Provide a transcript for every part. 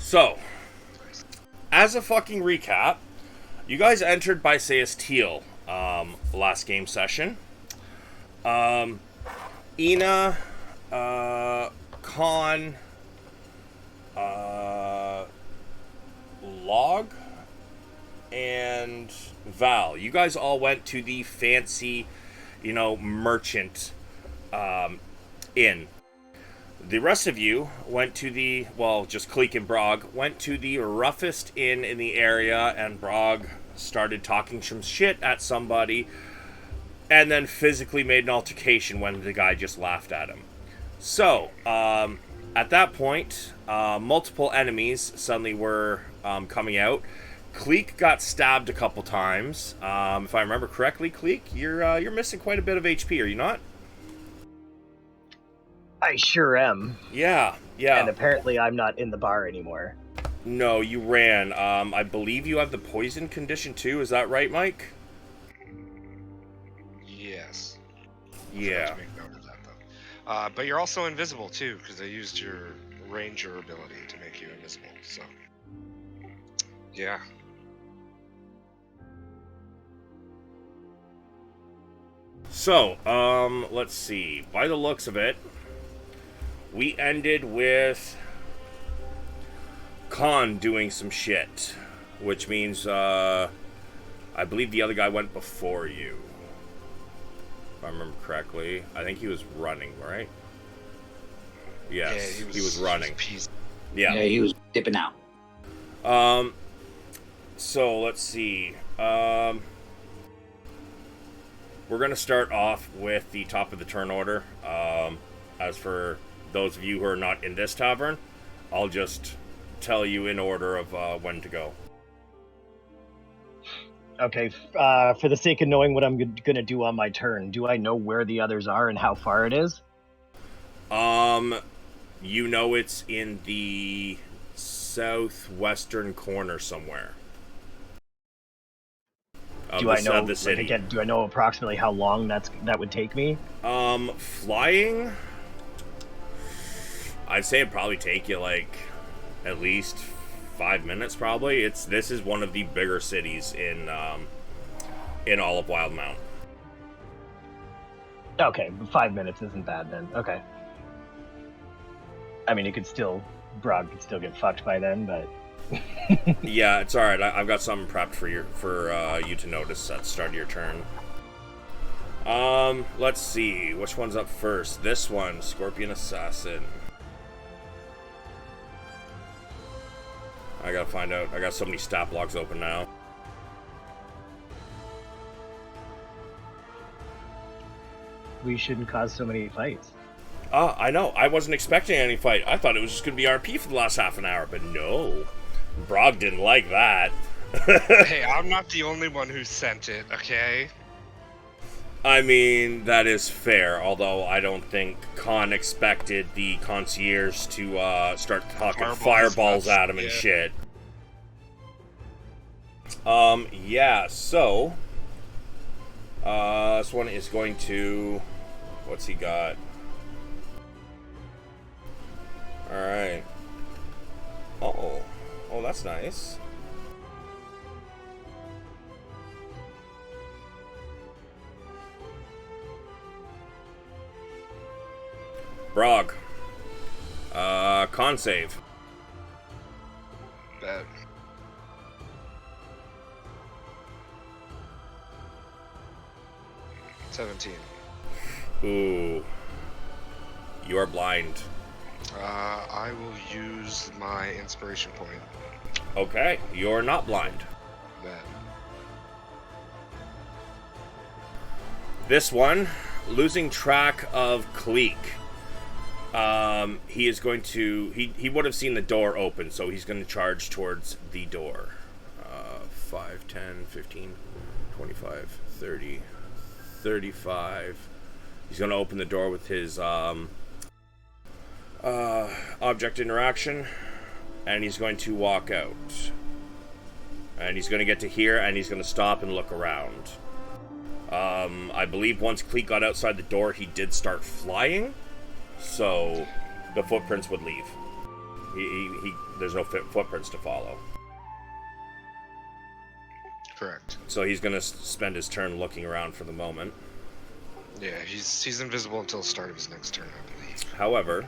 So, as a fucking recap, you guys entered by say as teal last game session. Ina, Khan, Log, and Val. You guys all went to the fancy, merchant inn. The rest of you went to just Cleek and Brog, went to the roughest inn in the area, and Brog started talking some shit at somebody, and then physically made an altercation when the guy just laughed at him. So, at that point, multiple enemies suddenly were coming out. Cleek got stabbed a couple times. If I remember correctly, Cleek, you're missing quite a bit of HP, are you not? I sure am. Yeah. And apparently I'm not in the bar anymore. No, you ran. I believe you have the poison condition too, is that right, Mike? Yes. Yeah. I make note of that, though. But you're also invisible too, because I used your ranger ability to make you invisible, so... Yeah. So, let's see. By the looks of it, we ended with Khan doing some shit, which means, I believe the other guy went before you. If I remember correctly. I think he was running, right? Yes, yeah, he was running. Yeah, he was dipping out. So, let's see. We're going to start off with the top of the turn order. As for those of you who are not in this tavern, I'll just tell you in order of when to go. Okay, for the sake of knowing what I'm going to do on my turn, do I know where the others are and how far it is? You know it's in the southwestern corner somewhere. Do I know? The city. Like, again, do I know approximately how long that would take me? Flying, I'd say it'd probably take you like at least 5 minutes. Probably. This is one of the bigger cities in all of Wildemount. Okay, 5 minutes isn't bad then. Okay. I mean, Brog could still get fucked by then, but. Yeah, it's alright. I've got something prepped for you to notice at the start of your turn. Let's see. Which one's up first? This one, Scorpion Assassin. I gotta find out. I got so many stat blocks open now. We shouldn't cause so many fights. I know. I wasn't expecting any fight. I thought it was just gonna be RP for the last half an hour, but no. Brog didn't like that. Hey, I'm not the only one who sent it, okay? I mean, that is fair, although I don't think Khan expected the concierge to start talking fireballs at him and shit. Yeah, so... this one is going to... What's he got? Alright. Uh-oh. Oh, that's nice. Brog. Con save. Bet. $17. Ooh. You are blind. I will use my inspiration point. Okay, you're not blind. Bet. This one, losing track of Cleek. He is going to... He would have seen the door open, so he's going to charge towards the door. 5, 10, 15, 25, 30, 35. He's going to open the door with his object interaction, and he's going to walk out. And he's going to get to here, and he's going to stop and look around. I believe once Cleek got outside the door, he did start flying, so the footprints would leave. there's no footprints to follow. Correct. So he's gonna spend his turn looking around for the moment. Yeah, he's invisible until the start of his next turn, I believe. However,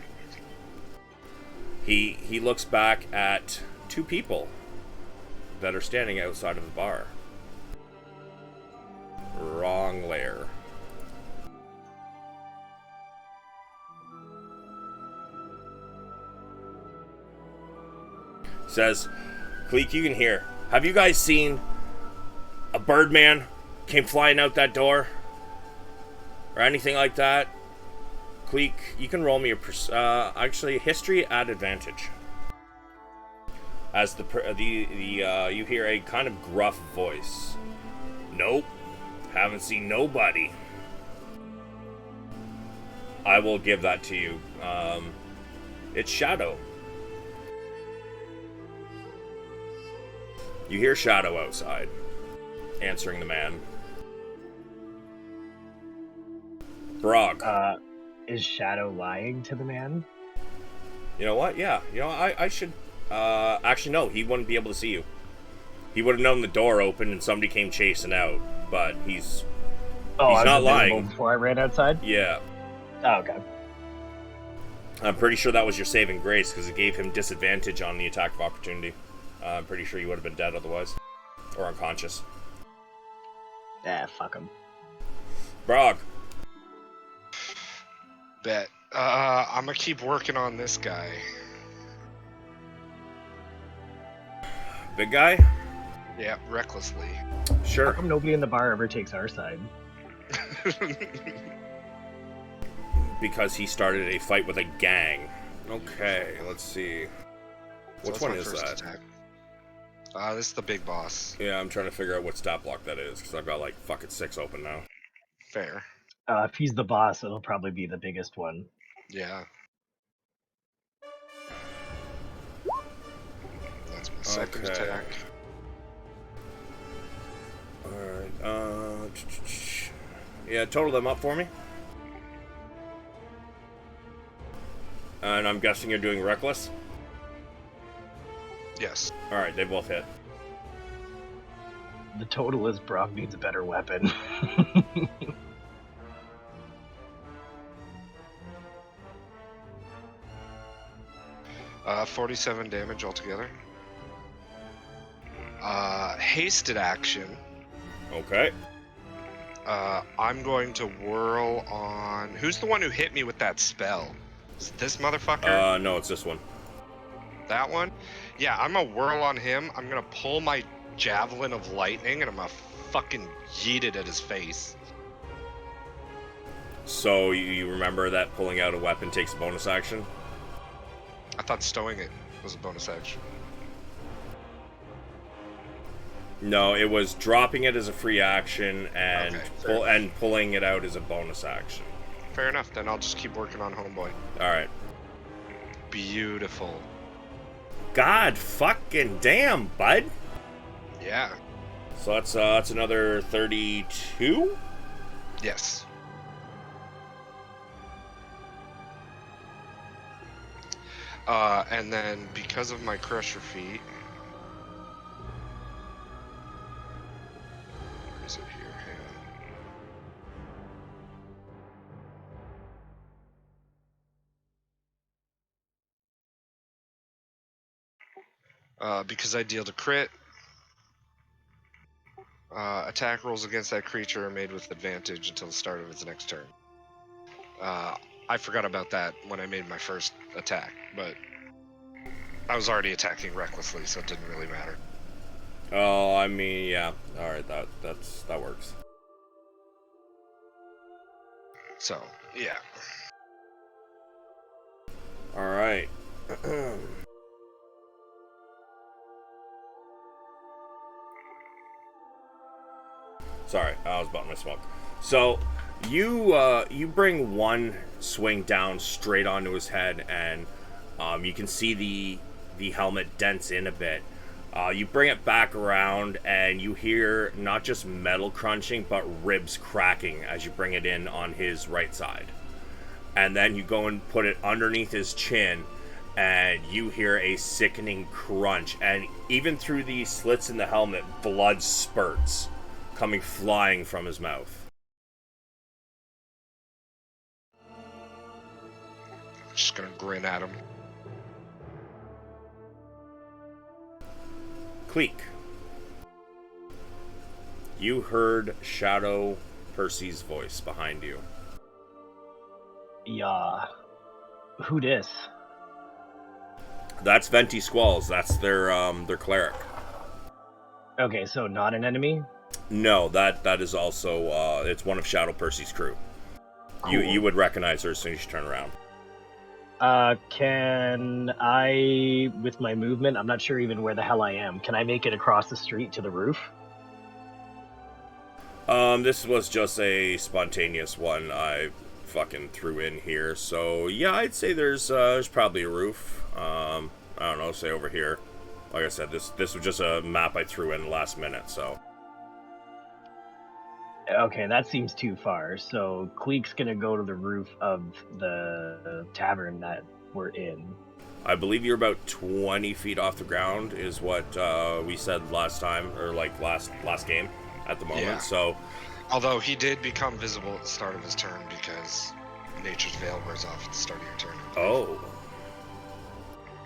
he looks back at two people that are standing outside of the bar. Wrong layer. Says, Cleek, you can hear. Have you guys seen a Birdman came flying out that door? Or anything like that? Cleek, you can roll me a actually history at advantage. As you hear a kind of gruff voice. Nope, haven't seen nobody. I will give that to you. It's Shadow. You hear Shadow outside, answering the man. Brog. Is Shadow lying to the man? You know what? Yeah. You know, I should... actually, no. He wouldn't be able to see you. He would have known the door opened and somebody came chasing out. But he's not lying. Before I ran outside? Yeah. Oh, okay. I'm pretty sure that was your saving grace, because it gave him disadvantage on the attack of opportunity. I'm pretty sure you would have been dead otherwise. Or unconscious. Fuck him. Brog. Bet. I'm gonna keep working on this guy. Big guy? Yeah, recklessly. Sure. How come nobody in the bar ever takes our side? Because he started a fight with a gang. Okay, let's see. So Which that's one my is first that? attack. This is the big boss. Yeah, I'm trying to figure out what stat block that is, because I've got like fucking 6 open now. Fair. If he's the boss, it'll probably be the biggest one. Yeah. That's my second Okay. attack. Alright, yeah, total them up for me. And I'm guessing you're doing reckless? Yes. Alright, they both hit. The total is Brock needs a better weapon. 47 damage altogether. Hasted action. Okay. I'm going to whirl on... Who's the one who hit me with that spell? Is it this motherfucker? No, it's this one. That one? Yeah, I'm gonna whirl on him. I'm gonna pull my javelin of lightning and I'm gonna fucking yeet it at his face. So you remember that pulling out a weapon takes a bonus action? I thought stowing it was a bonus action. No, it was dropping it as a free action and Okay, pulling it out as a bonus action. Fair enough, then I'll just keep working on Homeboy. Alright. Beautiful. God fucking damn, bud. Yeah. So that's another 32? Yes. And then because of my Crusher feat... Where is it here? Hang on. Because I deal a crit, attack rolls against that creature are made with advantage until the start of its next turn. I forgot about that when I made my first attack, but I was already attacking recklessly, so it didn't really matter. Oh, I mean, yeah. Alright, that works. So, yeah. Alright. Sorry, I was about my smoke. So, you bring one swing down straight onto his head, and you can see the helmet dents in a bit. You bring it back around, and you hear not just metal crunching, but ribs cracking as you bring it in on his right side. And then you go and put it underneath his chin, and you hear a sickening crunch, and even through the slits in the helmet, blood spurts coming flying from his mouth. Just gonna grin at him. Cleek, you heard Shadow Percy's voice behind you. Yeah. Who dis? That's Venti Squalls. That's their cleric. Okay, so not an enemy? No, that is also it's one of Shadow Percy's crew. Cool. You would recognize her as soon as you turn around. Can I, with my movement, I'm not sure even where the hell I am, can I make it across the street to the roof? This was just a spontaneous one I fucking threw in here. So yeah, I'd say there's probably a roof. I don't know, say over here. Like I said, this was just a map I threw in last minute, so. Okay, that seems too far. So Cleek's gonna go to the roof of the tavern that we're in. I believe you're about 20 feet off the ground is what we said last time, or like last game at the moment. Yeah. So, although he did become visible at the start of his turn because Nature's Veil wears off at the start of your turn. oh,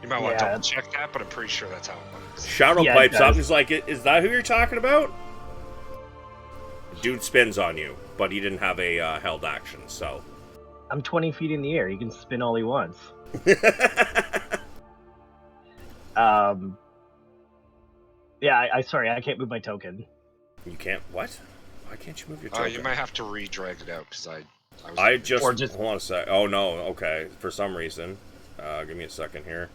You might want to double check that, but I'm pretty sure that's how it works. Shadow Yeah, pipes it up. does. He's like, "Is that who you're talking about?" Dude spins on you, but he didn't have a held action, so. I'm 20 feet in the air. He can spin all he wants. Yeah, I sorry, I can't move my token. You can't. What? Why can't you move your token? You might have to re-drag it out because I just, Or just- hold on a sec. Oh no, okay. For some reason, give me a second here.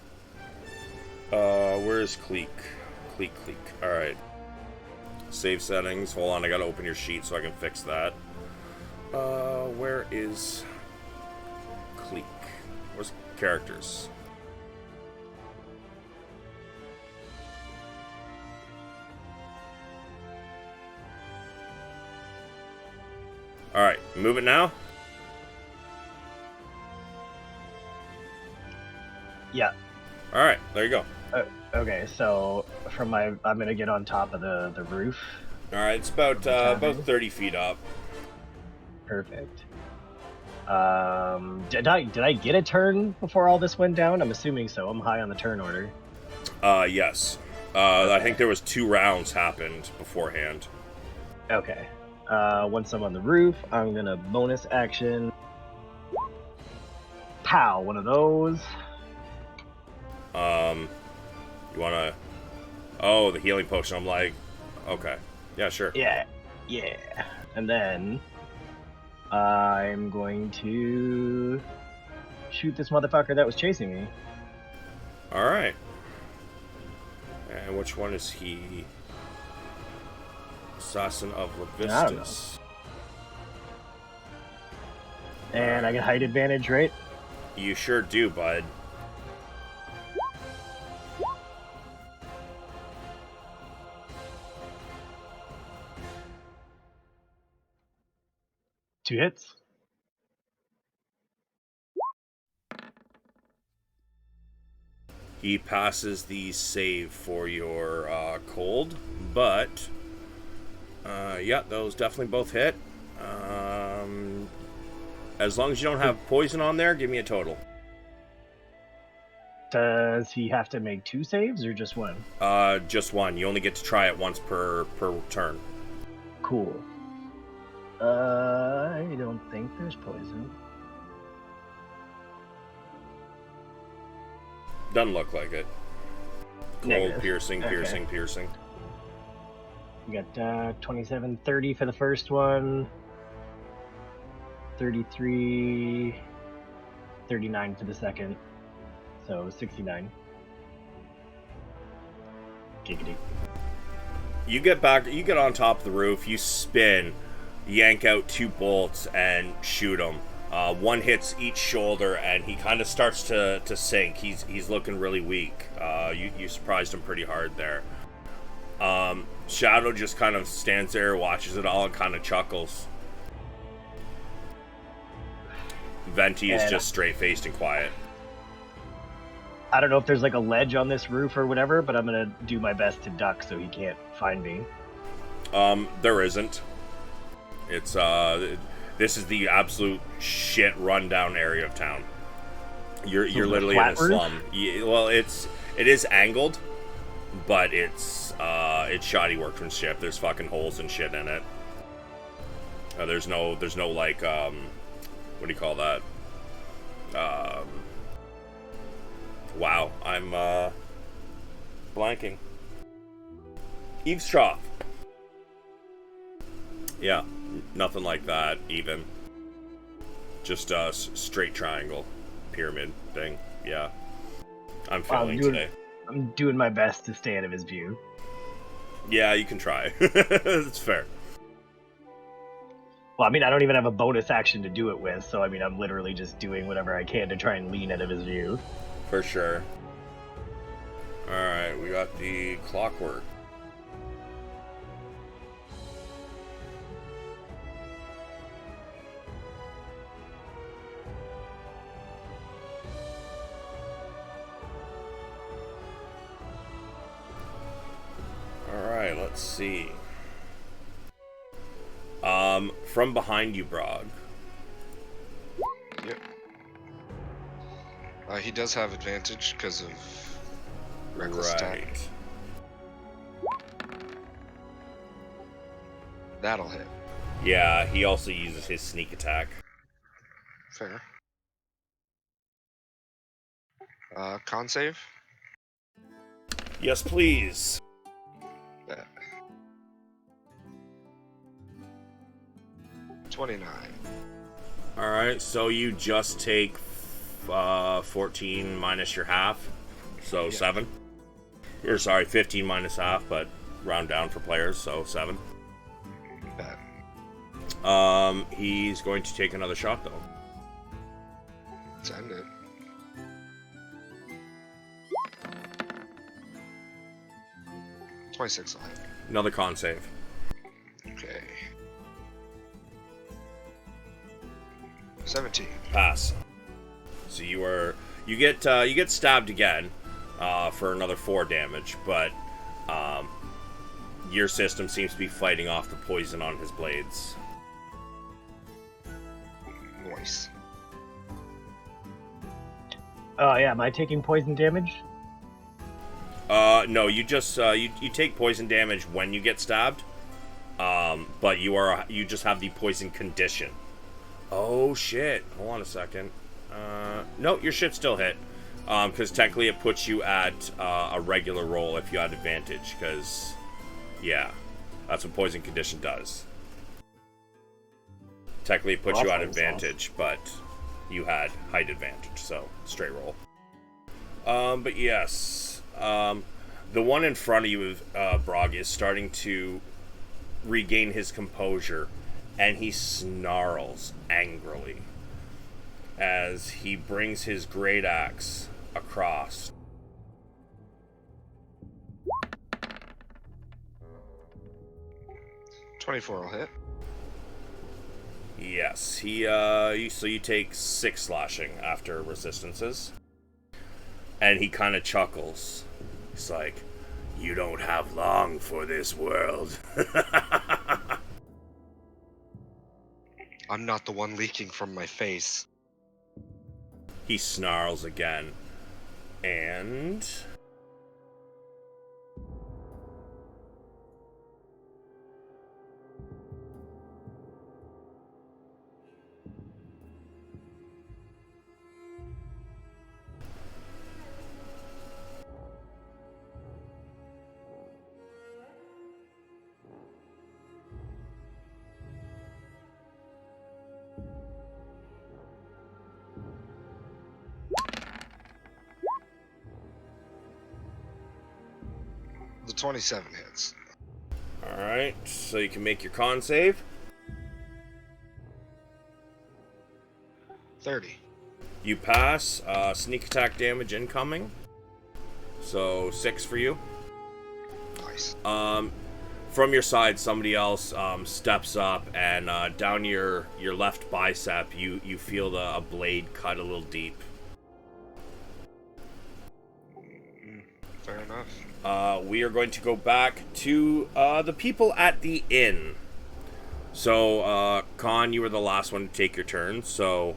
Where's Cleek? Cleek. All right. Save settings. Hold on, I gotta open your sheet so I can fix that. Where is Cleek? Where's characters? All right, move it now. Yeah. All right, there you go. Okay, so from I'm gonna get on top of the roof. All right, it's about 30 feet up. Perfect. Did I get a turn before all this went down? I'm assuming so. I'm high on the turn order. Yes. I think there was 2 rounds happened beforehand. Okay. Once I'm on the roof, I'm gonna bonus action. Pow! One of those. You wanna? Oh, the healing potion. I'm like, okay, yeah, sure. Yeah. And then I'm going to shoot this motherfucker that was chasing me. All right. And which one is he? Assassin of I don't know. Levistus. And I get height advantage, right? You sure do, bud. Two hits. He passes the save for your cold, but yeah, those definitely both hit. As long as you don't have poison on there, give me a total. Does he have to make 2 saves or just 1? Just one. You only get to try it once per turn. Cool. I don't think there's poison. Doesn't look like it. Cold, Negative. piercing. Okay. We got 27, 30 for the first one. 33, 39 for the second. So 69. Giggity. You get back. You get on top of the roof. You spin, yank out 2 bolts, and shoot him. One hits each shoulder, and he kind of starts to sink. He's looking really weak. You surprised him pretty hard there. Shadow just kind of stands there, watches it all, and kind of chuckles. Venti is just straight-faced and quiet. I don't know if there's like a ledge on this roof or whatever, but I'm gonna do my best to duck so he can't find me. There isn't. It's this is the absolute shit rundown area of town. You're literally in a slum. Well, it is angled, but it's shoddy workmanship. There's fucking holes and shit in it. There's no like what do you call that? Wow, I'm blanking. Eaves trough. Yeah, nothing like that even. Just a straight triangle pyramid thing. Yeah, I'm failing today. I'm doing my best to stay out of his view. Yeah, you can try. It's fair. Well, I mean, I don't even have a bonus action to do it with, so I mean, I'm literally just doing whatever I can to try and lean out of his view. For sure. Alright, we got the clockwork. Alright, let's see. From behind you, Brog. Yep. He does have advantage because of reckless attack. That'll hit. Yeah, he also uses his sneak attack. Fair. Con save? Yes, please. Yeah. 29. Alright, so you just take 14 minus your half, so yeah. 7. Or sorry, 15 minus half, but round down for players, so 7. Bad. He's going to take another shot though. Send it. $26 will hit. Another con save. Okay. 17. Pass. So you get stabbed again for another 4 damage, but your system seems to be fighting off the poison on his blades. Nice. Yeah, am I taking poison damage? No, you just you take poison damage when you get stabbed, but you just have the poison condition. Oh shit! Hold on a second. No, your shit still hit, because technically it puts you at a regular roll if you had advantage. Because yeah, that's what poison condition does. Technically it puts you at advantage, but you had height advantage, so straight roll. But yes. The one in front of you, Brog, is starting to regain his composure, and he snarls angrily as he brings his great axe across. $24 will hit. Yes, so you take 6 slashing after resistances, and he kind of chuckles. It's like, you don't have long for this world. I'm not the one leaking from my face. He snarls again. And... The 27 hits. Alright, so you can make your con save. 30. You pass. Sneak attack damage incoming. So 6 for you. Nice. From your side, somebody else steps up, and down your left bicep, you feel a blade cut a little deep. Fair enough. We are going to go back to the people at the inn. So, Con, you were the last one to take your turn. So,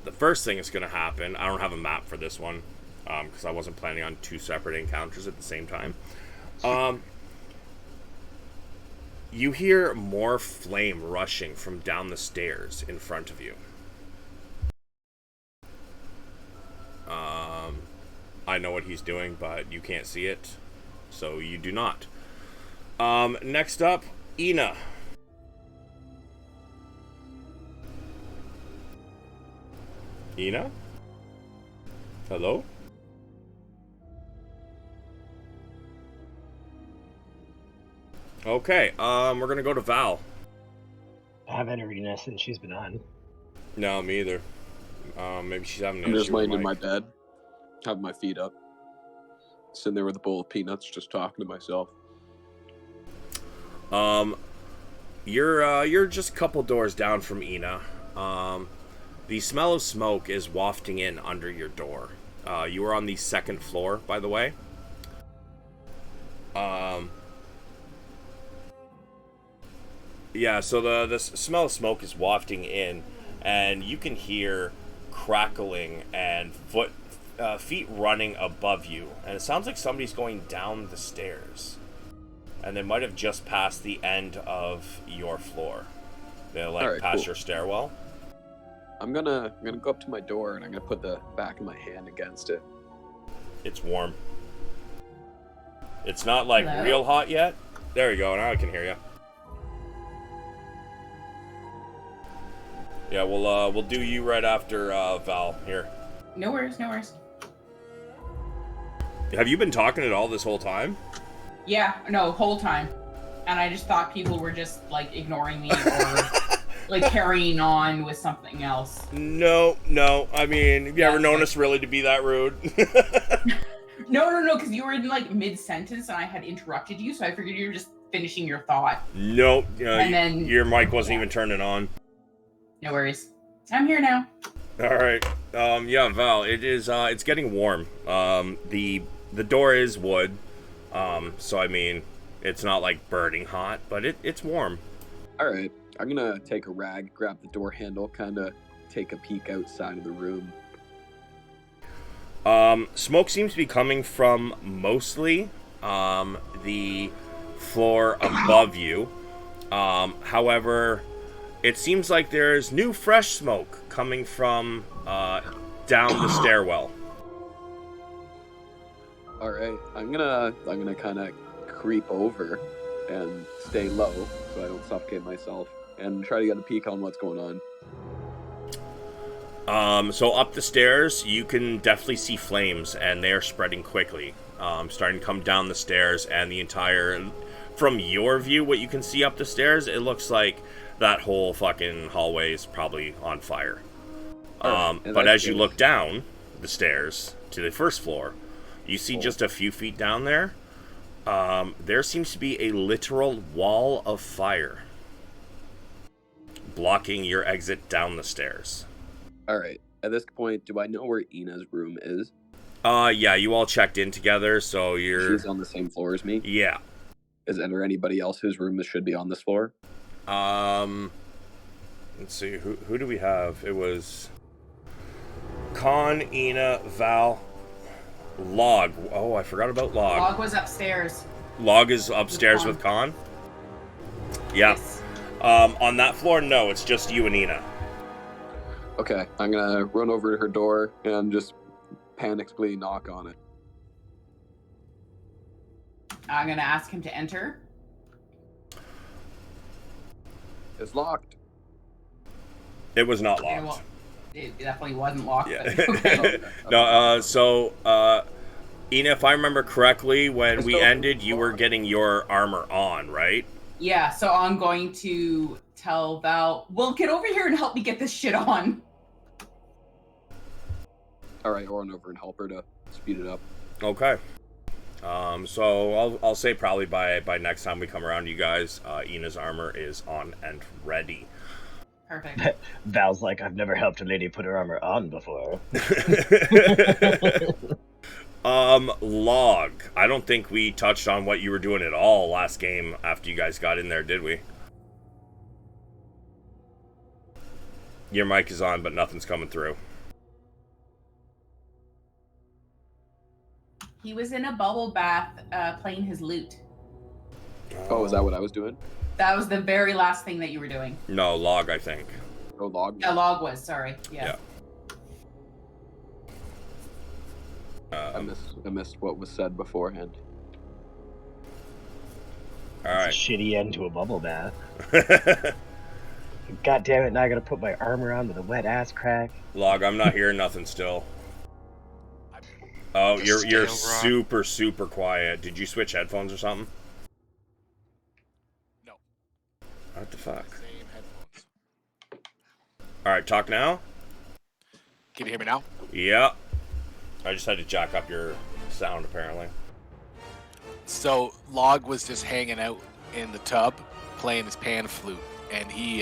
the first thing that's going to happen, I don't have a map for this one, because I wasn't planning on 2 separate encounters at the same time. You hear more flame rushing from down the stairs in front of you. I know what he's doing, but you can't see it, so you do not. Next up, Ina. Ina? Hello? Okay, we're gonna go to Val. I haven't heard Ina since she's been on. No, me either. Maybe she's having an I'm issue just with laying in my Mike. bed, having my feet up, sitting there with a bowl of peanuts, just talking to myself. You're just a couple doors down from Ina. The smell of smoke is wafting in under your door. You are on the 2nd floor, by the way. Yeah, so the smell of smoke is wafting in, and you can hear crackling and feet running above you, and it sounds like somebody's going down the stairs, and they might have just passed the end of your floor. They're Alright, past cool. your stairwell. I'm gonna go up to my door and I'm gonna put the back of my hand against it. It's warm. It's not like Hello? real hot yet. There you go. Now I can hear you. Yeah, we'll do you right after Val here. No worries, no worries. Have you been talking at all this whole time? Yeah, no, whole time. And I just thought people were just, like, ignoring me or, like, carrying on with something else. No. I mean, have you ever known us really to be that rude? No, because you were in, like, mid-sentence and I had interrupted you, so I figured you were just finishing your thought. No, And then- your mic wasn't even turning on. No worries. I'm here now. All right. Yeah, Val, it's getting warm. The door is wood. So I mean, it's not like burning hot, but it's warm. Alright, I'm gonna take a rag, grab the door handle, kinda take a peek outside of the room. Smoke seems to be coming from mostly the floor above you. However, it seems like there's new fresh smoke coming from down the stairwell. Alright, I'm gonna kinda creep over and stay low so I don't suffocate myself and try to get a peek on what's going on. So up the stairs, you can definitely see flames, and they are spreading quickly. Starting to come down the stairs, and the entire... From your view, what you can see up the stairs, it looks like that whole fucking hallway is probably on fire. But as you look down the stairs to the 1st floor, you see just a few feet down there, there seems to be a literal wall of fire blocking your exit down the stairs. Alright, at this point, do I know where Ina's room is? Yeah, you all checked in together, so you're... She's on the same floor as me? Yeah. Is there anybody else whose room should be on this floor? Let's see, who do we have? It was Con, Ina, Val, Log. Oh, I forgot about Log. Log was upstairs. Log is upstairs with Con? Yeah. Yes. On that floor, no, it's just you and Ina. Okay, I'm gonna run over to her door and just panically knock on it. I'm gonna ask him to enter. It's locked. It was not Okay, locked. well, it definitely wasn't locked. Yeah. But, okay. No, Ina, if I remember correctly, when we ended, you were getting your armor on, right? Yeah, so I'm going to tell Val, well, get over here and help me get this shit on. Alright, I'll run over and help her to speed it up. Okay. So I'll say probably by next time we come around, you guys, Ina's armor is on and ready. Perfect. Val's like, I've never helped a lady put her armor on before. Log. I don't think we touched on what you were doing at all last game after you guys got in there, did we? Your mic is on, but nothing's coming through. He was in a bubble bath playing his lute. Oh, is that what I was doing? That was the very last thing that you were doing. No, Log, I think. Oh, log. Yeah, Log was, sorry. Yeah. I missed what was said beforehand. All right. It's a shitty end to a bubble bath. God damn it, now I gotta put my armor on with a wet ass crack. Log, I'm not hearing nothing still. Oh, you're super quiet. Did you switch headphones or something? No. What the fuck? Same headphones. All right, talk now. Can you hear me now? Yeah. I just had to jack up your sound, apparently. So Log was just hanging out in the tub playing his pan flute, and he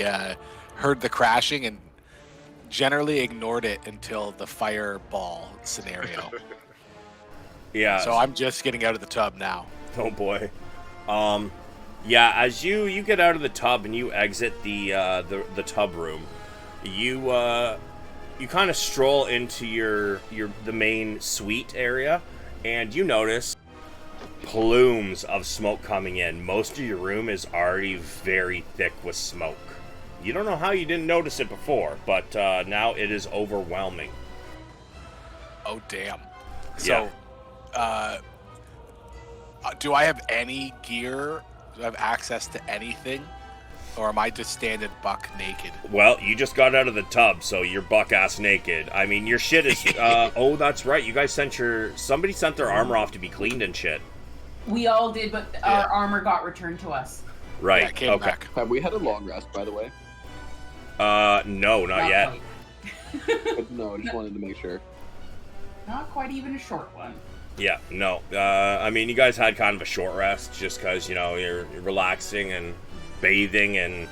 heard the crashing and generally ignored it until the fireball scenario. Yeah. So I'm just getting out of the tub now. Oh boy. Yeah. As you get out of the tub and you exit the tub room, you kind of stroll into the main suite area, and you notice plumes of smoke coming in. Most of your room is already very thick with smoke. You don't know how you didn't notice it before, but now it is overwhelming. Oh, damn. So, do I have any gear? Do I have access to anything? Or am I just standing buck naked? Well, you just got out of the tub, so you're buck-ass naked. I mean, your shit is... oh, that's right. You guys somebody sent their armor off to be cleaned and shit. We all did, but our armor got returned to us. Right, Yeah, it came back. Have we had a long rest, by the way? No, not yet. But no, I just wanted to make sure. Not quite even a short one. Yeah, no. I mean, you guys had kind of a short rest just because, you're relaxing and bathing, and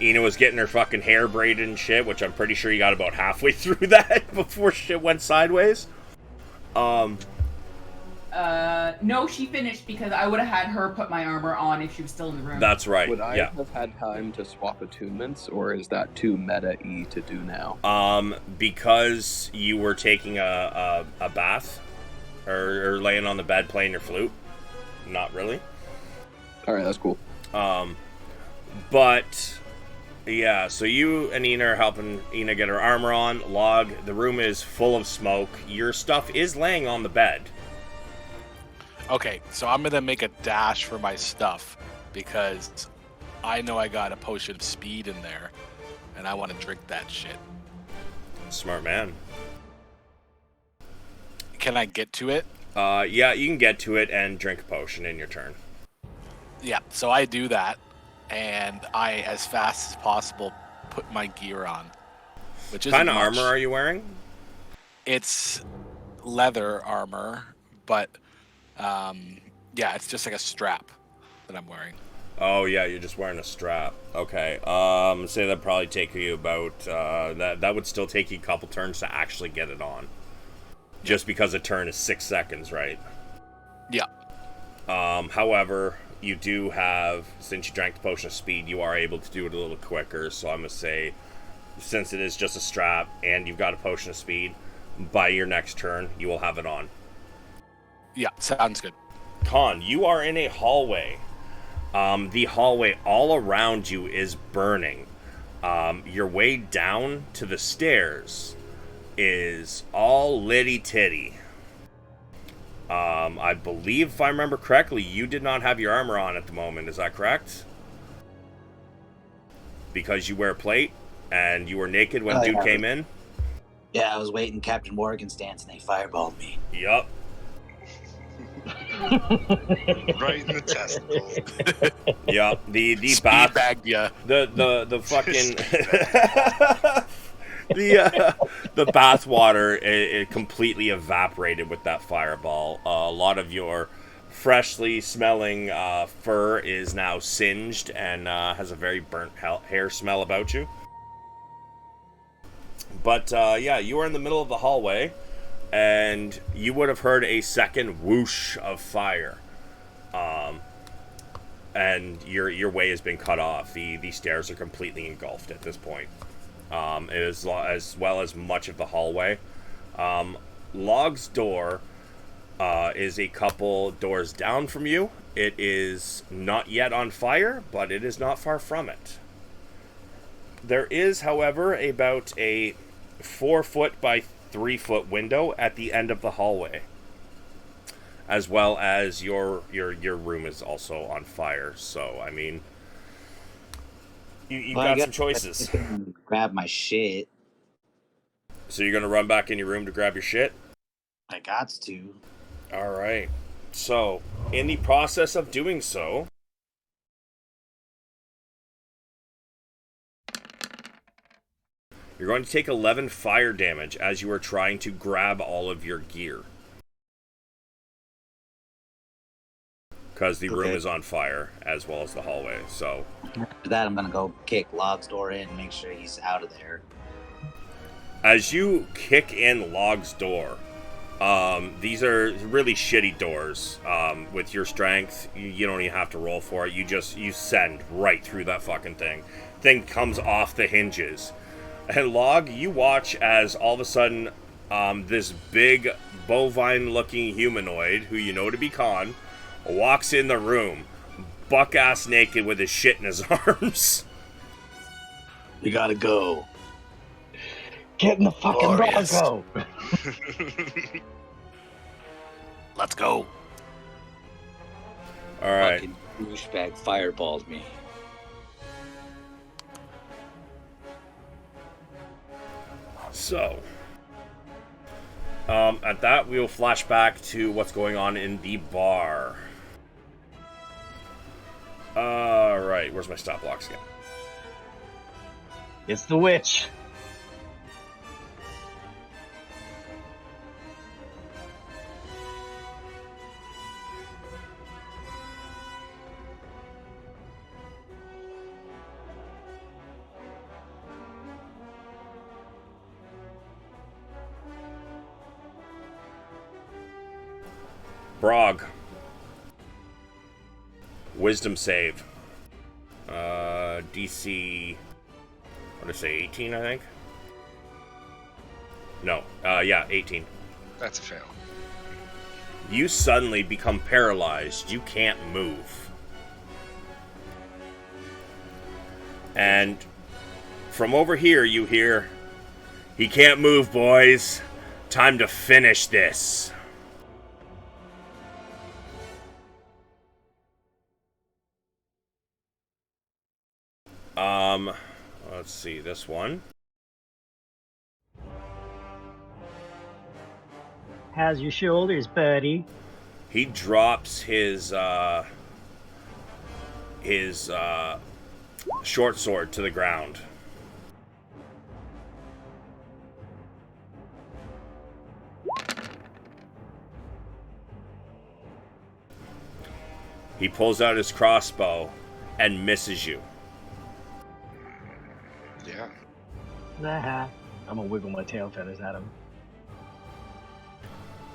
Ina was getting her fucking hair braided and shit, which I'm pretty sure you got about halfway through that before shit went sideways. No, she finished because I would have had her put my armor on if she was still in the room. That's right. Would I have had time to swap attunements, or is that too meta-y to do now? Because you were taking a bath or laying on the bed playing your flute. Not really. Alright, that's cool. But yeah, so you and Ina are helping Ina get her armor on. Log, the room is full of smoke. Your stuff is laying on the bed. Okay, so I'm gonna make a dash for my stuff because I know I got a potion of speed in there, and I want to drink that shit. Smart man. Can I get to it? Yeah, you can get to it and drink a potion in your turn. Yeah, so I do that, and I, as fast as possible, put my gear on. Which is What kind of armor are you wearing? It's leather armor, but yeah, it's just like a strap that I'm wearing. Oh yeah, you're just wearing a strap. Okay. Say that'd probably take you about that would still take you a couple turns to actually get it on. Just because a turn is 6 seconds, right? Yeah. However, you do have, since you drank the potion of speed, you are able to do it a little quicker. So I'm gonna say, since it is just a strap and you've got a potion of speed, by your next turn you will have it on. Yeah, sounds good. Con, you are in a hallway. The hallway all around you is burning. Your way down to the stairs is all litty-titty. I believe, if I remember correctly, you did not have your armor on at the moment. Is that correct? Because you wear plate and you were naked when dude came in? Yeah, I was waiting Captain Morgan's dance and they fireballed me. Yup. Right in the testicles. Yup. The Speed bath bagged ya. the fucking the bath water it completely evaporated with that fireball. A lot of your freshly smelling fur is now singed and has a very burnt hair smell about you. But yeah, you are in the middle of the hallway. and you would have heard a second whoosh of fire. And your way has been cut off. The stairs are completely engulfed at this point, as well as much of the hallway. Log's door is a couple doors down from you. It is not yet on fire, but it is not far from it. There is, however, about a 4-foot by 3-foot window at the end of the hallway, as well as your room is also on fire. So, I mean, you've got some choices. Grab my shit. So you're going to run back in your room to grab your shit? I got to. All right. So, in the process of doing so, you're going to take 11 fire damage as you are trying to grab all of your gear. Because the room is on fire, as well as the hallway, so... After that, I'm gonna go kick Log's door in and make sure he's out of there. As you kick in Log's door, these are really shitty doors. With your strength, you don't even have to roll for it. You send right through that fucking thing. Thing comes off the hinges. And Log, you watch as all of a sudden, this big bovine-looking humanoid, who you know to be Khan, walks in the room, buck-ass naked with his shit in his arms. We gotta go. Get in the fucking Bronco! Let's go. Alright. Fucking douchebag fireballed me. So, at that, we will flash back to what's going on in the bar. Alright, where's my stop blocks again? It's the witch. Brog. Wisdom save. DC... What did I say, 18, I think? No, yeah, 18. That's a fail. You suddenly become paralyzed. You can't move. And from over here, you hear, "He can't move, boys. Time to finish this." Let's see, this one. How's your shoulders, buddy? He drops his short sword to the ground. He pulls out his crossbow and misses you. Yeah. Nah, I'm gonna wiggle my tail feathers at him.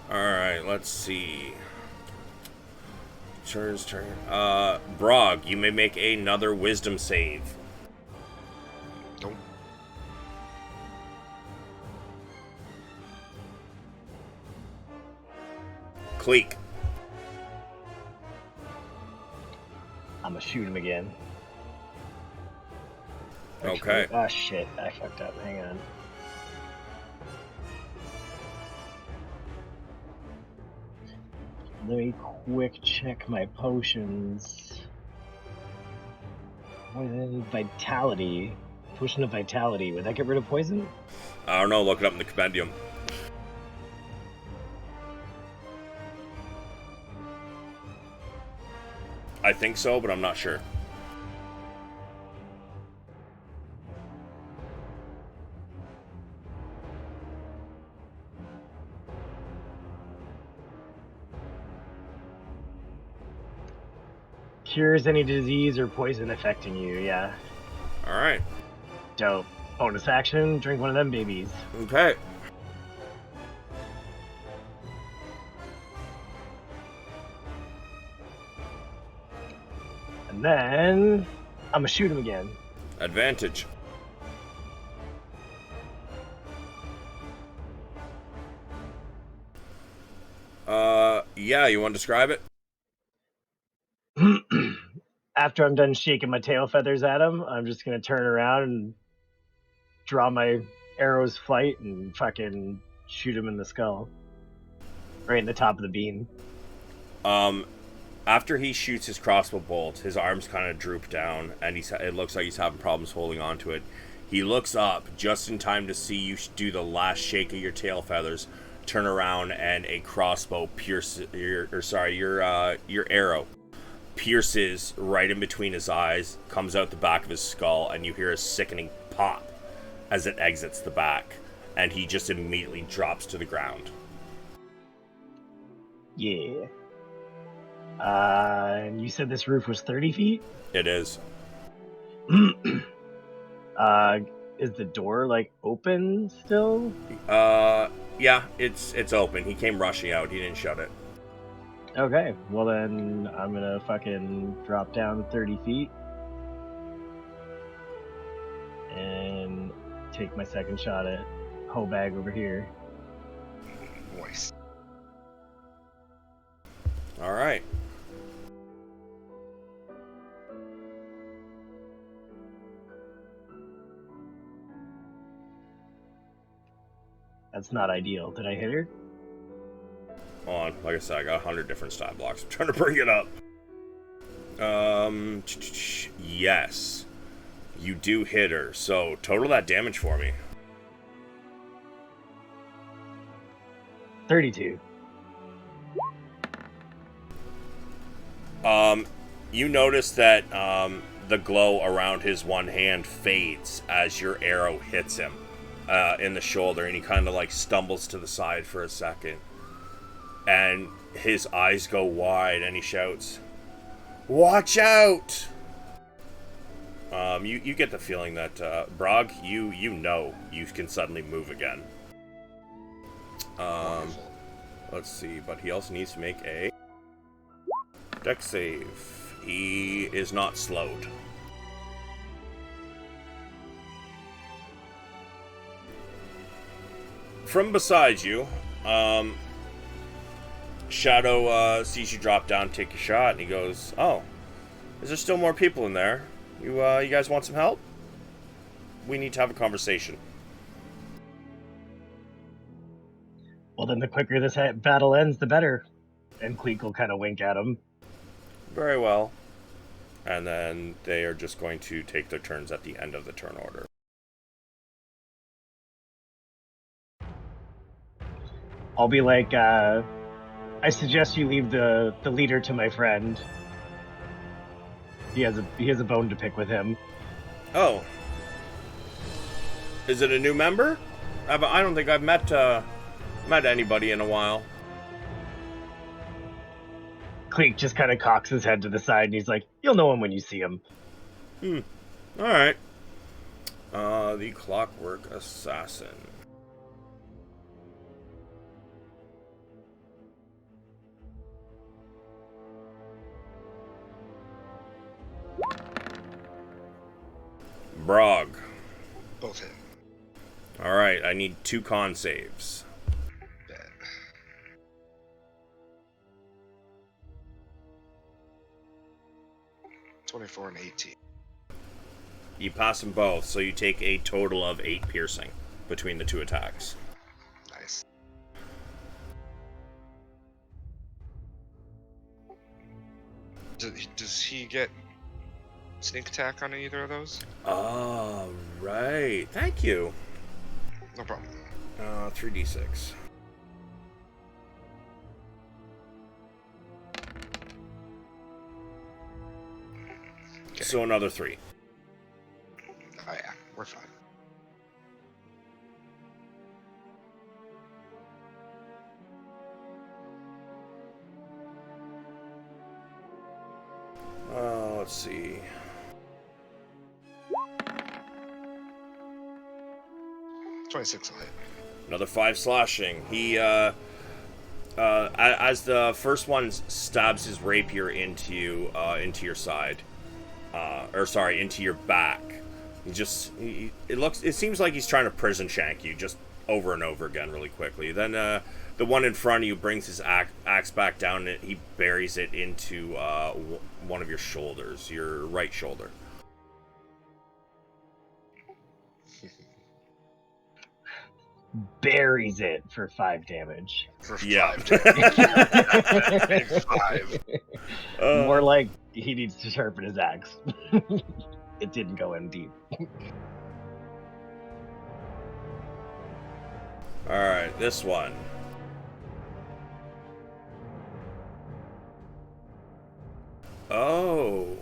Alright, let's see. Turn. Brog, you may make another wisdom save. Nope. Cleek. I'm gonna shoot him again. Okay. Oh shit, I fucked up. Hang on. Let me quick check my potions. Poison vitality. Potion of vitality. Would that get rid of poison? I don't know, look it up in the compendium. I think so, but I'm not sure. Cures any disease or poison affecting you, yeah. Alright. Dope. Bonus action, drink one of them babies. Okay. And then I'm gonna shoot him again. Advantage. Yeah, you want to describe it? After I'm done shaking my tail feathers at him, I'm just gonna turn around and draw my arrow's flight and fucking shoot him in the skull. Right in the top of the beam. After he shoots his crossbow bolt, his arms kind of droop down, and it looks like he's having problems holding on to it. He looks up just in time to see you do the last shake of your tail feathers, turn around, and a crossbow pierces your arrow pierces right in between his eyes, comes out the back of his skull, and you hear a sickening pop as it exits the back, and he just immediately drops to the ground. Yeah. And you said this roof was 30 feet? It is. Is the door like open still? Yeah, it's open. He came rushing out. He didn't shut it. Okay, well then I'm gonna fucking drop down 30 feet and take my second shot at Hobag over here. Voice. All right. That's not ideal. Did I hit her? Hold on. Like I said, I got 100 different stat blocks. I'm trying to bring it up. Yes. You do hit her. So, total that damage for me. 32. You notice that the glow around his one hand fades as your arrow hits him in the shoulder, and he kind of like stumbles to the side for a second. And his eyes go wide, and he shouts, "Watch out!" You get the feeling that Brog, you know you can suddenly move again. Let's see, but he also needs to make a dex save. He is not slowed. From beside you, Shadow sees you drop down, take a shot, and he goes, "Oh, is there still more people in there? You guys want some help? We need to have a conversation." Well, then the quicker this battle ends, the better. And Cleek will kind of wink at him. Very well. And then they are just going to take their turns at the end of the turn order. I'll be like, I suggest you leave the leader to my friend. He has a bone to pick with him. Oh. Is it a new member? I don't think I've met anybody in a while. Cleek just kind of cocks his head to the side, and he's like, "You'll know him when you see him." Alright. The Clockwork Assassin. Brog. Both hit. Alright, I need 2 con saves. Bad. (24 and 18). You pass them both, so you take a total of 8 piercing between the 2 attacks. Nice. Does he get sneak attack on either of those? Oh, right. Thank you. No problem. 3d6. Okay. So another 3. Oh yeah, we're fine. Let's see. (26) will hit. Another 5 slashing. He, as the first one stabs his rapier into your side, into your back. It seems like he's trying to prison shank you just over and over again really quickly. Then the one in front of you brings his axe back down and he buries it into one of your shoulders, your right shoulder. Buries it for 5 damage. For Yeah. 5 damage. 5. More like he needs to sharpen his axe. It didn't go in deep. Alright, this one. Oh.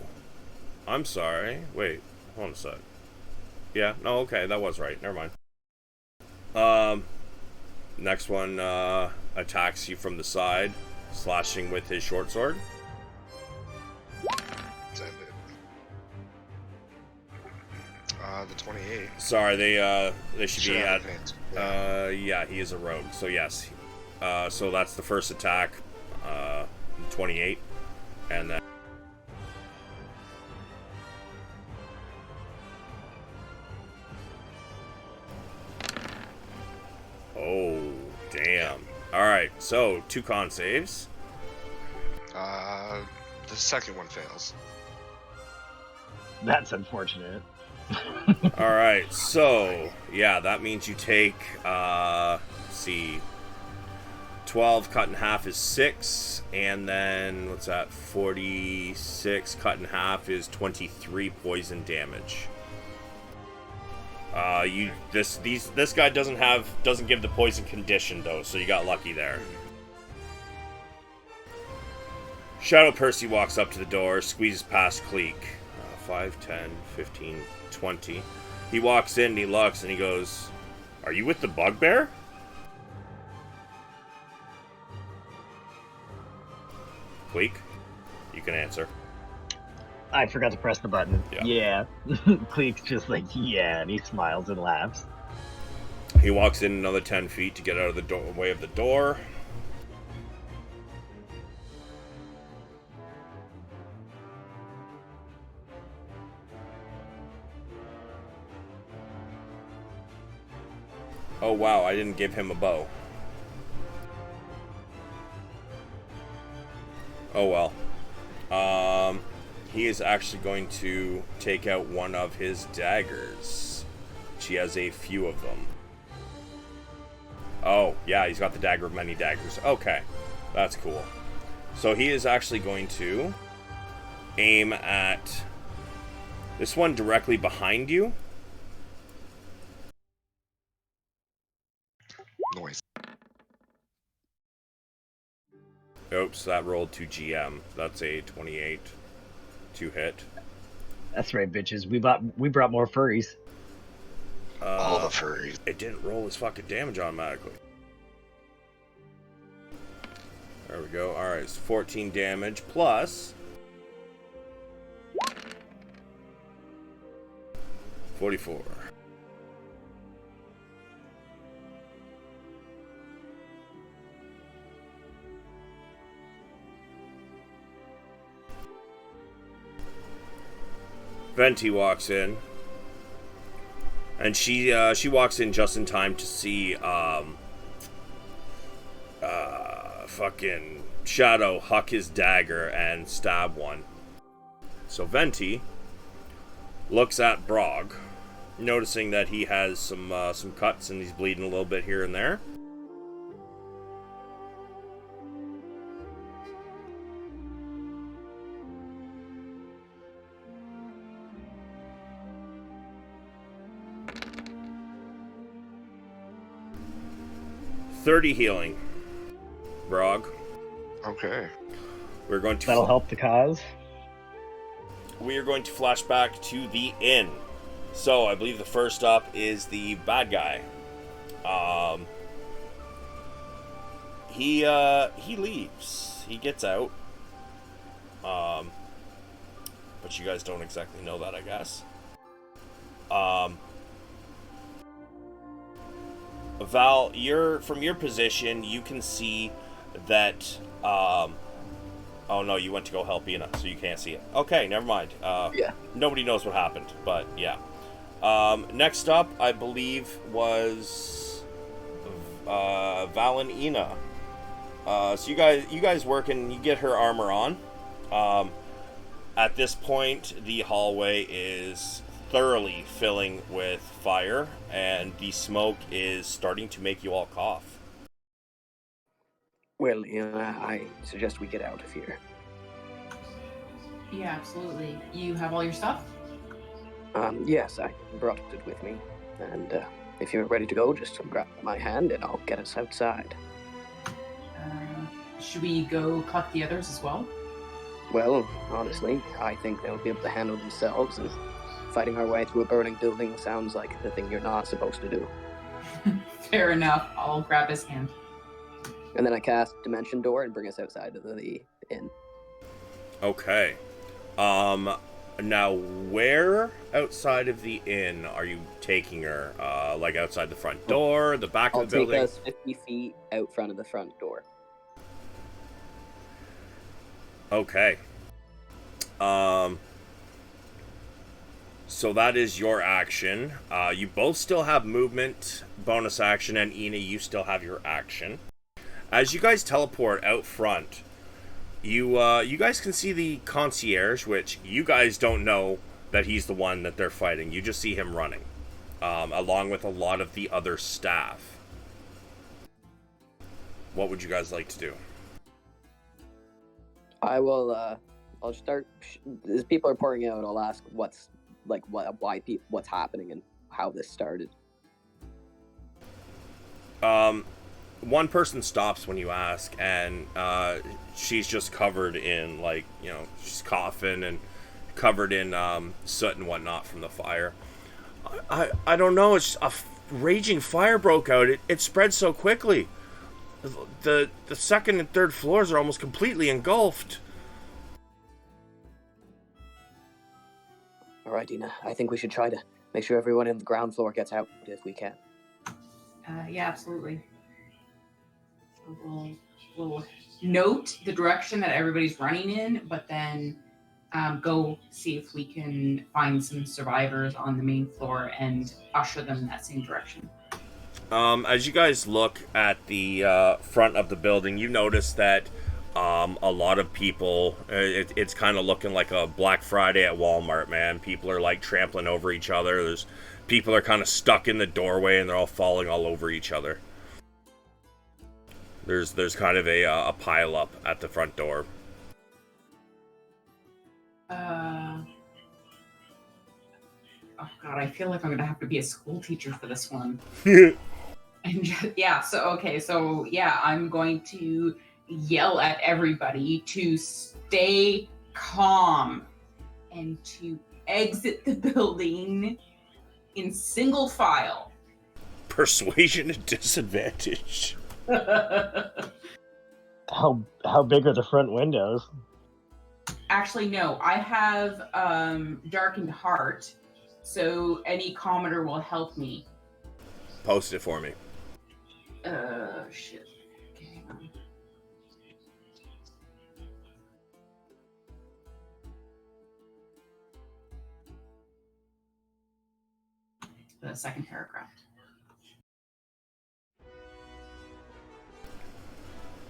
I'm sorry. Wait, hold on a sec. Yeah, no, okay, that was right. Never mind. Next one attacks you from the side, slashing with his short sword. The 28. Sorry, they should be have at. advanced. Yeah, he is a rogue, so yes. So that's the first attack, 28, and then. Oh, damn. Alright, so 2 con saves. The second one fails. That's unfortunate. Alright, so, yeah, that means you take, let's see, 12 cut in half is 6, and then, what's that, 46 cut in half is 23 poison damage. This guy doesn't give the poison condition though, so you got lucky there. Shadow Percy walks up to the door, squeezes past Cleek. 5, 10, 15, 20. He walks in and he looks and he goes, "Are you with the bugbear?" Cleek, you can answer. I forgot to press the button. Yeah. Cleek's just like, yeah, and he smiles and laughs. He walks in another 10 feet to get out of the way of the door. Oh wow, I didn't give him a bow. Oh well. He is actually going to take out one of his daggers. She has a few of them. Oh, yeah, he's got the dagger of many daggers. Okay, that's cool. So he is actually going to aim at this one directly behind you. Noise. Oops, that rolled to GM. That's a 28 to hit. That's right, bitches. We brought more furries. All the furries. It didn't roll his fucking damage automatically. There we go. Alright, it's 14 damage plus 44. Venti walks in, and she walks in just in time to see fucking Shadow huck his dagger and stab one. So Venti looks at Brog, noticing that he has some cuts and he's bleeding a little bit here and there. $30 healing, Brog. Okay. We're going to. That'll help the cause. We are going to flash back to the inn. So I believe the first up is the bad guy. He leaves. He gets out. But you guys don't exactly know that, I guess. Val, from your position, you can see that Oh no, you went to go help Ina, so you can't see it. Okay, never mind. Yeah. Nobody knows what happened, but yeah. Next up, I believe, was Val and Ina. So you guys work and you get her armor on. At this point, the hallway is thoroughly filling with fire, and the smoke is starting to make you all cough. Well, I suggest we get out of here. Yeah, absolutely. You have all your stuff? Yes, I brought it with me. And if you're ready to go, just grab my hand and I'll get us outside. Should we go collect the others as well? Well, honestly, I think they'll be able to handle themselves, and fighting our way through a burning building sounds like the thing you're not supposed to do. Fair enough. I'll grab his hand. And then I cast Dimension Door and bring us outside of the inn. Okay. Now, where outside of the inn are you taking her? Like outside the front door, the back of the building? I'll take us 50 feet out front of the front door. Okay. So that is your action. You both still have movement, bonus action, and Ina, you still have your action. As you guys teleport out front, you guys can see the concierge, which you guys don't know that he's the one that they're fighting. You just see him running, along with a lot of the other staff. What would you guys like to do? I will. I'll start. As people are pouring out, I'll ask what's happening and how this started. One person stops when you ask, and she's just covered in, like, she's coughing and covered in soot and whatnot from the fire. I don't know. It's a raging fire broke out. It spread so quickly. The second and third floors are almost completely engulfed. All right, Dina. I think we should try to make sure everyone in the ground floor gets out if we can. Yeah, absolutely. So we'll note the direction that everybody's running in, but then go see if we can find some survivors on the main floor and usher them in that same direction. As you guys look at the front of the building, you notice that a lot of people, it's kind of looking like a Black Friday at Walmart, man. People are like trampling over each other. People are kind of stuck in the doorway and they're all falling all over each other. There's kind of a pile up at the front door. Oh god, I feel like I'm gonna have to be a school teacher for this one. And I'm going to yell at everybody to stay calm and to exit the building in single file. Persuasion at disadvantage. How big are the front windows? Actually, no. I have Darkened Heart, so any commoner will help me. Post it for me. Shit. Okay, hang on. The second paragraph.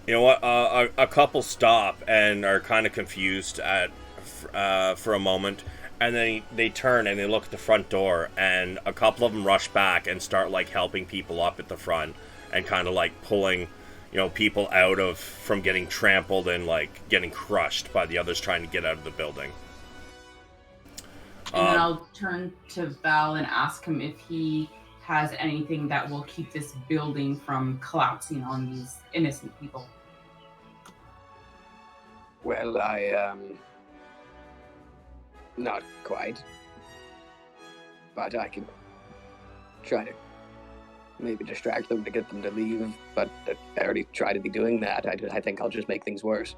You know what? A couple stop and are kind of confused for a moment, and then they turn and they look at the front door, and a couple of them rush back and start like helping people up at the front and kind of like pulling, people out from getting trampled and like getting crushed by the others trying to get out of the building. And then I'll turn to Val and ask him if he has anything that will keep this building from collapsing on these innocent people. Well, not quite. But I can try to maybe distract them to get them to leave, but I already tried to be doing that. I think I'll just make things worse.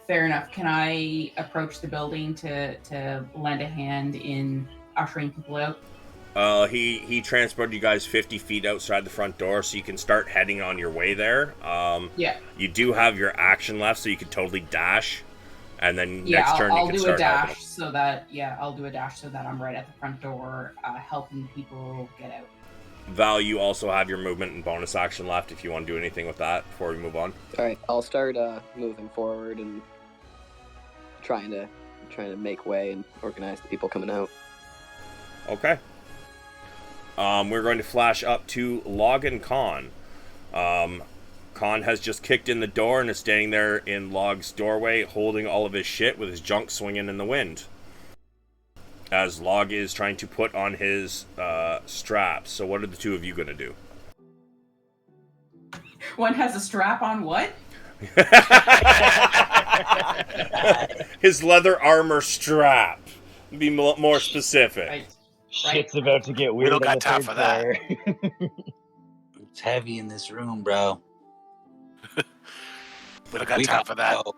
Fair enough. Can I approach the building to lend a hand in ushering people out? He transported you guys 50 feet outside the front door, so you can start heading on your way there. Yeah. You do have your action left, so you could totally dash, and then Yeah, next turn you I'll can do a start helping dash so that I'll do a dash so that I'm right at the front door, helping people get out. Val, you also have your movement and bonus action left if you want to do anything with that before we move on. All right, I'll start moving forward and trying to make way and organize the people coming out. Okay. We're going to flash up to Log and Con. Con has just kicked in the door and is standing there in Log's doorway holding all of his shit with his junk swinging in the wind. As Log is trying to put on his straps. So what are the two of you going to do? One has a strap on what? His leather armor strap. Be more specific. Right. Shit's about to get weird. don't on got the time third for that. floor. It's heavy in this room, bro. We don't got We time got for that. to go.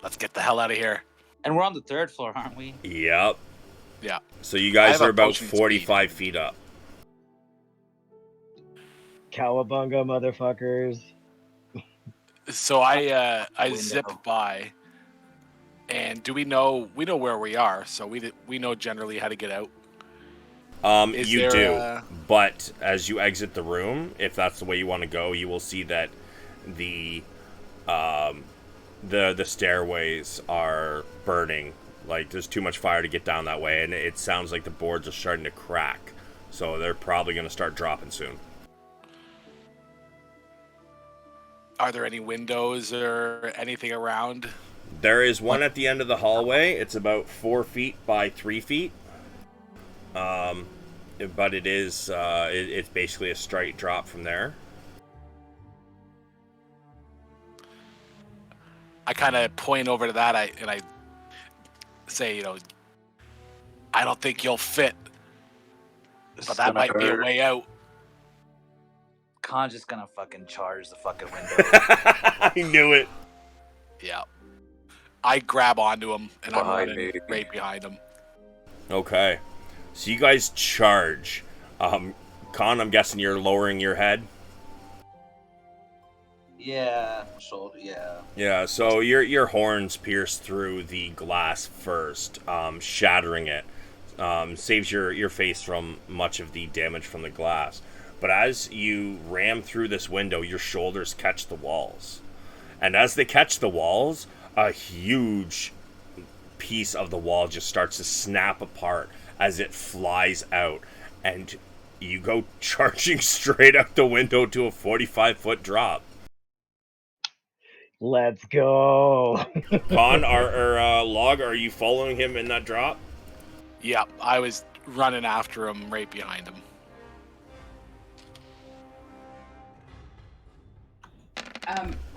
Let's get the hell out of here. And we're on the 3rd floor, aren't we? Yep. Yeah. So you I guys have are a about potion 45 feet up. Cowabunga, motherfuckers. So I Window. zip by, and we know where we are, so we know generally how to get out. Is You there do, a- but as you exit the room, if that's the way you want to go, you will see that the stairways are burning. Like there's too much fire to get down that way, and it sounds like the boards are starting to crack. So they're probably going to start dropping soon. Are there any windows or anything around? There is one at the end of the hallway. It's about 4 feet by 3 feet. But it is it's basically a straight drop from there. I kind of point over to that, and I say, I don't think you'll fit, but that might be a way out. Khan's just gonna fucking charge the fucking window. I knew it. Yeah. I grab onto him, and I'm Behind running me. right behind him. Okay. So you guys charge. Con, I'm guessing you're lowering your head. Yeah, shoulder, yeah. Yeah, so your horns pierce through the glass first, shattering it. Saves your face from much of the damage from the glass. But as you ram through this window, your shoulders catch the walls. And as they catch the walls, a huge piece of the wall just starts to snap apart as it flies out. And you go charging straight out the window to a 45-foot drop. Let's go. Con, Log, are you following him in that drop? Yeah, I was running after him right behind him.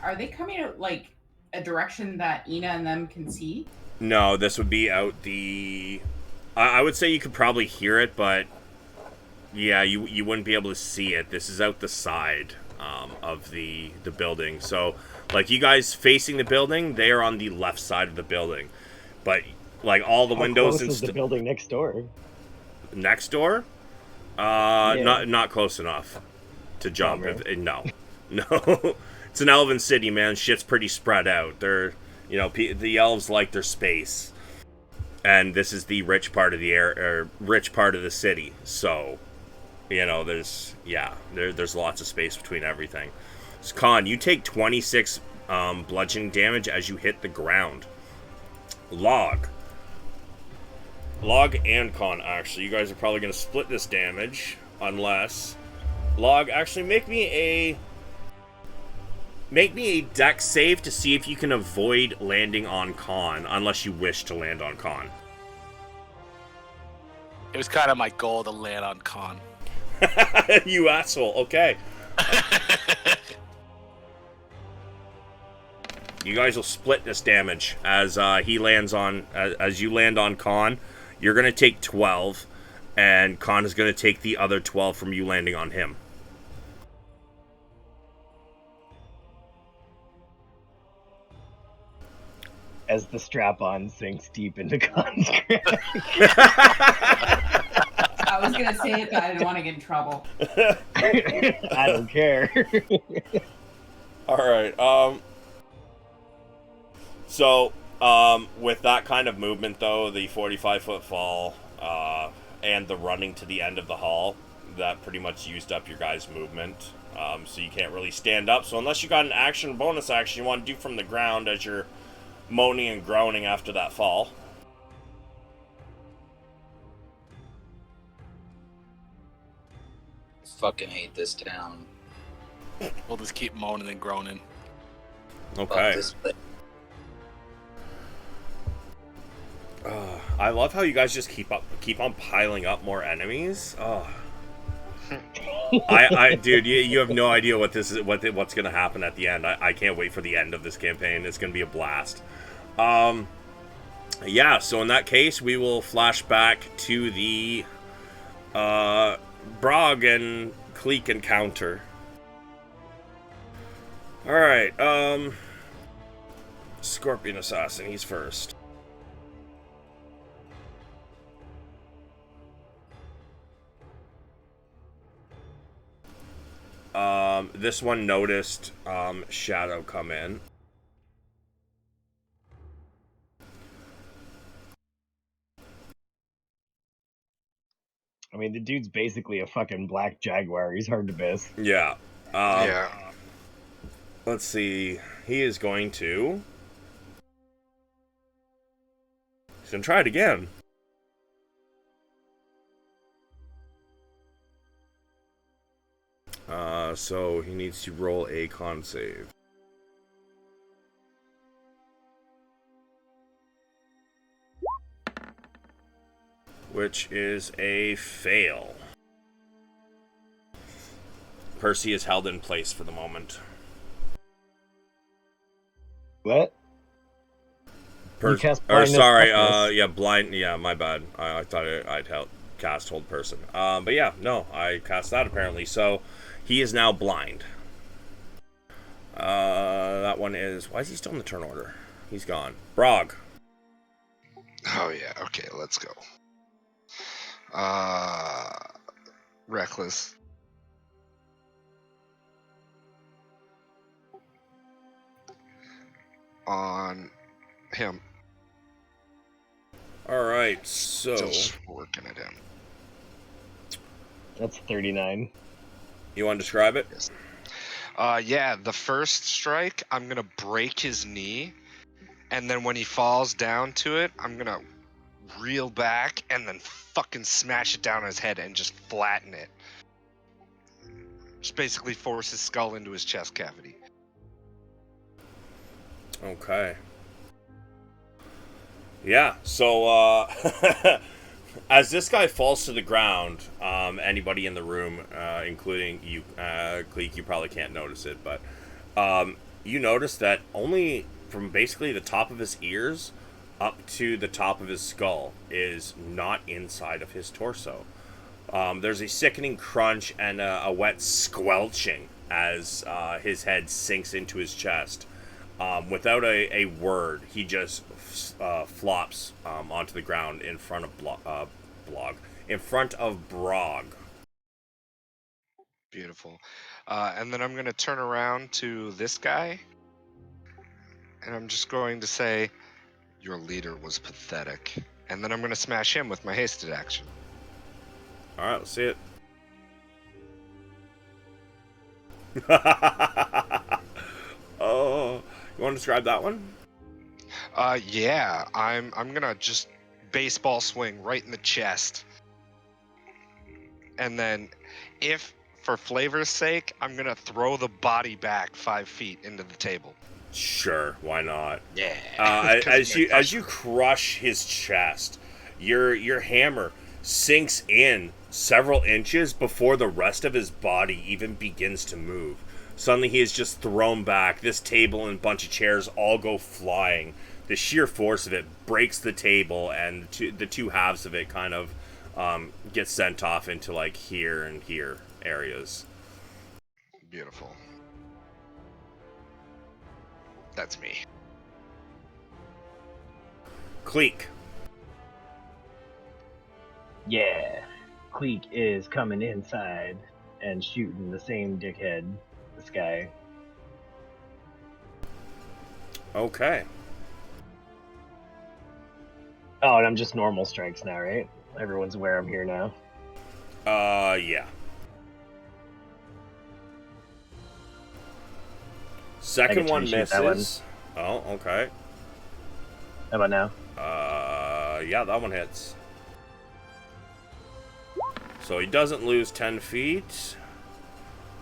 Are they coming out like a direction that Ina and them can see? No, this would be out the... I would say you could probably hear it, but... Yeah, you wouldn't be able to see it. This is out the side of the building. So, like, you guys facing the building, they are on the left side of the building. But, like, all the How windows... close is the building next door? Next door? Yeah. Not close enough to jump. Bummer. No. No. It's an elven city, man. Shit's pretty spread out. They're, the elves like their space. And this is the rich part of the rich part of the city. So, there's lots of space between everything. So, Con, you take 26 bludgeoning damage as you hit the ground. Log and Con, actually. You guys are probably going to split this damage. Unless... Log, actually, make me a dex save to see if you can avoid landing on Con, unless you wish to land on Con. It was kind of my goal to land on Con. You asshole. Okay. You guys will split this damage as he lands on... As you land on Con, you're going to take 12, and Con is going to take the other 12 from you landing on him. As the strap-on sinks deep into Khan's grip. was gonna say it, but I didn't want to get in trouble. I don't care. All right. So, with that kind of movement, though, the 45-foot fall, and the running to the end of the hall, that pretty much used up your guys' movement. So you can't really stand up. So unless you got an action, bonus action you want to do from the ground as you're moaning and groaning after that fall. Fucking hate this town. We'll just keep moaning and groaning. Okay. This place. I love how you guys just keep on piling up more enemies. Oh. Dude, you have no idea what this is, what's gonna happen at the end. I can't wait for the end of this campaign. It's gonna be a blast. Yeah. So in that case, we will flash back to the Brog and Cleek encounter. All right. Scorpion Assassin. He's first. This one noticed Shadow come in. I mean, the dude's basically a fucking black jaguar. He's hard to miss. Yeah. Yeah. Let's see. He is going to... He's going to try it again. So he needs to roll a con save. Which is a fail. Percy is held in place for the moment. What? You cast Or blindness sorry, toughness. yeah, blind. Yeah, my bad. I thought I'd cast hold person. But yeah, no, I cast that apparently. So he is now blind. That one is. Why is he still in the turn order? He's gone. Brog. Oh yeah. Okay, let's go. Reckless. On him. All right, so Still working at him. That's 39. you want to describe it? Yes. Yeah, the first strike, I'm gonna break his knee, and then when he falls down to it, I'm gonna reel back and then fucking smash it down on his head and just flatten it. Just basically force his skull into his chest cavity. Okay. Yeah, so as this guy falls to the ground, anybody in the room, including you, Cleek, you probably can't notice it, but you notice that only from basically the top of his ears up to the top of his skull is not inside of his torso. There's a sickening crunch and a wet squelching as his head sinks into his chest. Without a word, he just flops onto the ground in front of in front of Brog. Beautiful. And then I'm going to turn around to this guy, and I'm just going to say, your leader was pathetic. And then I'm going to smash him with my hasted action. All right, let's see it. Oh, you want to describe that one? Yeah, I'm gonna just baseball swing right in the chest. And then, if for flavor's sake, I'm gonna throw the body back 5 feet into the table. Sure, why not? Yeah. As you crush his chest, your hammer sinks in several inches before the rest of his body even begins to move. Suddenly he is just thrown back. This table and bunch of chairs all go flying. The sheer force of it breaks the table, and the two halves of it kind of get sent off into like here and here areas. Beautiful. That's me. Cleek. Yeah. Cleek is coming inside and shooting the same dickhead, this guy. Okay. Oh, and I'm just normal strikes now, right? Everyone's aware I'm here now. Yeah. Second one misses. Oh, okay. How about now? Yeah, that one hits. So he doesn't lose 10 feet.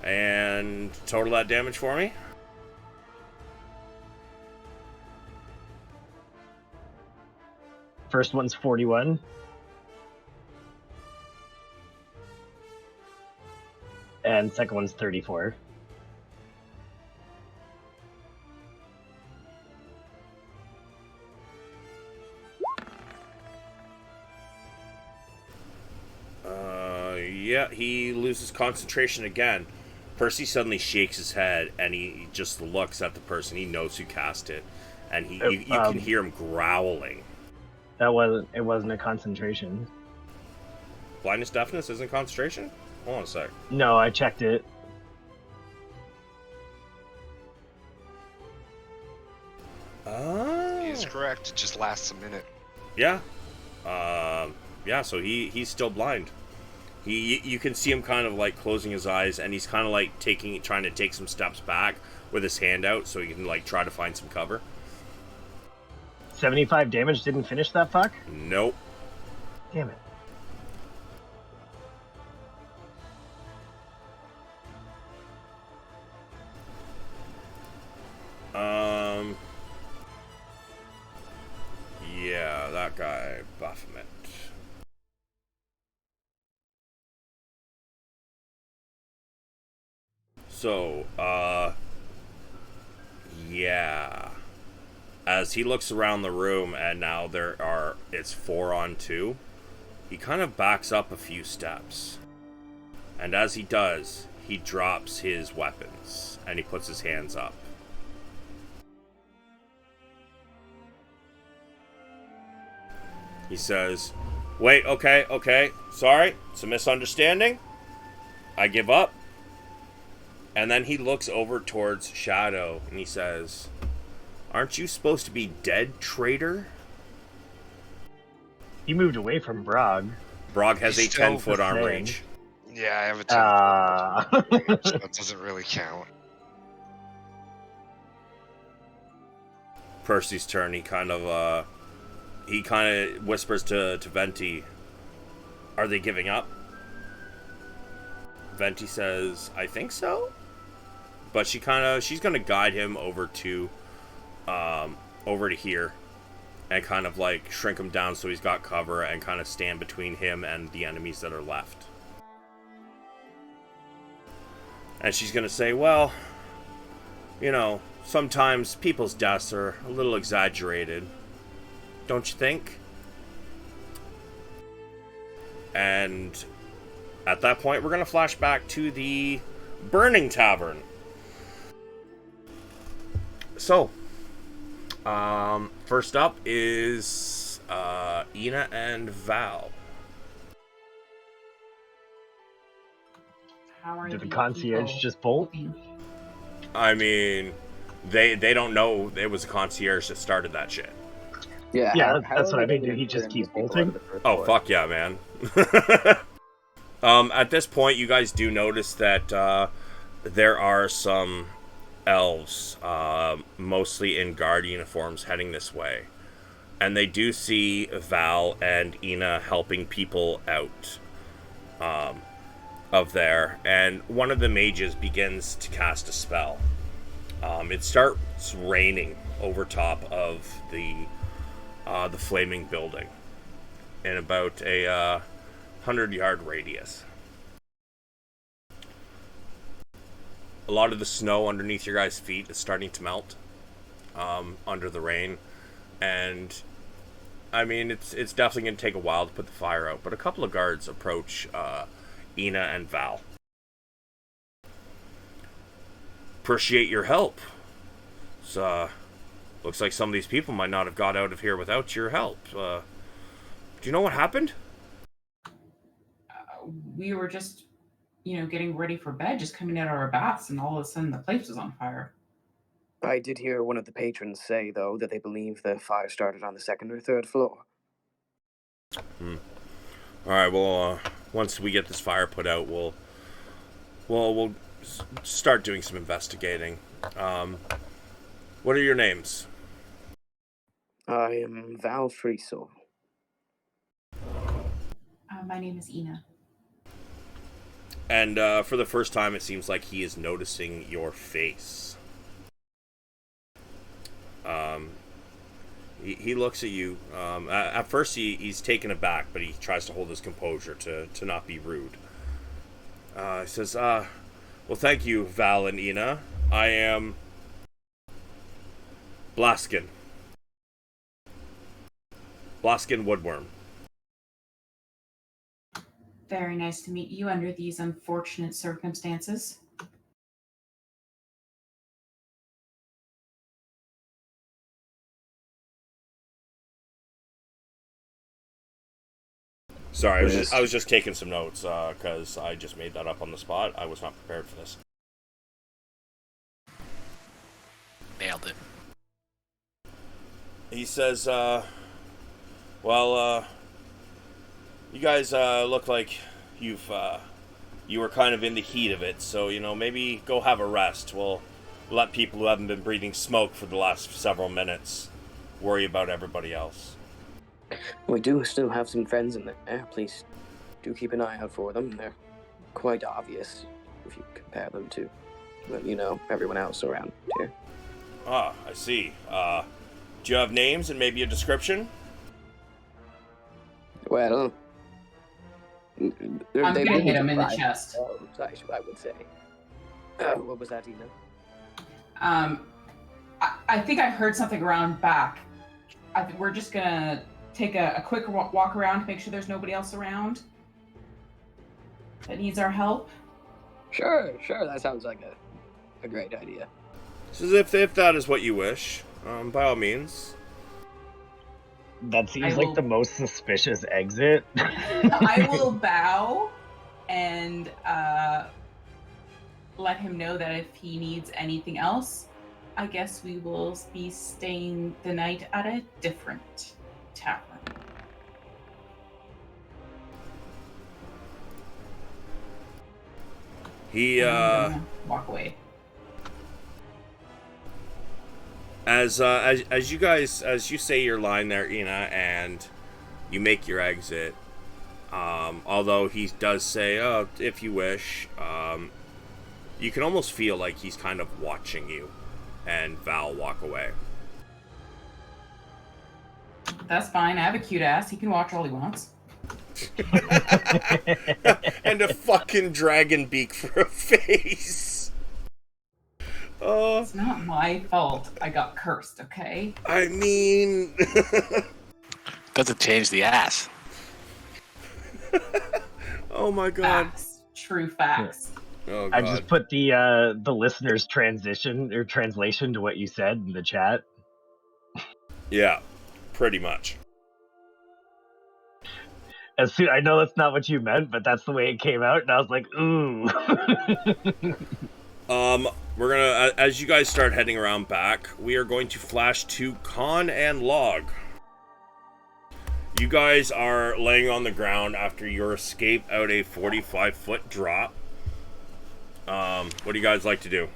And total that damage for me. First one's 41. And second one's 34. Yeah, he loses concentration again. Percy suddenly shakes his head and he just looks at the person. He knows who cast it. And you can hear him growling. It wasn't a concentration. Blindness, deafness isn't concentration? Hold on a sec. No, I checked it. He is correct. It just lasts a minute. Yeah. Yeah, so he's still blind. You can see him kind of like closing his eyes, and he's kind of like trying to take some steps back with his hand out so he can like try to find some cover. 75 damage didn't finish that fuck? Nope. Damn it. Yeah, that guy, Baphomet. So, yeah. As he looks around the room, and now it's 4-on-2, he kind of backs up a few steps. And as he does, he drops his weapons, and he puts his hands up. He says, "Wait, okay, sorry, it's a misunderstanding. I give up." And then he looks over towards Shadow, and he says, "Aren't you supposed to be dead, traitor?" He moved away from Brog. Brog has a He's still 10-foot arm thing. range. Yeah, I have a 10 range. Uh, That doesn't really count. Percy's turn. He kind of whispers to Venti, "Are they giving up?" Venti says, "I think so." But she's gonna guide him over to here and kind of like shrink him down so he's got cover and kind of stand between him and the enemies that are left. And she's gonna say, "Well, you know, sometimes people's deaths are a little exaggerated, don't you think?" And at that point, we're gonna flash back to the Burning Tavern. So, first up is Ina and Val. How are Did the these concierge people just bolt? looking? I mean, they don't know it was a concierge that started that shit. Yeah, Yeah, how that's are what I they mean. Did gonna he turn just keep these people bolting? out of the first Oh, floor? fuck yeah, man. At this point, you guys do notice that there are some elves, mostly in guard uniforms, heading this way. And they do see Val and Ina helping people out of there. And one of the mages begins to cast a spell. It starts raining over top of the flaming building in about a 100-yard radius. A lot of the snow underneath your guys' feet is starting to melt under the rain, and I mean it's definitely going to take a while to put the fire out. But a couple of guards approach Ina and Val. "Appreciate your help. So, looks like some of these people might not have got out of here without your help. Do you know what happened?" we were just, getting ready for bed, just coming out of our baths, and all of a sudden the place was on fire. I did hear one of the patrons say, though, that they believe the fire started on the second or third floor. All right. Well, once we get this fire put out, we'll start doing some investigating. What are your names? I am Val Freesoul. My name is Ina. And for the first time, it seems like he is noticing your face. He looks at you. At first, he's taken aback, but he tries to hold his composure to not be rude. He says, well, thank you, Val and Ina. I am Blaskin. Blaskin Woodworm. Very nice to meet you under these unfortunate circumstances. Sorry, I was just taking some notes because I just made that up on the spot. I was not prepared for this. Nailed it. He says, well, you guys look like you were kind of in the heat of it, so, maybe go have a rest. We'll let people who haven't been breathing smoke for the last several minutes worry about everybody else. We do still have some friends in there. Please do keep an eye out for them. They're quite obvious if you compare them to, everyone else around here. Ah, I see. Do you have names and maybe a description? Well, I'm going to hit him in the chest. I would say. What was that, Ina? I think I heard something around back. We're just going to take a quick walk around to make sure there's nobody else around that needs our help. Sure. That sounds like a great idea. So if that is what you wish, by all means. That seems like the most suspicious exit. I will bow and let him know that if he needs anything else, I guess we will be staying the night at a different tavern. He walk away. As you say your line there, Ina, and you make your exit. Although he does say, "Oh, if you wish," you can almost feel like he's kind of watching you, and Val walk away. That's fine. I have a cute ass. He can watch all he wants. And a fucking dragon beak for a face. It's not my fault I got cursed, okay? I mean... Doesn't change the ass. Oh my god. Facts. True facts. Oh god. I just put the listener's translation to what you said in the chat. Yeah, pretty much. I know that's not what you meant, but that's the way it came out, and I was like, ooh. We're gonna, as you guys start heading around back, we are going to flash to Con and Log. You guys are laying on the ground after your escape out a 45-foot drop. What do you guys like to do?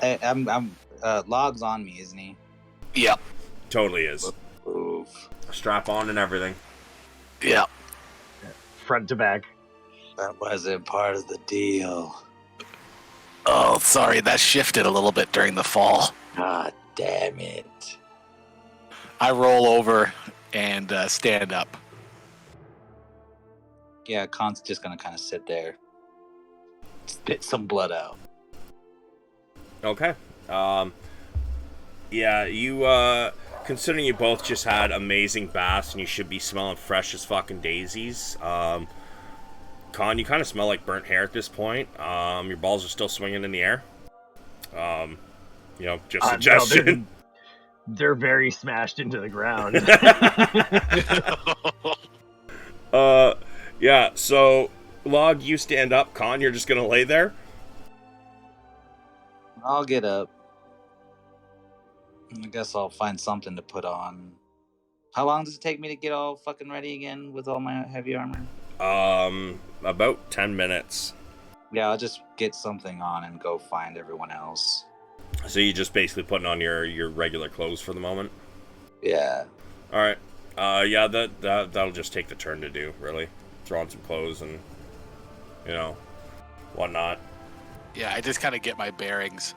I'm Log's on me, isn't he? Yep. Totally is. Oof. Strap on and everything. Yep. Front to back. That wasn't part of the deal. Oh, sorry, that shifted a little bit during the fall. God damn it. I roll over and stand up. Yeah, Con's just gonna kind of sit there. Spit some blood out. Okay. Yeah, you, considering you both just had amazing baths and you should be smelling fresh as fucking daisies, Con, you kind of smell like burnt hair at this point. Your balls are still swinging in the air. Just suggestion. No, they're very smashed into the ground. Yeah, so, Log, you stand up. Con, you're just gonna lay there? I'll get up. I guess I'll find something to put on. How long does it take me to get all fucking ready again with all my heavy armor? About 10 minutes. Yeah, I'll just get something on and go find everyone else. So you just basically putting on your regular clothes for the moment? Yeah. Alright. Yeah, that'll just take the turn to do, really. Throw on some clothes and, you know, whatnot. Yeah, I just kind of get my bearings.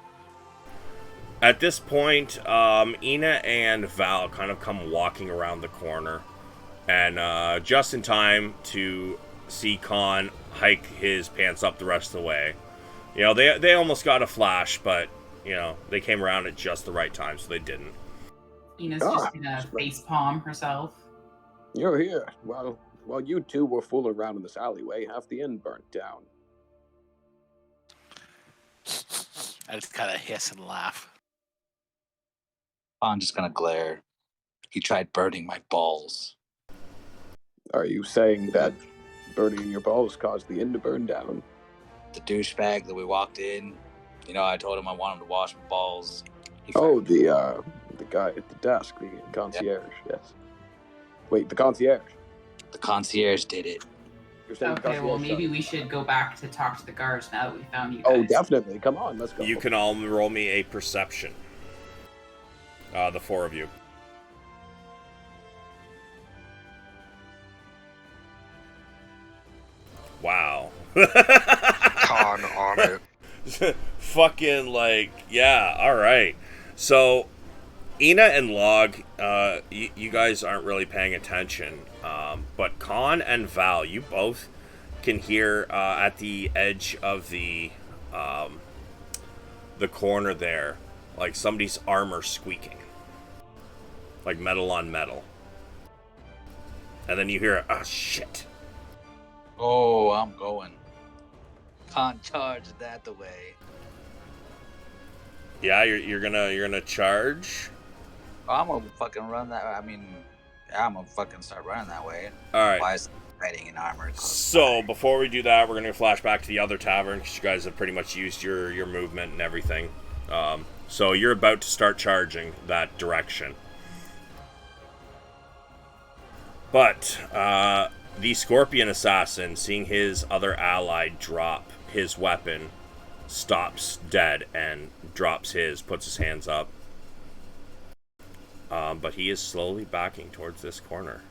At this point, Ina and Val kind of come walking around the corner. And just in time to see Khan hike his pants up the rest of the way. You know, they almost got a flash, but, you know, they came around at just the right time, so they didn't. Ina's just gonna facepalm herself. You're here. Well, while you two were fooling around in this alleyway, half the inn burnt down. I just kind of hiss and laugh. I'm just gonna glare. He tried burning my balls. Are you saying that burning your balls caused the inn to burn down? The douchebag that we walked in, you know, I told him I want him to wash my balls. The guy at the desk, the concierge, yes. Wait, the concierge? The concierge did it. You're saying the Okay, well, concierge maybe done it. we should go back to talk to the guards now that we found you guys. Oh, definitely. Come on, let's go. You can all roll me a perception. The four of you. Wow. Con on it. Fucking, like, yeah, alright. So, Ina and Log, you guys aren't really paying attention. But Con and Val, you both can hear at the edge of the corner there, like somebody's armor squeaking. Like metal on metal. And then you hear, oh shit. Oh, I'm going. Can't charge that the way. Yeah, you're gonna charge. I'm gonna fucking run that. I mean, yeah, I'm gonna fucking start running that way. All right. Why is riding in armor? So before we do that, we're gonna flash back to the other tavern because you guys have pretty much used your movement and everything. So you're about to start charging that direction. But the Scorpion Assassin, seeing his other ally drop his weapon, stops dead and drops his, puts his hands up. But he is slowly backing towards this corner.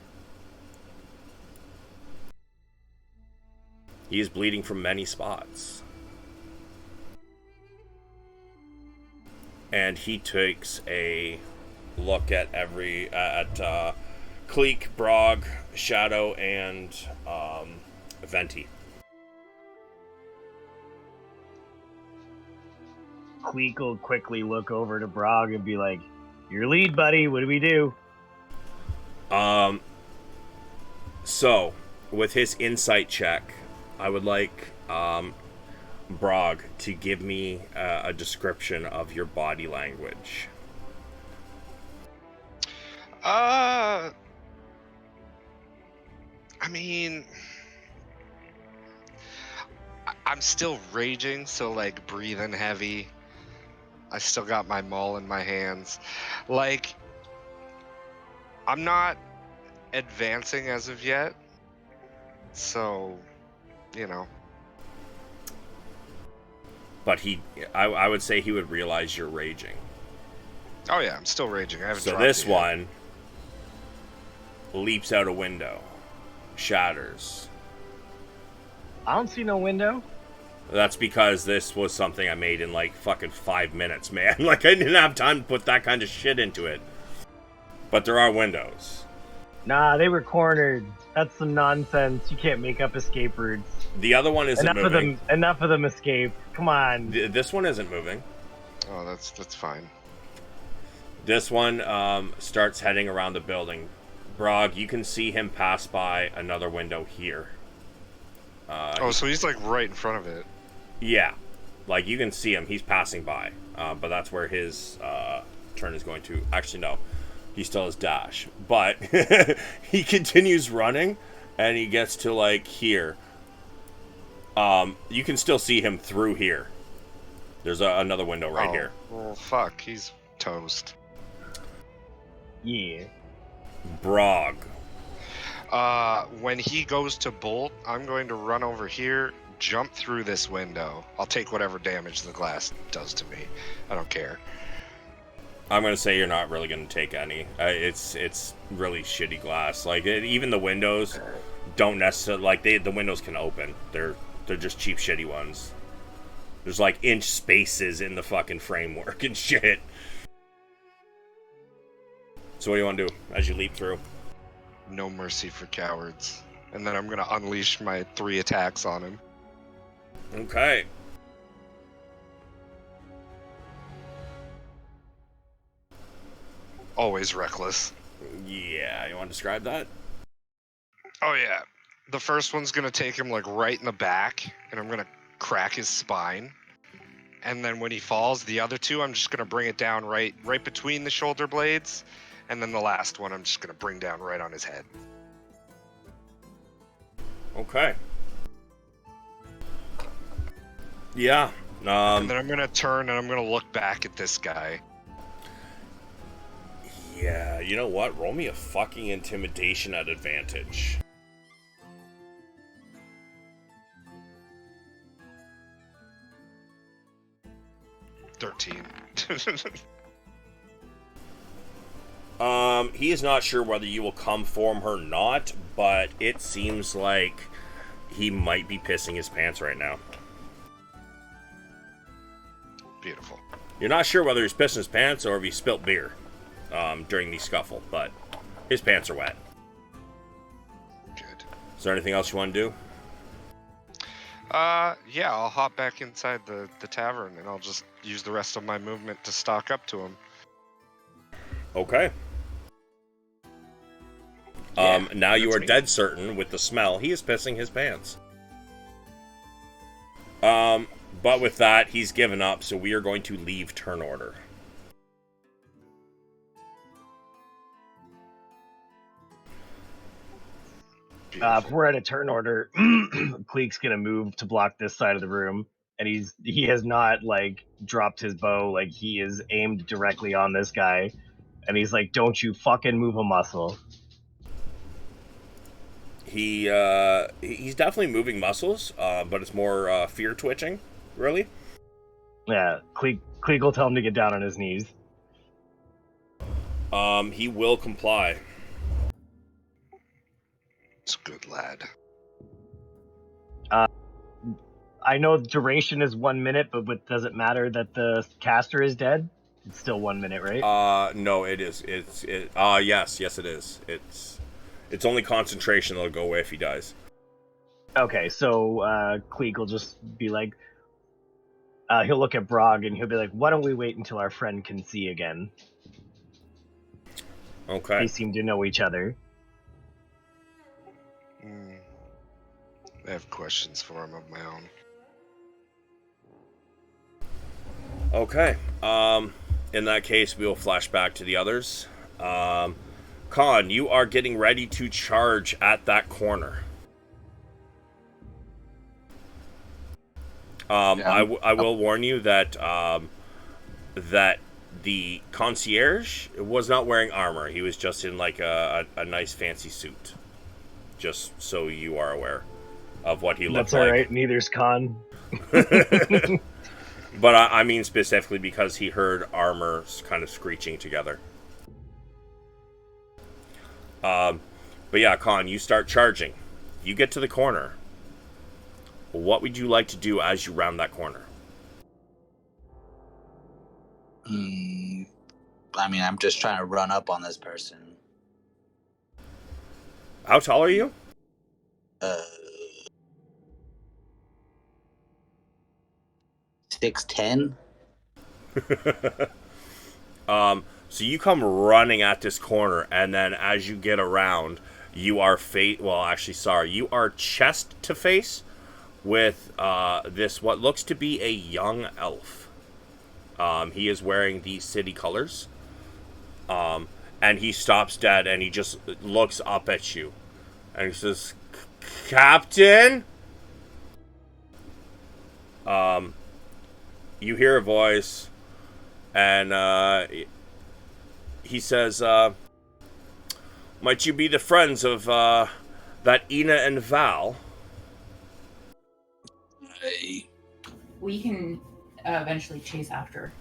He is bleeding from many spots. And he takes a look at Cleek, Brog, Shadow, and Venti. Queek will quickly look over to Brog and be like, "Your lead, buddy. What do we do?" So, with his insight check, I would like Brog to give me a description of your body language. I mean, I'm still raging, so like breathing heavy. I still got my maul in my hands. Like, I'm not advancing as of yet, so, you know. But I would say he would realize you're raging. Oh yeah, I'm still raging. I haven't So dropped this it yet. one leaps out a window, shatters. I don't see no window. That's because this was something I made in like fucking 5 minutes, man. Like, I didn't have time to put that kind of shit into it. But there are windows. Nah, they were cornered. That's some nonsense. You can't make up escape routes. The other one isn't moving. Enough of them escape. Come on. This one isn't moving. Oh, that's fine. This one starts heading around the building. Brog, you can see him pass by another window here. So he's like right in front of it. Yeah. Like, you can see him. He's passing by. But that's where his turn is going to... Actually, no. He still has dash. But he continues running, and he gets to like here. You can still see him through here. There's another window right here. Well, fuck, he's toast. Yeah. Brog. When he goes to bolt, I'm going to run over here, jump through this window. I'll take whatever damage the glass does to me. I don't care. I'm gonna say you're not really gonna take any. It's really shitty glass. Like even the windows don't necessarily like the windows can open. They're just cheap shitty ones. There's like inch spaces in the fucking framework and shit. So what do you want to do as you leap through? No mercy for cowards. And then I'm gonna unleash my 3 attacks on him. Okay. Always reckless. Yeah, you want to describe that? Oh yeah. The first one's gonna take him like right in the back, and I'm gonna crack his spine. And then when he falls, the other 2, I'm just gonna bring it down right between the shoulder blades. And then the last one, I'm just gonna bring down right on his head. Okay. Yeah. And then I'm gonna turn and I'm gonna look back at this guy. Yeah, you know what? Roll me a fucking intimidation at advantage. $13. He is not sure whether you will come for him or not, but it seems like he might be pissing his pants right now. Beautiful. You're not sure whether he's pissing his pants or if he spilt beer during the scuffle, but his pants are wet. Good. Is there anything else you want to do? Yeah, I'll hop back inside the tavern and I'll just use the rest of my movement to stalk up to him. Okay. Now you are dead certain with the smell. He is pissing his pants. But with that, he's given up, so we are going to leave turn order. If we're at a turn order, Cleek's gonna move to block this side of the room, and he has not like dropped his bow, like he is aimed directly on this guy, and he's like, "Don't you fucking move a muscle." He's definitely moving muscles, but it's more fear twitching, really. Yeah, Cleek will tell him to get down on his knees. He will comply. It's a good lad. I know the duration is 1 minute, but does it matter that the caster is dead? It's still 1 minute, right? No, it is. Yes, it is. It's only concentration that'll go away if he dies. Okay, so Cleek will just be like, he'll look at Brog and he'll be like, "Why don't we wait until our friend can see again?" Okay. They seem to know each other. I have questions for him of my own. Okay. In that case, we will flash back to the others. Khan, you are getting ready to charge at that corner. I will warn you that that the concierge was not wearing armor. He was just in like a nice fancy suit. Just so you are aware of what he looked That's like. all right. Neither's Khan. But I mean specifically because he heard armor kind of screeching together. But yeah, Khan, you start charging. You get to the corner. What would you like to do as you round that corner? I mean, I'm just trying to run up on this person. How tall are you? 6'10". So you come running at this corner, and then as you get around, you are you are chest to face with this what looks to be a young elf. He is wearing the city colors, and he stops dead, and he just looks up at you, and he says, Captain? You hear a voice, and he says, might you be the friends of that Ina and Val? We can eventually chase after.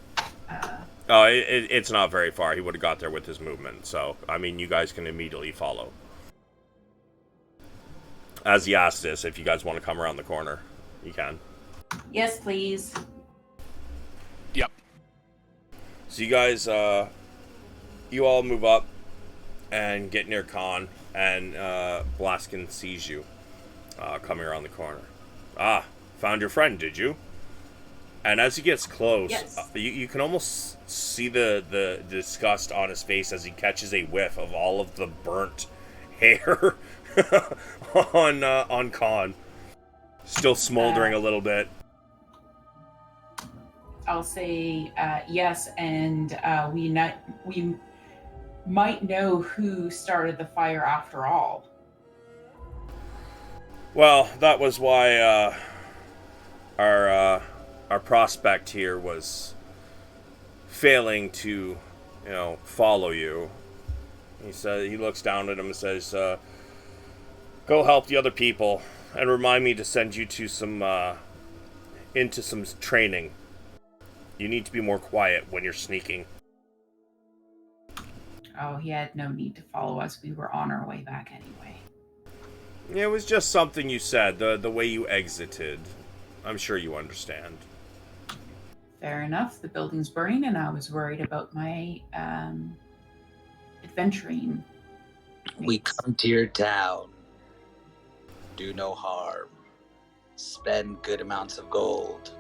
Oh, it's not very far. He would have got there with his movement. So, I mean, you guys can immediately follow. As he asked this, if you guys want to come around the corner, you can. Yes, please. Yep. So you guys, you all move up and get near Khan, and Blaskin sees you coming around the corner. Ah, found your friend, did you? And as he gets close, yes. You can almost see the disgust on his face as he catches a whiff of all of the burnt hair on Khan. Still smoldering a little bit. I'll say yes, and we might know who started the fire after all. Well, that was why our prospect here was failing to, follow you. He said, he looks down at him and says, "Go help the other people, and remind me to send you to into some training. You need to be more quiet when you're sneaking." Oh, he had no need to follow us. We were on our way back anyway. It was just something you said, the way you exited. I'm sure you understand. Fair enough. The building's burning, and I was worried about my adventuring. We come to your town, do no harm, spend good amounts of gold,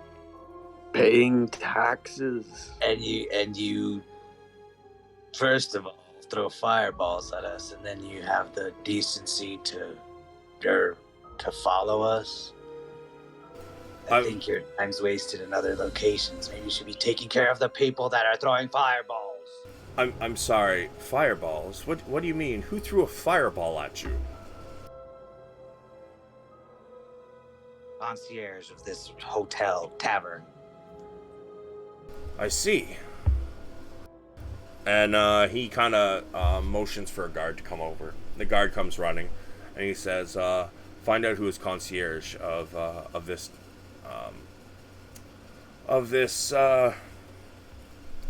Paying taxes. and you first of all throw fireballs at us, and then you have the decency to follow us. I think your time's wasted in other locations. Maybe you should be taking care of the people that are throwing fireballs. I'm sorry, fireballs? What do you mean? Who threw a fireball at you? Concierge of this hotel tavern. I see. And he kind of motions for a guard to come over. The guard comes running, and he says, "Find out who is concierge of this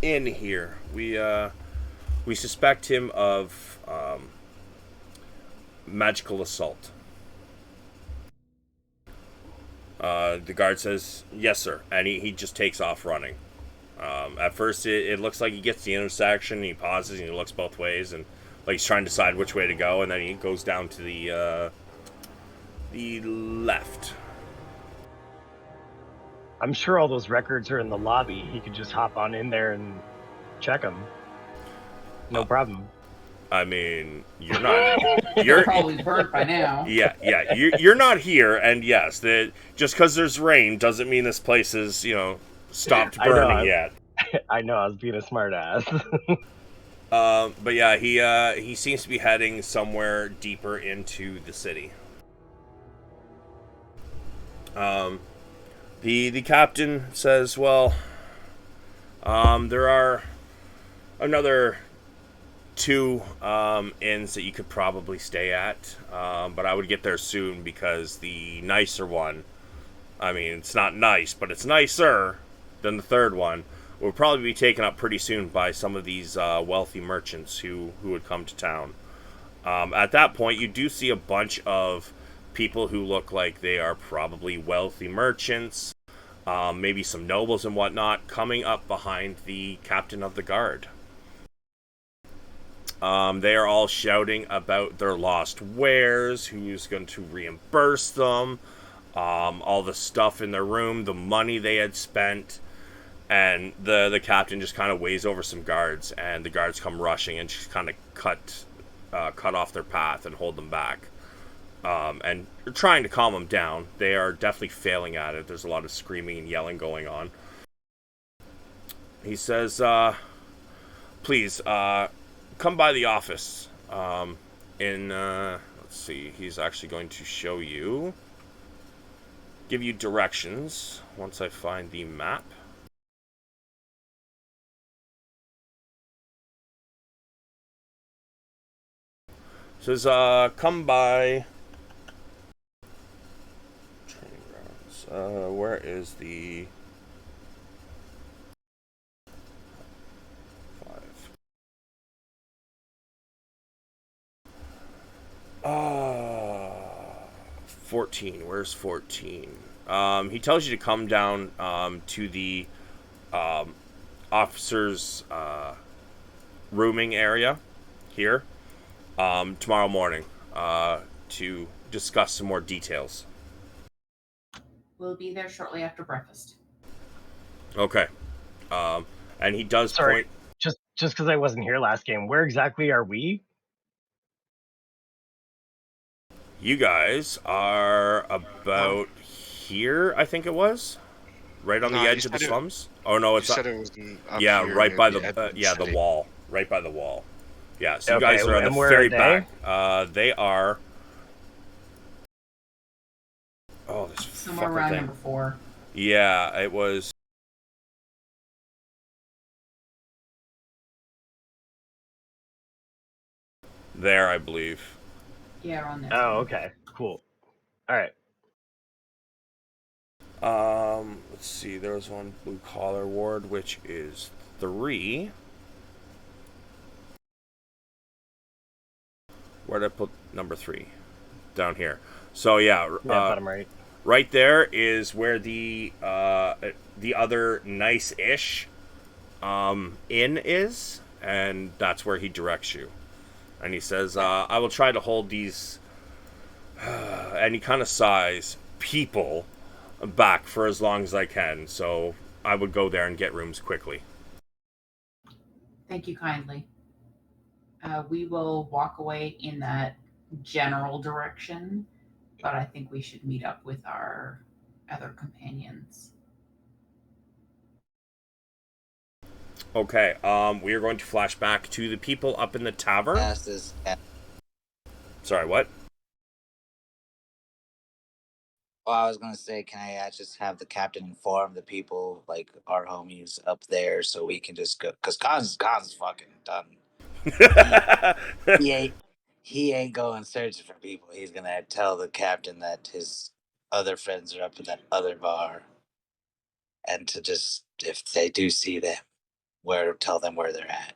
inn here. We suspect him of magical assault." The guard says, "Yes, sir," and he just takes off running. At first, it looks like he gets the intersection, and he pauses, and he looks both ways, and like he's trying to decide which way to go, and then he goes down to the left. I'm sure all those records are in the lobby. He could just hop on in there and check them. No problem. I mean, you're not. You're probably burnt by now. Yeah. You're not here, and yes, just because there's rain doesn't mean this place is, stopped burning yet. I know, I was being a smart ass. But yeah, he seems to be heading somewhere deeper into the city. The captain says, "Well, there are another 2 inns that you could probably stay at, but I would get there soon because the nicer one, I mean, it's not nice, but it's nicer than the third one, will probably be taken up pretty soon by some of these wealthy merchants who would come to town. At that point, you do see a bunch of people who look like they are probably wealthy merchants, maybe some nobles and whatnot, coming up behind the captain of the guard. They are all shouting about their lost wares, who's going to reimburse them, all the stuff in their room, the money they had spent, and the captain just kind of waves over some guards, and the guards come rushing and just kind of cut off their path and hold them back. And trying to calm them down. They are definitely failing at it. There's a lot of screaming and yelling going on. He says, "Please, come by the office in, let's let's see. He's actually going to show you, give you directions once I find the map. Says, come by training grounds. Where is the 5? 14. Where's 14? He tells you to come down to the officers' rooming area here tomorrow morning to discuss some more details. We'll be there shortly after breakfast. Okay. And he does Sorry, point. just because I wasn't here last game, where exactly are we? You guys are about here, I think it was, right on No, the you edge of the said it- slums. Oh no, You it's said it was up yeah, here right near by the the edge of yeah the city. wall, right by the wall. Yeah, so you Okay, guys are on the and where very are they? back. They are. Oh, this Somewhere fucking around thing. number 4. Yeah, it was. There, I believe. Yeah, around there. Oh, okay, cool. All right. Let's see. There was one blue collar ward, which is 3. Where did I put number 3? Down here. So yeah, Yeah, bottom right. right there is where the other nice-ish inn is, and that's where he directs you. And he says, "I will try to hold these," and he kind of sighs, "people back for as long as I can. So I would go there and get rooms quickly." Thank you kindly. We will walk away in that general direction, but I think we should meet up with our other companions. Okay. We are going to flash back to the people up in the tavern. Ask this. Sorry, what? Well, I was gonna say, can I just have the captain inform the people, like our homies up there, so we can just go? Cause Khan's fucking done. He ain't going searching for people. He's gonna tell the captain that his other friends are up in that other bar, and to just, if they do see them, tell them where they're at.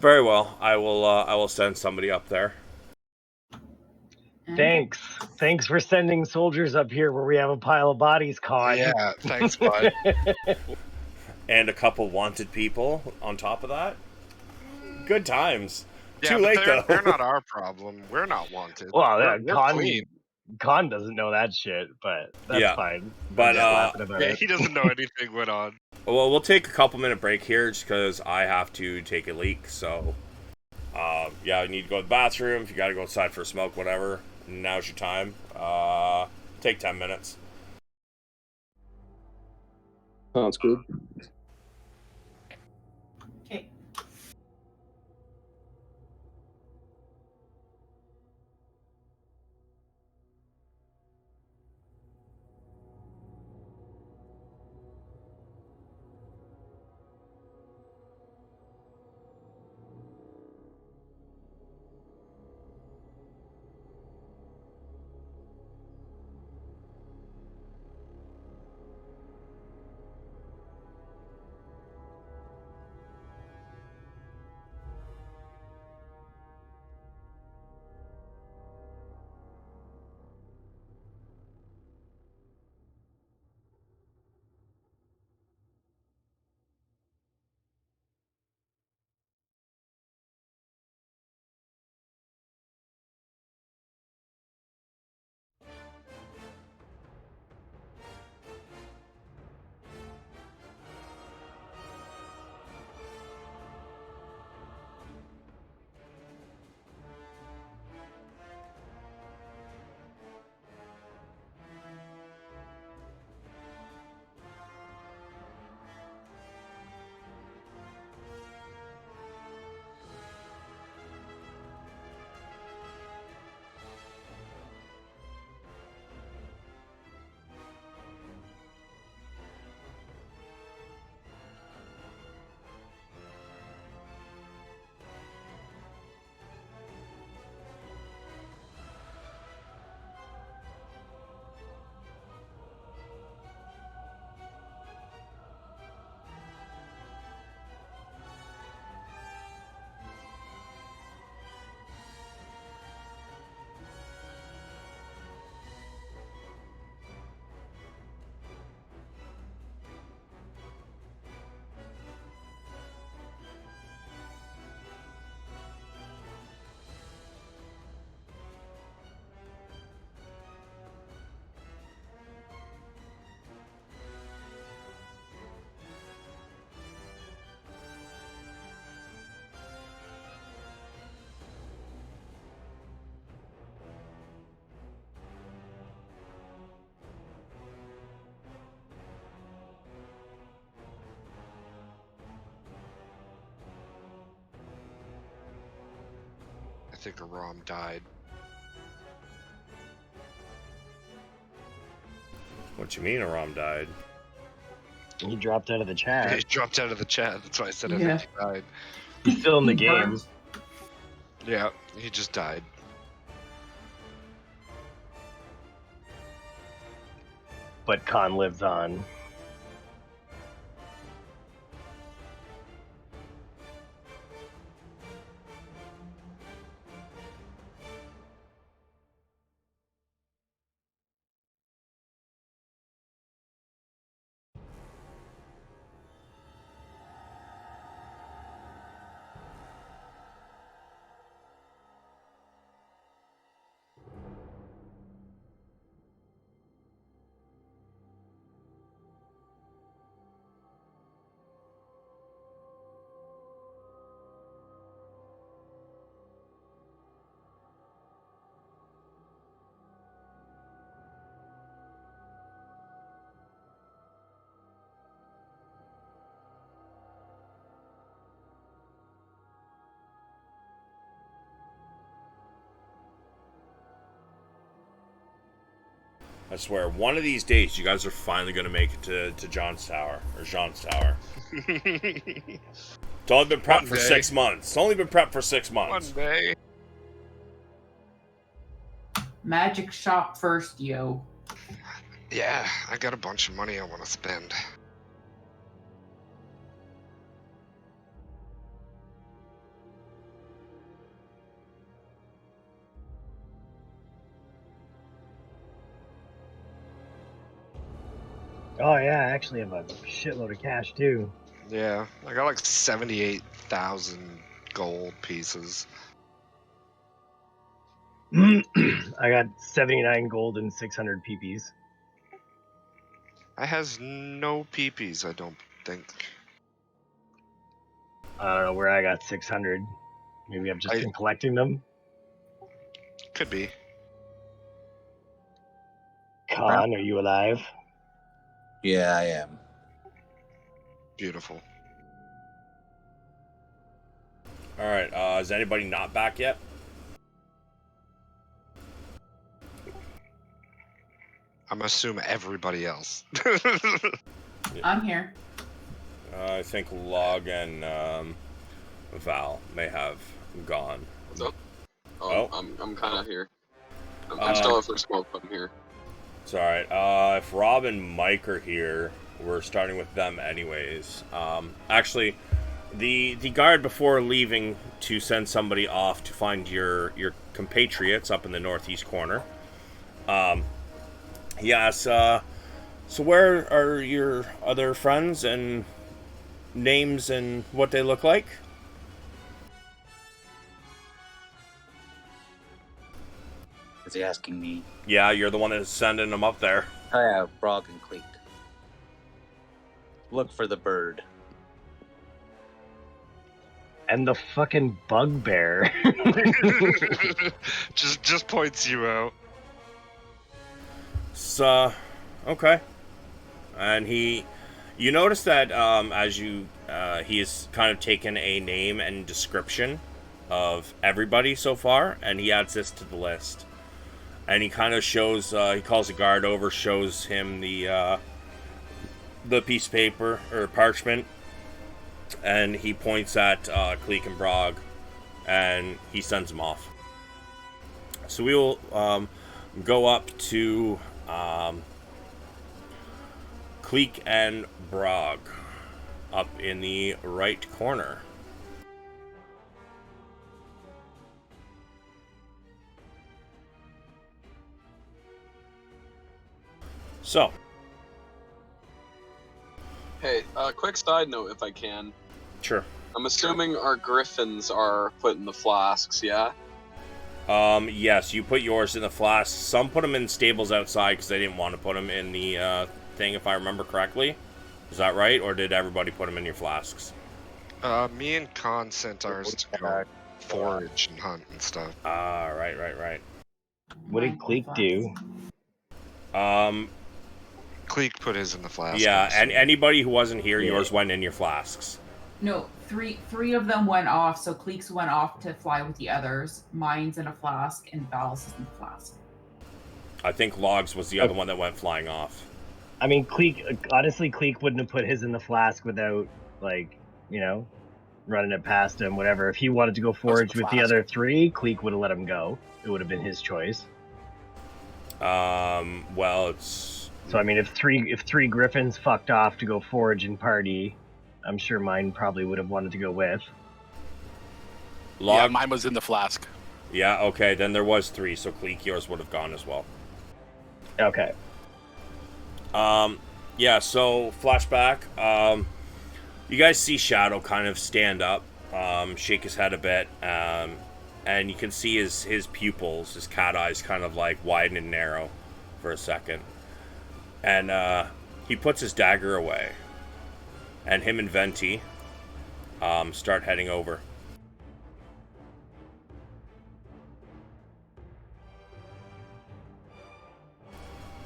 Very well. I will send somebody up there. Thanks for sending soldiers up here where we have a pile of bodies, Con. Yeah, thanks, bud. And a couple wanted people on top of that. Good times. Yeah, Too but late though. they're not our problem. We're not wanted. Well, we're clean. Con doesn't know that shit, but that's Yeah, fine. but, I'm just laughing about Yeah, it. he doesn't know anything went on. Well, we'll take a couple-minute break here just because I have to take a leak. So, yeah, you need to go to the bathroom. If you got to go outside for a smoke, whatever. Now's your time. Take 10 minutes. Sounds good. Okay. think Aram died. What you mean Aram died? He dropped out of the chat. He dropped out of the chat. That's why I said I Yeah. think he died. He's still in the He game. burnt. Yeah, he just died. But Khan lives on. I swear, one of these days, you guys are finally going to make it to John's Tower. Or Jean's Tower. It's only been prepped for 6 months. It's only been prepped for 6 months. One day. Magic shop first, yo. Yeah, I got a bunch of money I want to spend. Oh yeah, I actually have a shitload of cash too. Yeah, I got like 78,000 gold pieces. I got 79 gold and 600 PPs. I has no peepees, I don't think. I don't know where I got 600. Maybe I've just been collecting them. Could be. Khan, are you alive? Yeah, I am. Beautiful. Alright, is anybody not back yet? I'm assuming everybody else. I'm here. I think Log and Val may have gone. What's up? Oh. I'm kind of here. I'm still up for smoke, but I'm here. It's alright. If Rob and Mike are here, we're starting with them anyways. Actually, the guard before leaving to send somebody off to find your compatriots up in the northeast corner. He asks, so where are your other friends and names and what they look like? Is he asking me? Yeah, you're the one that's sending them up there. Oh yeah, Brog and Cleek. Look for the bird. And the fucking bugbear. just points you out. So, okay. And you notice that as he has kind of taken a name and description of everybody so far, and he adds this to the list. And he kind of shows, he calls a guard over, shows him the piece of paper, or parchment, and he points at Cleek and Brog, and he sends them off. So we will go up to Cleek and Brog, up in the right corner. So, Hey, quick side note if I can. sure. I'm assuming our griffins are put in the flasks, yeah? Yes, you put yours in the flask. Some put them in stables outside because they didn't want to put them in the thing, if I remember correctly. Is that right? Or did everybody put them in your flasks? Me and Khan sent ours to go forage and hunt and stuff. Right. What did Cleek do? Cleek put his in the flask. Yeah, also. and anybody who wasn't here, Yeah. yours went in your flasks. No, three of them went off. So Cleeks went off to fly with the others. Mine's in a flask, and Val's is in a flask. I think Logs was the other one that went flying off. I mean, Cleek, honestly, Cleek wouldn't have put his in the flask without, like, you know, running it past him, whatever. If he wanted to go forage with the other three, Cleek would have let him go. It would have been his choice. Well, it's... So, I mean, if three Griffins fucked off to go forage and party, I'm sure mine probably would have wanted to go with. Yeah, mine was in the flask. Yeah, okay, then there was 3, so Cleek, yours would have gone as well. Okay. Yeah, so flashback. You guys see Shadow kind of stand up, shake his head a bit, and you can see his pupils, his cat eyes, kind of like widen and narrow for a second. And he puts his dagger away, and him and Venti start heading over.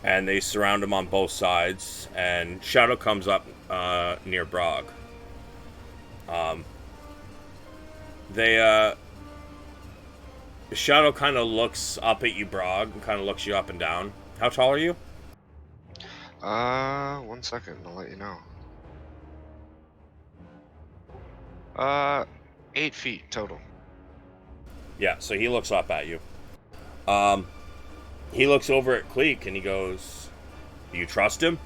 And they surround him on both sides, and Shadow comes up near Brog. Shadow kind of looks up at you, Brog, and kind of looks you up and down. How tall are you? 1 second, I'll let you know. 8 feet total. Yeah, so he looks up at you. He looks over at Cleek and he goes, "Do you trust him?"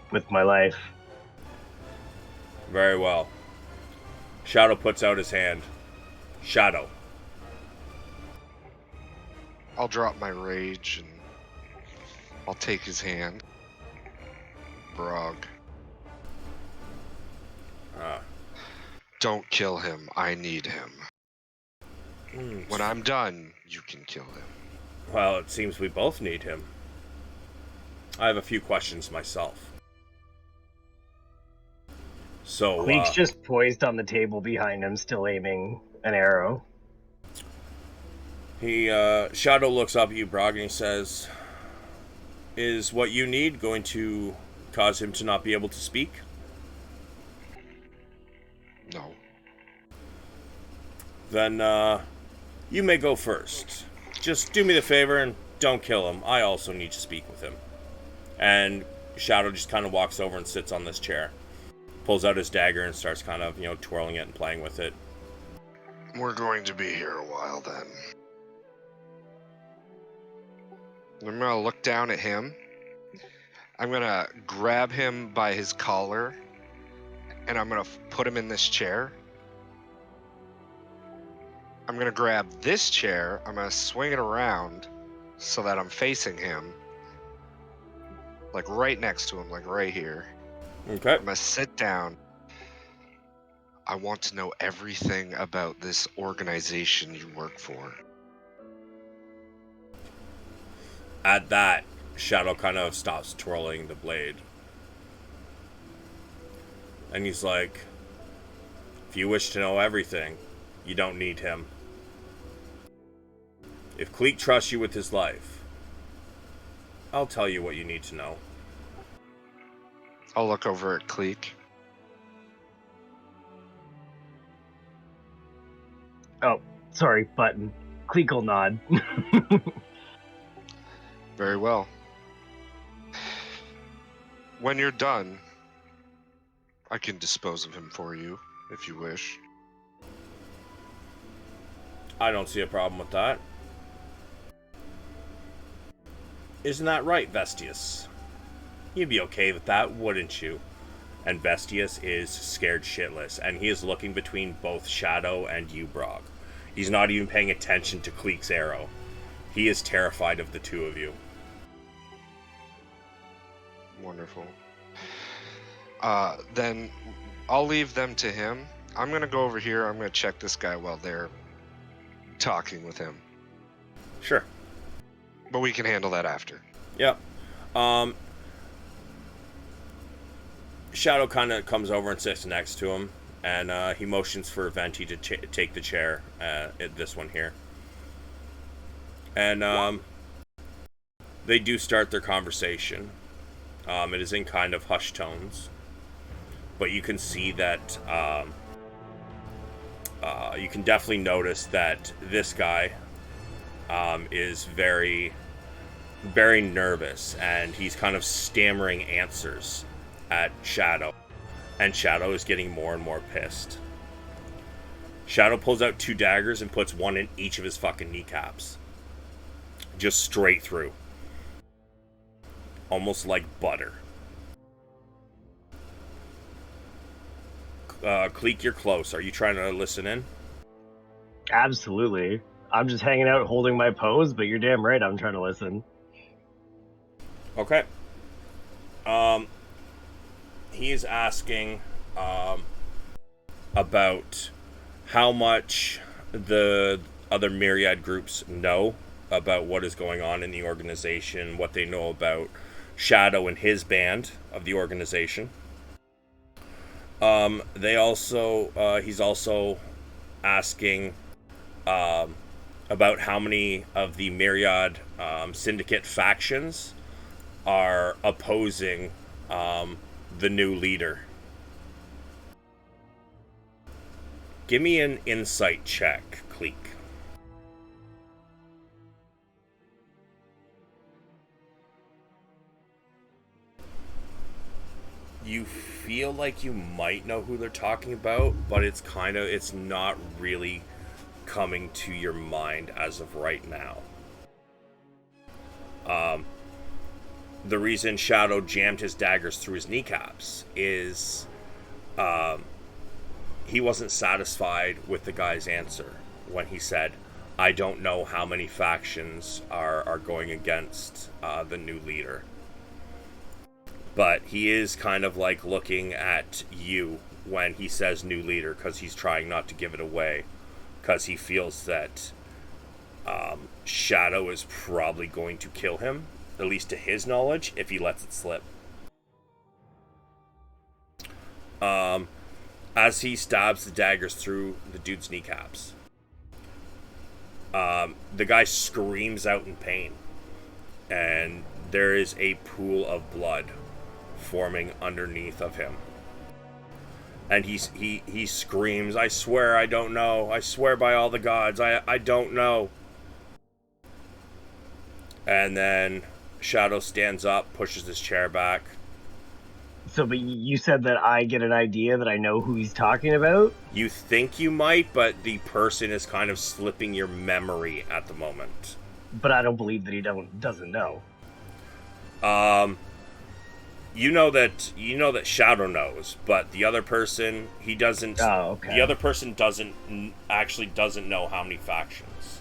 With my life. Very well. Shadow puts out his hand. Shadow. I'll drop my rage and I'll take his hand. Brog. Don't kill him. I need him. When I'm done, you can kill him. Well, it seems we both need him. I have a few questions myself. So, Cleek's just poised on the table behind him, still aiming an arrow. Shadow looks up at you, Brog, and he says, "Is what you need going to cause him to not be able to speak?" No. Then, you may go first. Just do me the favor and don't kill him. I also need to speak with him. And Shadow just kind of walks over and sits on this chair. Pulls out his dagger and starts kind of, twirling it and playing with it. We're going to be here a while then. I'm going to look down at him. I'm going to grab him by his collar. And I'm going to put him in this chair. I'm going to grab this chair. I'm going to swing it around so that I'm facing him. Like right next to him, like right here. Okay. I'm going to sit down. I want to know everything about this organization you work for. At that, Shadow kind of stops twirling the blade. And he's like, "If you wish to know everything, you don't need him. If Cleek trusts you with his life, I'll tell you what you need to know." I'll look over at Cleek. Oh, sorry, button. Cleek will nod. Very well. When you're done, I can dispose of him for you, if you wish. I don't see a problem with that. Isn't that right, Vestius? You'd be okay with that, wouldn't you? And Vestius is scared shitless, and he is looking between both Shadow and you, Brog. He's not even paying attention to Cleek's arrow. He is terrified of the two of you. Wonderful. Then I'll leave them to him. I'm going to go over here. I'm going to check this guy while they're talking with him. Sure. But we can handle that after. Yep. Shadow kind of comes over and sits next to him, and he motions for Venti to take the chair, this one here. And they do start their conversation. It is in kind of hushed tones. but you can see that you can definitely notice that this guy is very, very nervous, and he's kind of stammering answers at Shadow, and Shadow is getting more and more pissed. Shadow pulls out 2 daggers and puts one in each of his fucking kneecaps. Just straight through. Almost like butter. Cleek, you're close. Are you trying to listen in? Absolutely. I'm just hanging out holding my pose, but you're damn right I'm trying to listen. Okay. He is asking about how much the other Myriad groups know about what is going on in the organization, what they know about Shadow and his band of the organization. He's also asking about how many of the Myriad syndicate factions are opposing the new leader. Give me an insight check, Cleek. You feel like you might know who they're talking about, but it's not really coming to your mind as of right now. The reason Shadow jammed his daggers through his kneecaps is he wasn't satisfied with the guy's answer when he said, I don't know how many factions are going against the new leader. But he is kind of like looking at you when he says new leader, because he's trying not to give it away, because he feels that Shadow is probably going to kill him, at least to his knowledge, if he lets it slip. As he stabs the daggers through the dude's kneecaps, the guy screams out in pain, and there is a pool of blood forming underneath of him. And he screams, I swear I don't know. I swear by all the gods, I don't know. And then Shadow stands up, pushes his chair back. So, but you said that I get an idea that I know who he's talking about? You think you might, but the person is kind of slipping your memory at the moment. But I don't believe that he doesn't know. You know that Shadow knows, but the other person, he doesn't. Oh, okay. The other person doesn't know how many factions.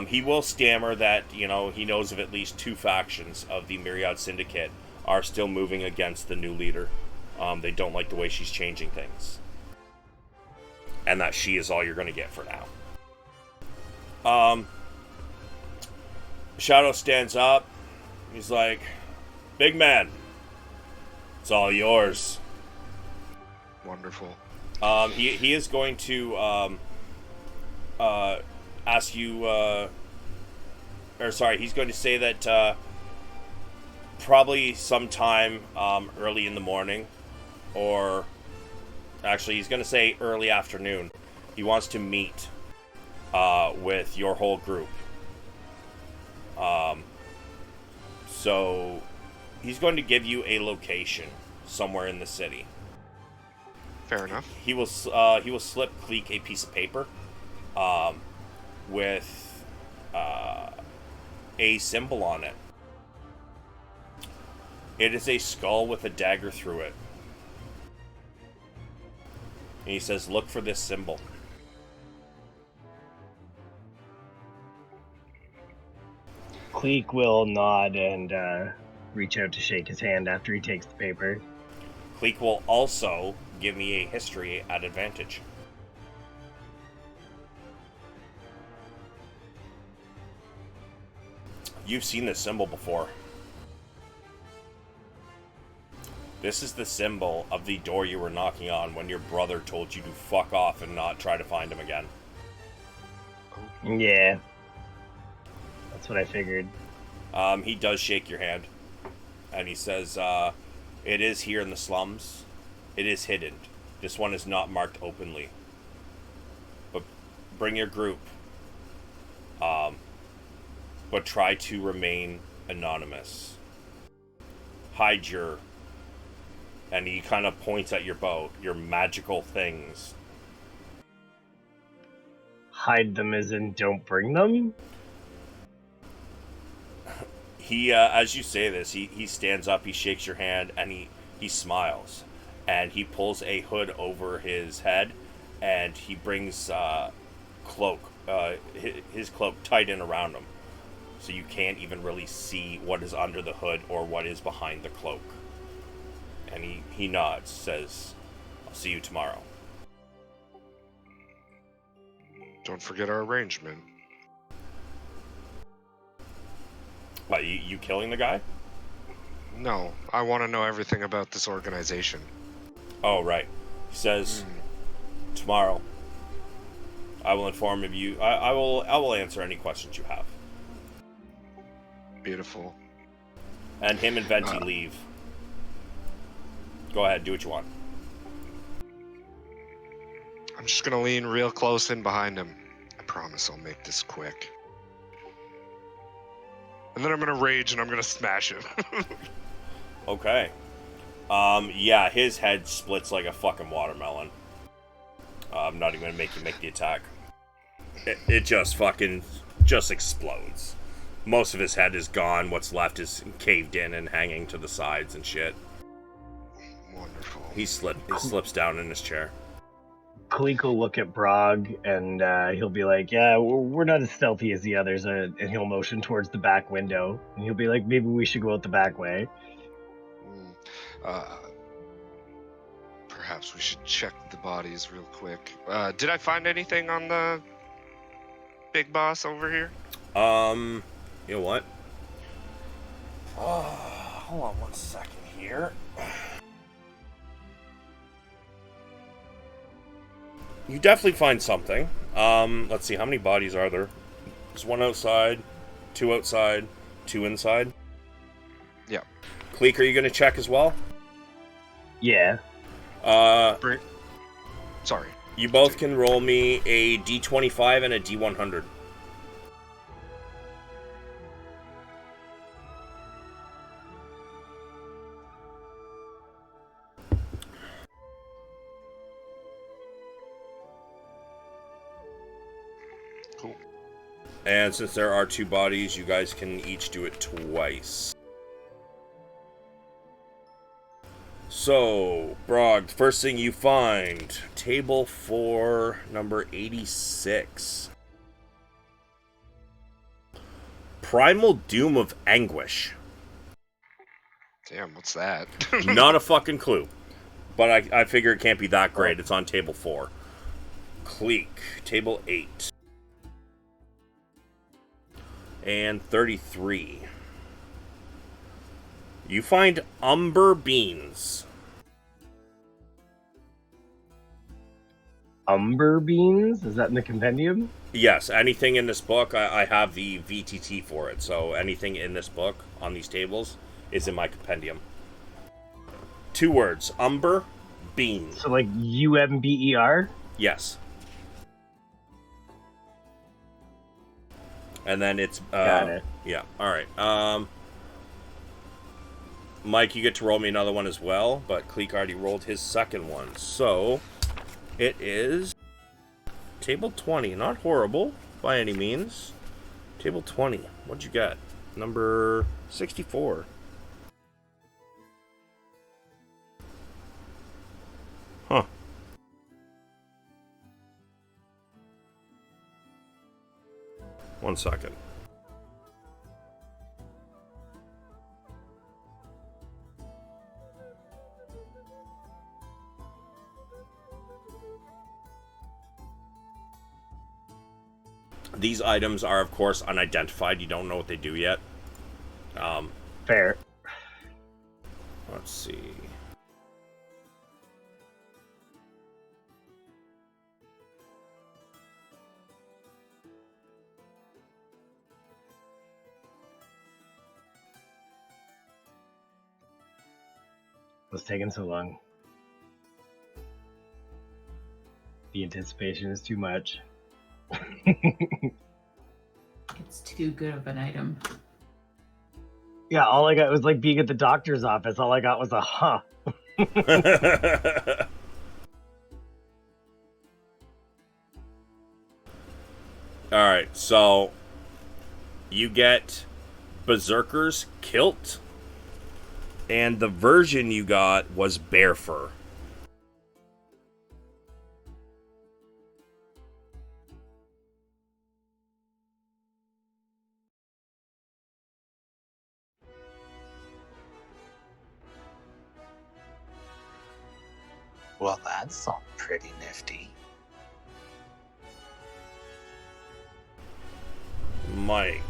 He will stammer that he knows of at least 2 factions of the Myriad Syndicate are still moving against the new leader. They don't like the way she's changing things, and that she is all you're going to get for now. Shadow stands up. He's like, big man, it's all yours. Wonderful. He is going to ask you, he's going to say that probably sometime early in the morning, or actually he's going to say early afternoon, he wants to meet with your whole group. So he's going to give you a location somewhere in the city. Fair enough. He will slip Cleek a piece of paper with a symbol on it. It is a skull with a dagger through it. And he says, look for this symbol. Cleek will nod and reach out to shake his hand after he takes the paper. Cleek will also give me a history at advantage. You've seen this symbol before. This is the symbol of the door you were knocking on when your brother told you to fuck off and not try to find him again. Yeah. That's what I figured. He does shake your hand. And he says, it is here in the slums. It is hidden. This one is not marked openly. But bring your group. But try to remain anonymous. Hide your... And he kind of points at your bow. Your magical things. Hide them as in don't bring them? He, as you say this, he stands up, he shakes your hand, and he smiles. And he pulls a hood over his head, and he brings cloak, his cloak tight in around him. So you can't even really see what is under the hood or what is behind the cloak. And he nods, says, I'll see you tomorrow. Don't forget our arrangement. What, you killing the guy? No, I want to know everything about this organization. Oh, right. He says, tomorrow, I will inform of you. I will answer any questions you have. Beautiful. And him and Venti leave. Go ahead, do what you want. I'm just gonna lean real close in behind him. I promise I'll make this quick. And then I'm gonna rage and I'm gonna smash him. Okay. Yeah, his head splits like a fucking watermelon. I'm not even gonna make you make the attack. It just explodes. Most of his head is gone. What's left is caved in and hanging to the sides and shit. Wonderful. He slips down in his chair. Kalik will look at Brog and he'll be like, yeah, we're not as stealthy as the others. And he'll motion towards the back window. And he'll be like, maybe we should go out the back way. Perhaps we should check the bodies real quick. Did I find anything on the big boss over here? You know what? Hold on one second here. You definitely find something. Let's see, how many bodies are there? There's one outside, two inside. Yeah. Cleek, are you going to check as well? Yeah. Sorry. You both can roll me a D25 and a D100. Cool. And since there are two bodies, you guys can each do it twice. So, Brog, first thing you find, table 4, number 86. Primal Doom of Anguish. Damn, what's that? Not a fucking clue. But I figure it can't be that great. It's on table 4. Cleek, table 8. And 33. You find umber beans. Umber beans? Is that in the compendium? Yes, anything in this book, I have the VTT for it. So anything in this book on these tables is in my compendium. 2 words, umber beans. So like UMBER? Yes. And then it's Got it. Yeah, alright. Mike, you get to roll me another one as well, but Cleek already rolled his second one. So it is table 20. Not horrible by any means. Table 20. What'd you get? Number 64. Huh. One second. These items are, of course, unidentified. You don't know what they do yet. Fair. Let's see. What's taking so long? The anticipation is too much. It's too good of an item. Yeah, all I got was like being at the doctor's office. All I got was a huh. Alright, so you get Berserker's Kilt, and the version you got was Bear Fur. Well, that's all pretty nifty. Mike,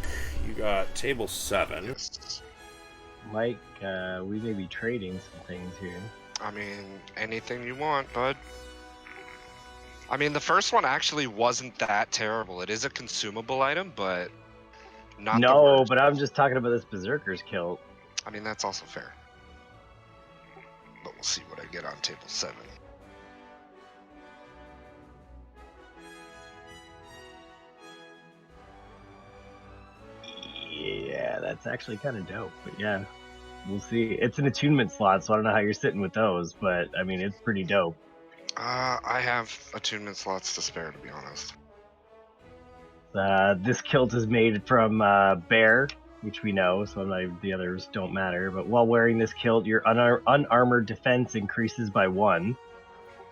you got table 7. Yes. Mike, we may be trading some things here. I mean, anything you want, bud. I mean, the first one actually wasn't that terrible. It is a consumable item, but not the No, worst. but I'm just talking about this Berserker's Kilt. I mean, that's also fair. But we'll see what I get on table 7. Yeah, that's actually kind of dope. But yeah, we'll see. It's an attunement slot, so I don't know how you're sitting with those, but I mean, it's pretty dope. I have attunement slots to spare, to be honest. This kilt is made from bear, which we know, so the others don't matter. But while wearing this kilt, your unarmored defense increases by 1.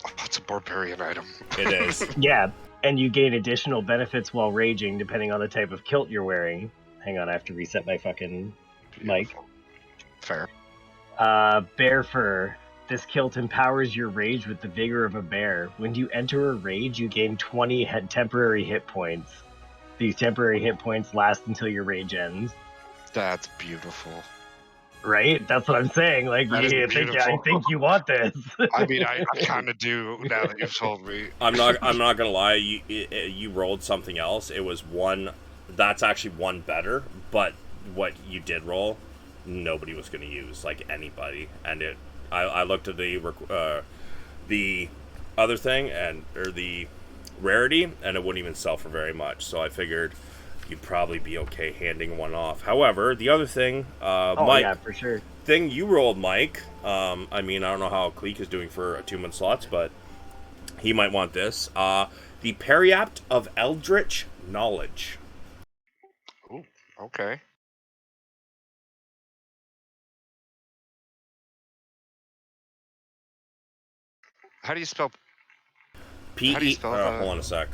Oh, it's a barbarian item. It is. Yeah, and you gain additional benefits while raging, depending on the type of kilt you're wearing. Hang on, I have to reset my fucking mic. Beautiful. Fair. Bear fur. This kilt empowers your rage with the vigor of a bear. When you enter a rage, you gain 20 temporary hit points. These temporary hit points last until your rage ends. That's beautiful. Right? That's what I'm saying. Like, That is I beautiful. think you want this. I mean, I kind of do now that you've told me. I'm not gonna lie. You rolled something else. It was one. That's actually one better. But what you did roll, nobody was gonna use. Like anybody. And it. I looked at the other thing or the rarity, and it wouldn't even sell for very much. So I figured you'd probably be okay handing one off. However, the other thing, Mike, yeah, for sure. Thing you rolled, Mike. I mean, I don't know how Cleek is doing for attunement slots, but he might want this. The Periapt of Eldritch Knowledge. Ooh, okay. How do you spell? P-E- How do you spell that? Hold on a sec.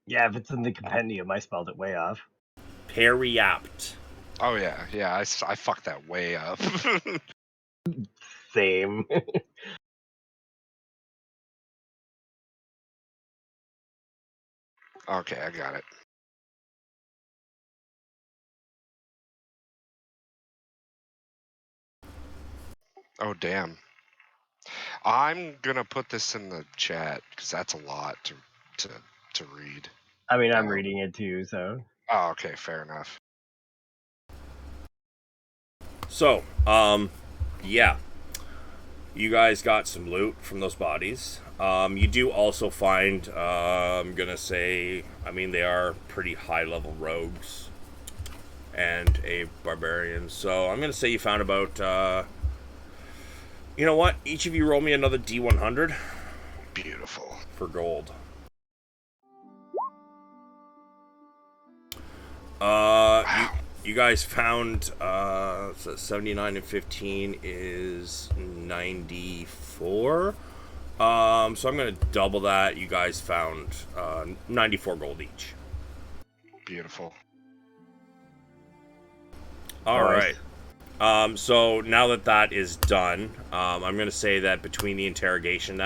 Yeah, if it's in the compendium, I spelled it way off. Periapt. Oh yeah, yeah. I fucked that way up. Same. Okay, I got it. Oh damn. I'm gonna put this in the chat because that's a lot to read. I mean, I'm reading it too, so. Oh, okay, fair enough. So, yeah. You guys got some loot from those bodies. You do also find, I'm gonna say, I mean, they are pretty high-level rogues and a barbarian. So I'm gonna say you found about, you know what? Each of you roll me another D100. Beautiful. For gold. Wow. You guys found, so 79 and 15 is 94. So I'm going to double that. You guys found 94 gold each. Beautiful. All Nice. right. So now that is done, I'm going to say that between the interrogation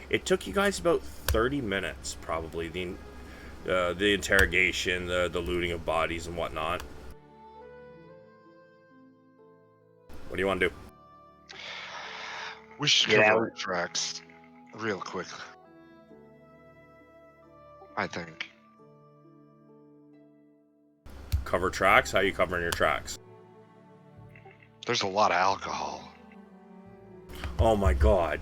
it took you guys about 30 minutes, probably, the interrogation, the looting of bodies and whatnot. What do you want to do? We should Yeah, cover our tracks real quick. I think. cover tracks? How are you covering your tracks? There's a lot of alcohol. Oh my god.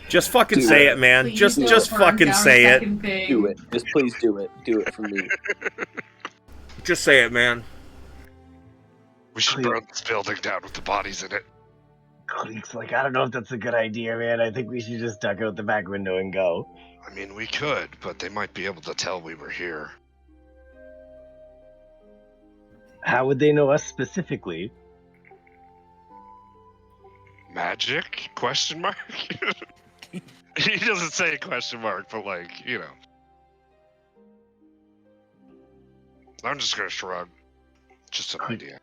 Just fucking Dude. say it, man. Please Just don't burn fucking down say a it. second thing. Do it. Just please do it. Do it for me. Just say it, man. We should burn this building down with the bodies in it. Cleek's like, I don't know if that's a good idea, man. I think we should just duck out the back window and go. I mean, we could, but they might be able to tell we were here. How would they know us specifically? Magic? Question mark? He doesn't say a question mark, but like, you know. I'm just gonna shrug. Just an idea.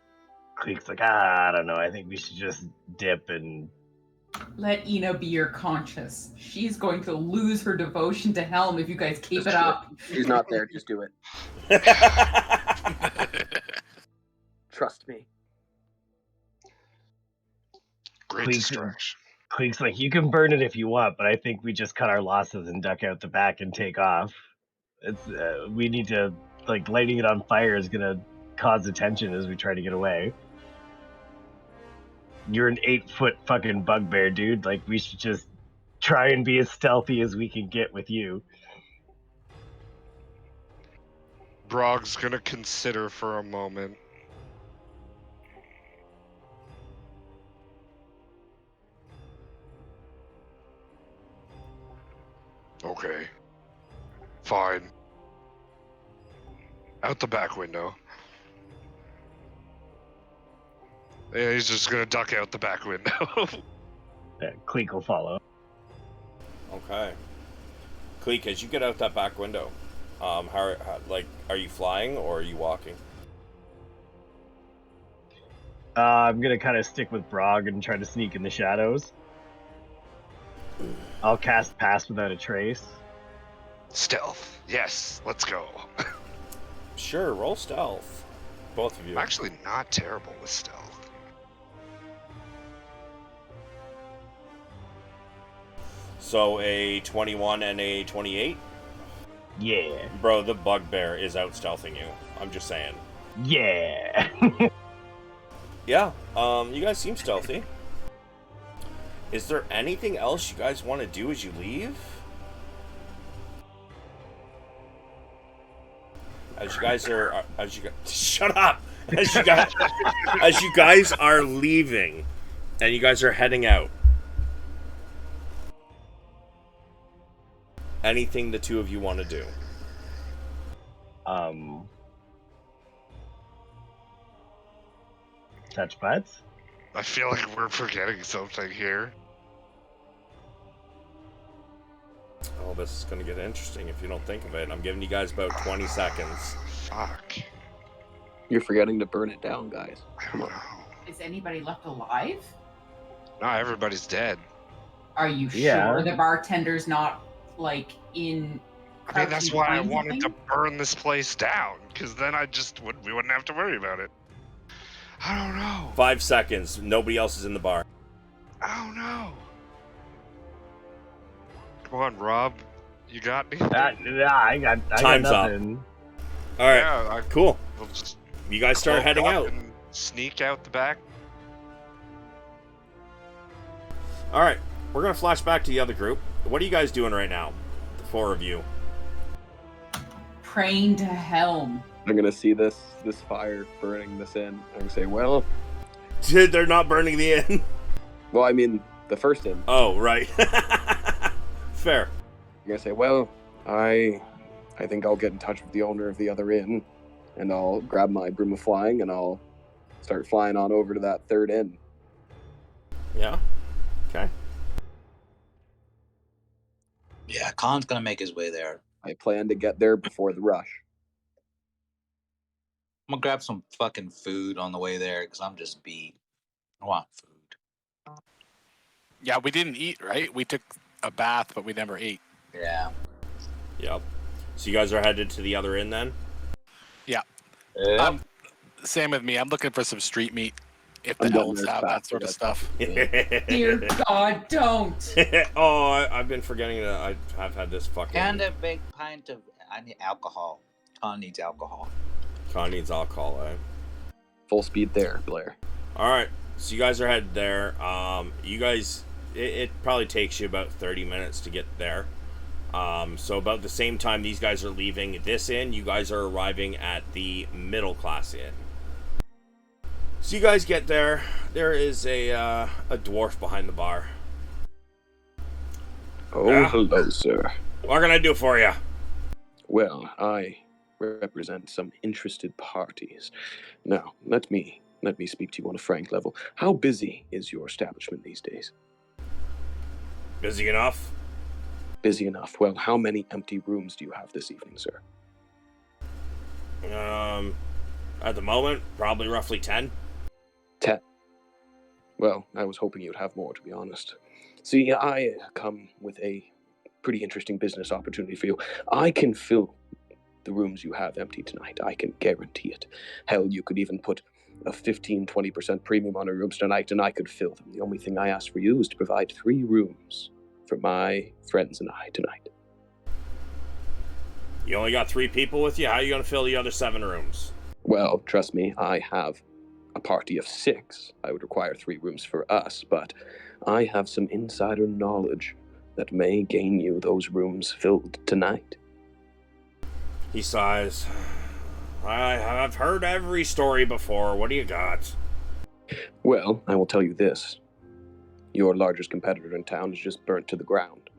Cleek's like, I don't know. I think we should just dip and... Let Ina be your conscience. She's going to lose her devotion to Helm if you guys keep it up. She's not there. Just do it. Trust me. Great Please. distraction. Cleek's like, you can burn it if you want, but I think we just cut our losses and duck out the back and take off. It's we need to, like, lighting it on fire is gonna cause attention as we try to get away. You're an 8-foot fucking bugbear, dude. Like, we should just try and be as stealthy as we can get with you. Brog's gonna consider for a moment. Okay. Fine. Out the back window. Yeah, he's just gonna duck out the back window. Cleek will follow. Okay. Cleek, as you get out that back window, how are you flying or are you walking? I'm gonna kind of stick with Brog and try to sneak in the shadows. I'll cast Pass Without a Trace. Stealth. Yes, let's go. Sure, roll stealth. Both of you. I'm actually not terrible with stealth. So a 21 and a 28? Yeah. Bro, the bugbear is out stealthing you. I'm just saying. Yeah. Yeah, you guys seem stealthy. Is there anything else you guys want to do as you leave? As you guys are, shut up! As you guys are leaving, and you guys are heading out. Anything the two of you want to do? Touch butts? I feel like we're forgetting something here. Oh, this is going to get interesting if you don't think of it. I'm giving you guys about 20 seconds. Fuck. You're forgetting to burn it down, guys. I don't know. Is anybody left alive? No, everybody's dead. Are you Yeah. sure the bartender's not, like, in... I mean, that's crouching why I behind wanted to something? burn this place down, because then we wouldn't have to worry about it. I don't know. 5 seconds. Nobody else is in the bar. I don't know. Come on, Rob. You got me? I got Time's up. nothing. All right, Yeah, cool. we'll just You guys start cloak heading up out. and sneak out the back. All right, we're going to flash back to the other group. What are you guys doing right now? The 4 of you. Praying to Helm. I'm gonna see this fire burning this inn. I'm gonna say, well, They're not burning the inn. I mean the first inn. Oh, right. Fair. I'm gonna say, well, I think I'll get in touch with the owner of the other inn, and I'll grab my broom of flying and I'll start flying on over to that third inn. Yeah. Okay. Yeah, Khan's gonna make his way there. I plan to get there before the rush. I'm gonna grab some fucking food on the way there because I'm just beat. I want food. Yeah, we didn't eat, right? We took a bath, but we never ate. Yeah. Yep. So you guys are headed to the other inn then? Yeah. Yeah. Same with me. I'm looking for some street meat. If I'm the getting elves there have that fast, sort of that's- stuff. Dear God, don't. Oh, I've been forgetting that I have had this fucking... And a big pint of I need alcohol. Con needs alcohol. Con needs alcohol, eh? Full speed there, Blair. All right, so you guys are headed there. You guys, it probably takes you about 30 minutes to get there. So about the same time these guys are leaving this inn, you guys are arriving at the middle class inn. So you guys get there. There is a dwarf behind the bar. Oh, Yeah. hello, sir. What can I do for you? Well, I represent some interested parties. Now, let me speak to you on a frank level. How busy is your establishment these days? Busy enough? Busy enough. Well, how many empty rooms do you have this evening, sir? At the moment, probably roughly 10. 10. Well, I was hoping you'd have more, to be honest. See, I come with a pretty interesting business opportunity for you. I can fill the rooms you have empty tonight. I can guarantee it. Hell, you could even put a 15-20% premium on our rooms tonight, and I could fill them. The only thing I ask for you is to provide 3 rooms for my friends and I tonight. You only got 3 people with you? How are you going to fill the other 7 rooms? Well, trust me, I have a party of 6. I would require 3 rooms for us, but I have some insider knowledge that may gain you those rooms filled tonight. He sighs. I've heard every story before. What do you got? Well, I will tell you this. Your largest competitor in town is just burnt to the ground.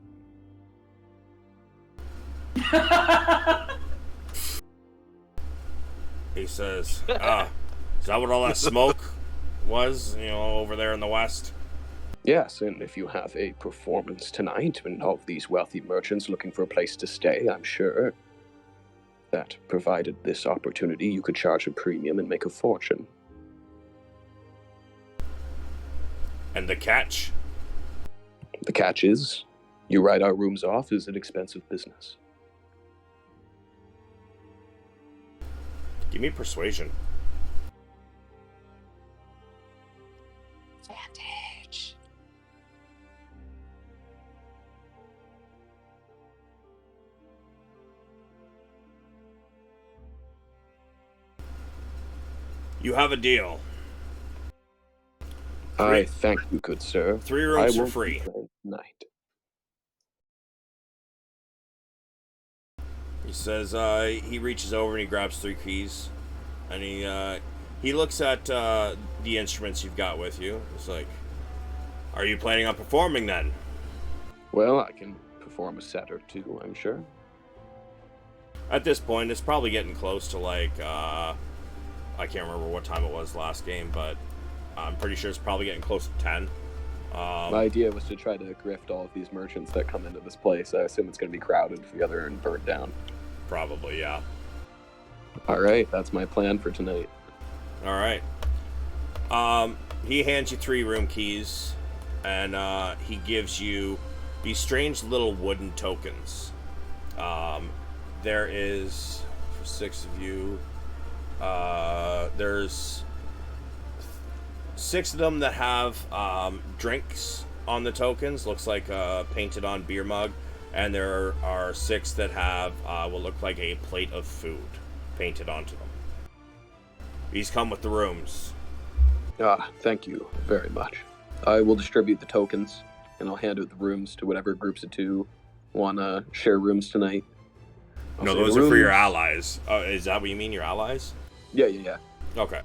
He says, is that what all that smoke was, over there in the west? Yes, and if you have a performance tonight and all of these wealthy merchants looking for a place to stay, I'm sure that provided this opportunity, you could charge a premium and make a fortune. And the catch? The catch is, you write our rooms off as an expensive business. Give me persuasion. Advantage. You have a deal. I thank you, good sir. 3 rooms I for won't free. complain tonight. He says, he reaches over and he grabs 3 keys. And he looks at the instruments you've got with you. He's like, are you planning on performing then? Well, I can perform a set or 2, I'm sure. At this point, it's probably getting close to I can't remember what time it was last game, but I'm pretty sure it's probably getting close to 10. My idea was to try to grift all of these merchants that come into this place. I assume it's going to be crowded together and burnt down. Probably, yeah. All right, that's my plan for tonight. All right. He hands you 3 room keys, and he gives you these strange little wooden tokens. There is, for 6 of you, there's 6 of them that have drinks on the tokens. Looks like a painted on beer mug. And there are 6 that have what look like a plate of food painted onto them. These come with the rooms. Thank you very much. I will distribute the tokens, and I'll hand out the rooms to whatever groups of 2 want to share rooms tonight. No, those are for your allies. Is that what you mean, your allies? Yeah. Okay.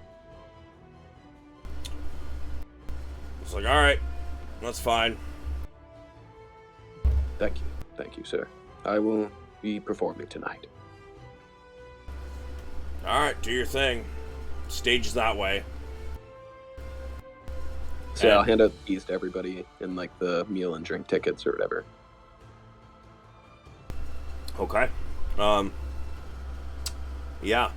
It's like, alright, that's fine. Thank you, sir. I will be performing tonight. Alright, do your thing. Stage is that way. So I'll hand out the keys to everybody in the meal and drink tickets or whatever. Okay. Yeah.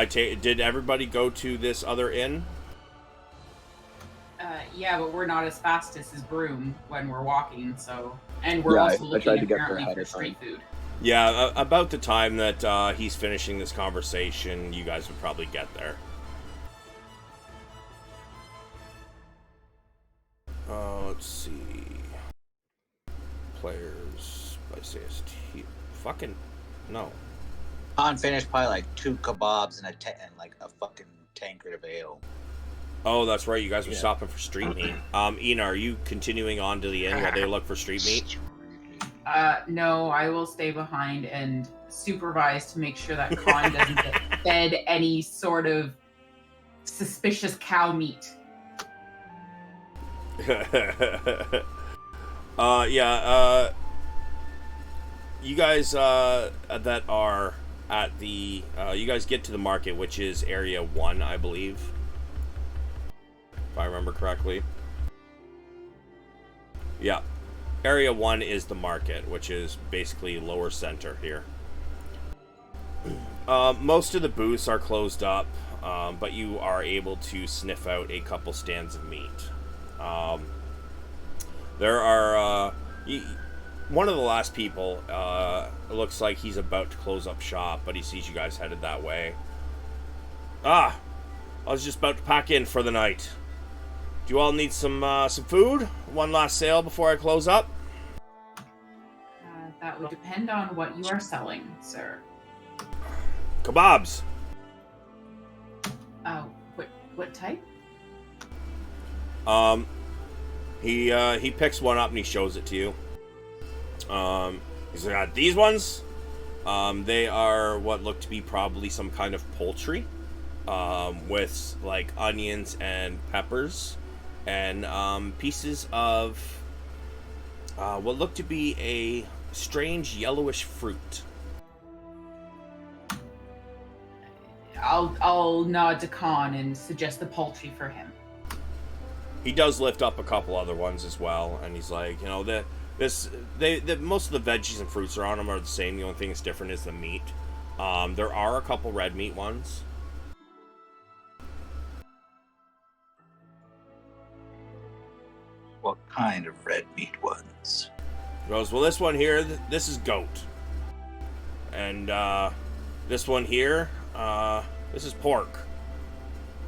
Did everybody go to this other inn? Yeah, but we're not as fast as his broom when we're walking, so... And we're Yeah, also I looking tried to get there apparently ahead for of time. street food. Yeah, about the time that he's finishing this conversation, you guys would probably get there. Let's see. Players by CST. Fucking No. Han finished probably like 2 kebabs and and like a fucking tankard of ale. Oh, that's right. You guys were Yeah. stopping for street meat. Ina, are you continuing on to the inn while they look for street meat? No, I will stay behind and supervise to make sure that Khan doesn't get fed any sort of suspicious cow meat. You guys that are at the you guys get to the market, which is area 1, I believe, if I remember correctly. Yeah, area 1 is the market, which is basically lower center here. Most of the booths are closed up, but you are able to sniff out a couple stands of meat. There are one of the last people, it looks like he's about to close up shop, but he sees you guys headed that way. I was just about to pack in for the night. Do you all need some food? One last sale before I close up? That would depend on what you are selling, sir. Kebabs. Oh, what type? He picks one up and he shows it to you. He's got these ones. They are what look to be probably some kind of poultry, with like onions and peppers, and pieces of what look to be a strange yellowish fruit. I'll nod to Khan and suggest the poultry for him. He does lift up a couple other ones as well, and he's like, you know, most of the veggies and fruits are on them are the same. The only thing that's different is the meat. There are a couple red meat ones. What kind of red meat ones? He goes, well, this one here, this is goat, and this one here, this is pork.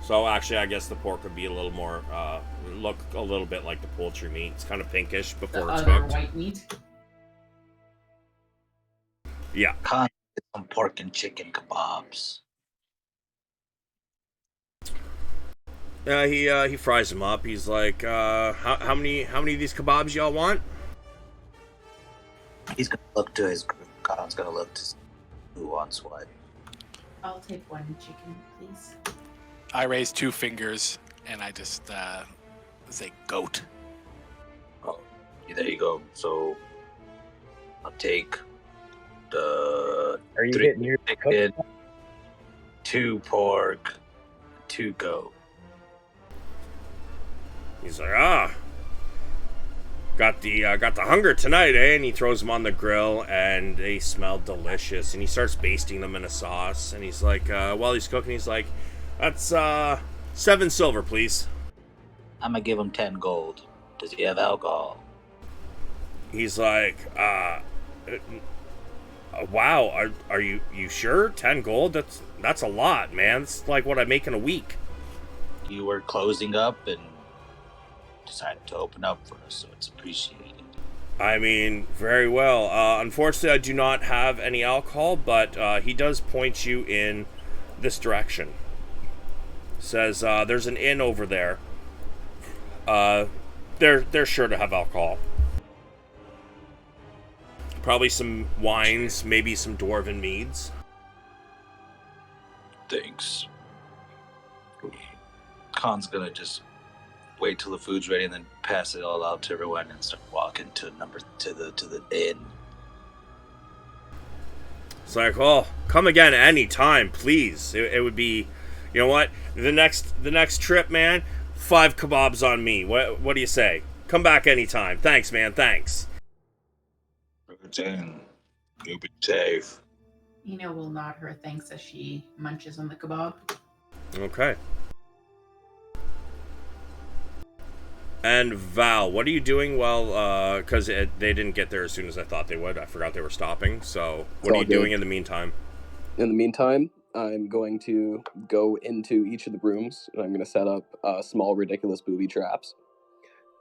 So actually, I guess the pork would be a little more, look a little bit like the poultry meat. It's kind of pinkish before it's other cooked. white meat? Yeah. Khan, some pork and chicken kebabs. He fries them up. He's like, how many of these kebabs y'all want? He's gonna look to his group. Khan's gonna look to see who wants what. I'll take one chicken, please. I raise 2 fingers and I just say goat. Oh, there you go. So I'll take the Are you 3 getting your chicken, 2 pork, 2 goat. He's like, got the hunger tonight, eh? And he throws them on the grill, and they smell delicious. And he starts basting them in a sauce. And he's like, while he's cooking, he's like, that's 7 silver, please. I'm gonna give him 10 gold. Does he have alcohol? He's like, wow, are you sure? 10 gold? That's a lot, man. It's like what I make in a week. You were closing up and decided to open up for us, so it's appreciated. I mean, very well. Unfortunately, I do not have any alcohol, but he does point you in this direction. Says, there's an inn over there. They're sure to have alcohol. Probably some wines, maybe some dwarven meads. Thanks. Khan's gonna just wait till the food's ready and then pass it all out to everyone and start walking to the inn. It's like, oh, come again any time, please. It would be, you know what? The next trip, man, 5 kebabs on me. What do you say? Come back anytime. Thanks, man. Thanks. Routine. You'll be safe. Ina will nod her thanks as she munches on the kebab. Okay. And Val, what are you doing? Well, because they didn't get there as soon as I thought they would. I forgot they were stopping. So what are you doing in the meantime? In the meantime, I'm going to go into each of the rooms, and I'm going to set up small, ridiculous booby traps.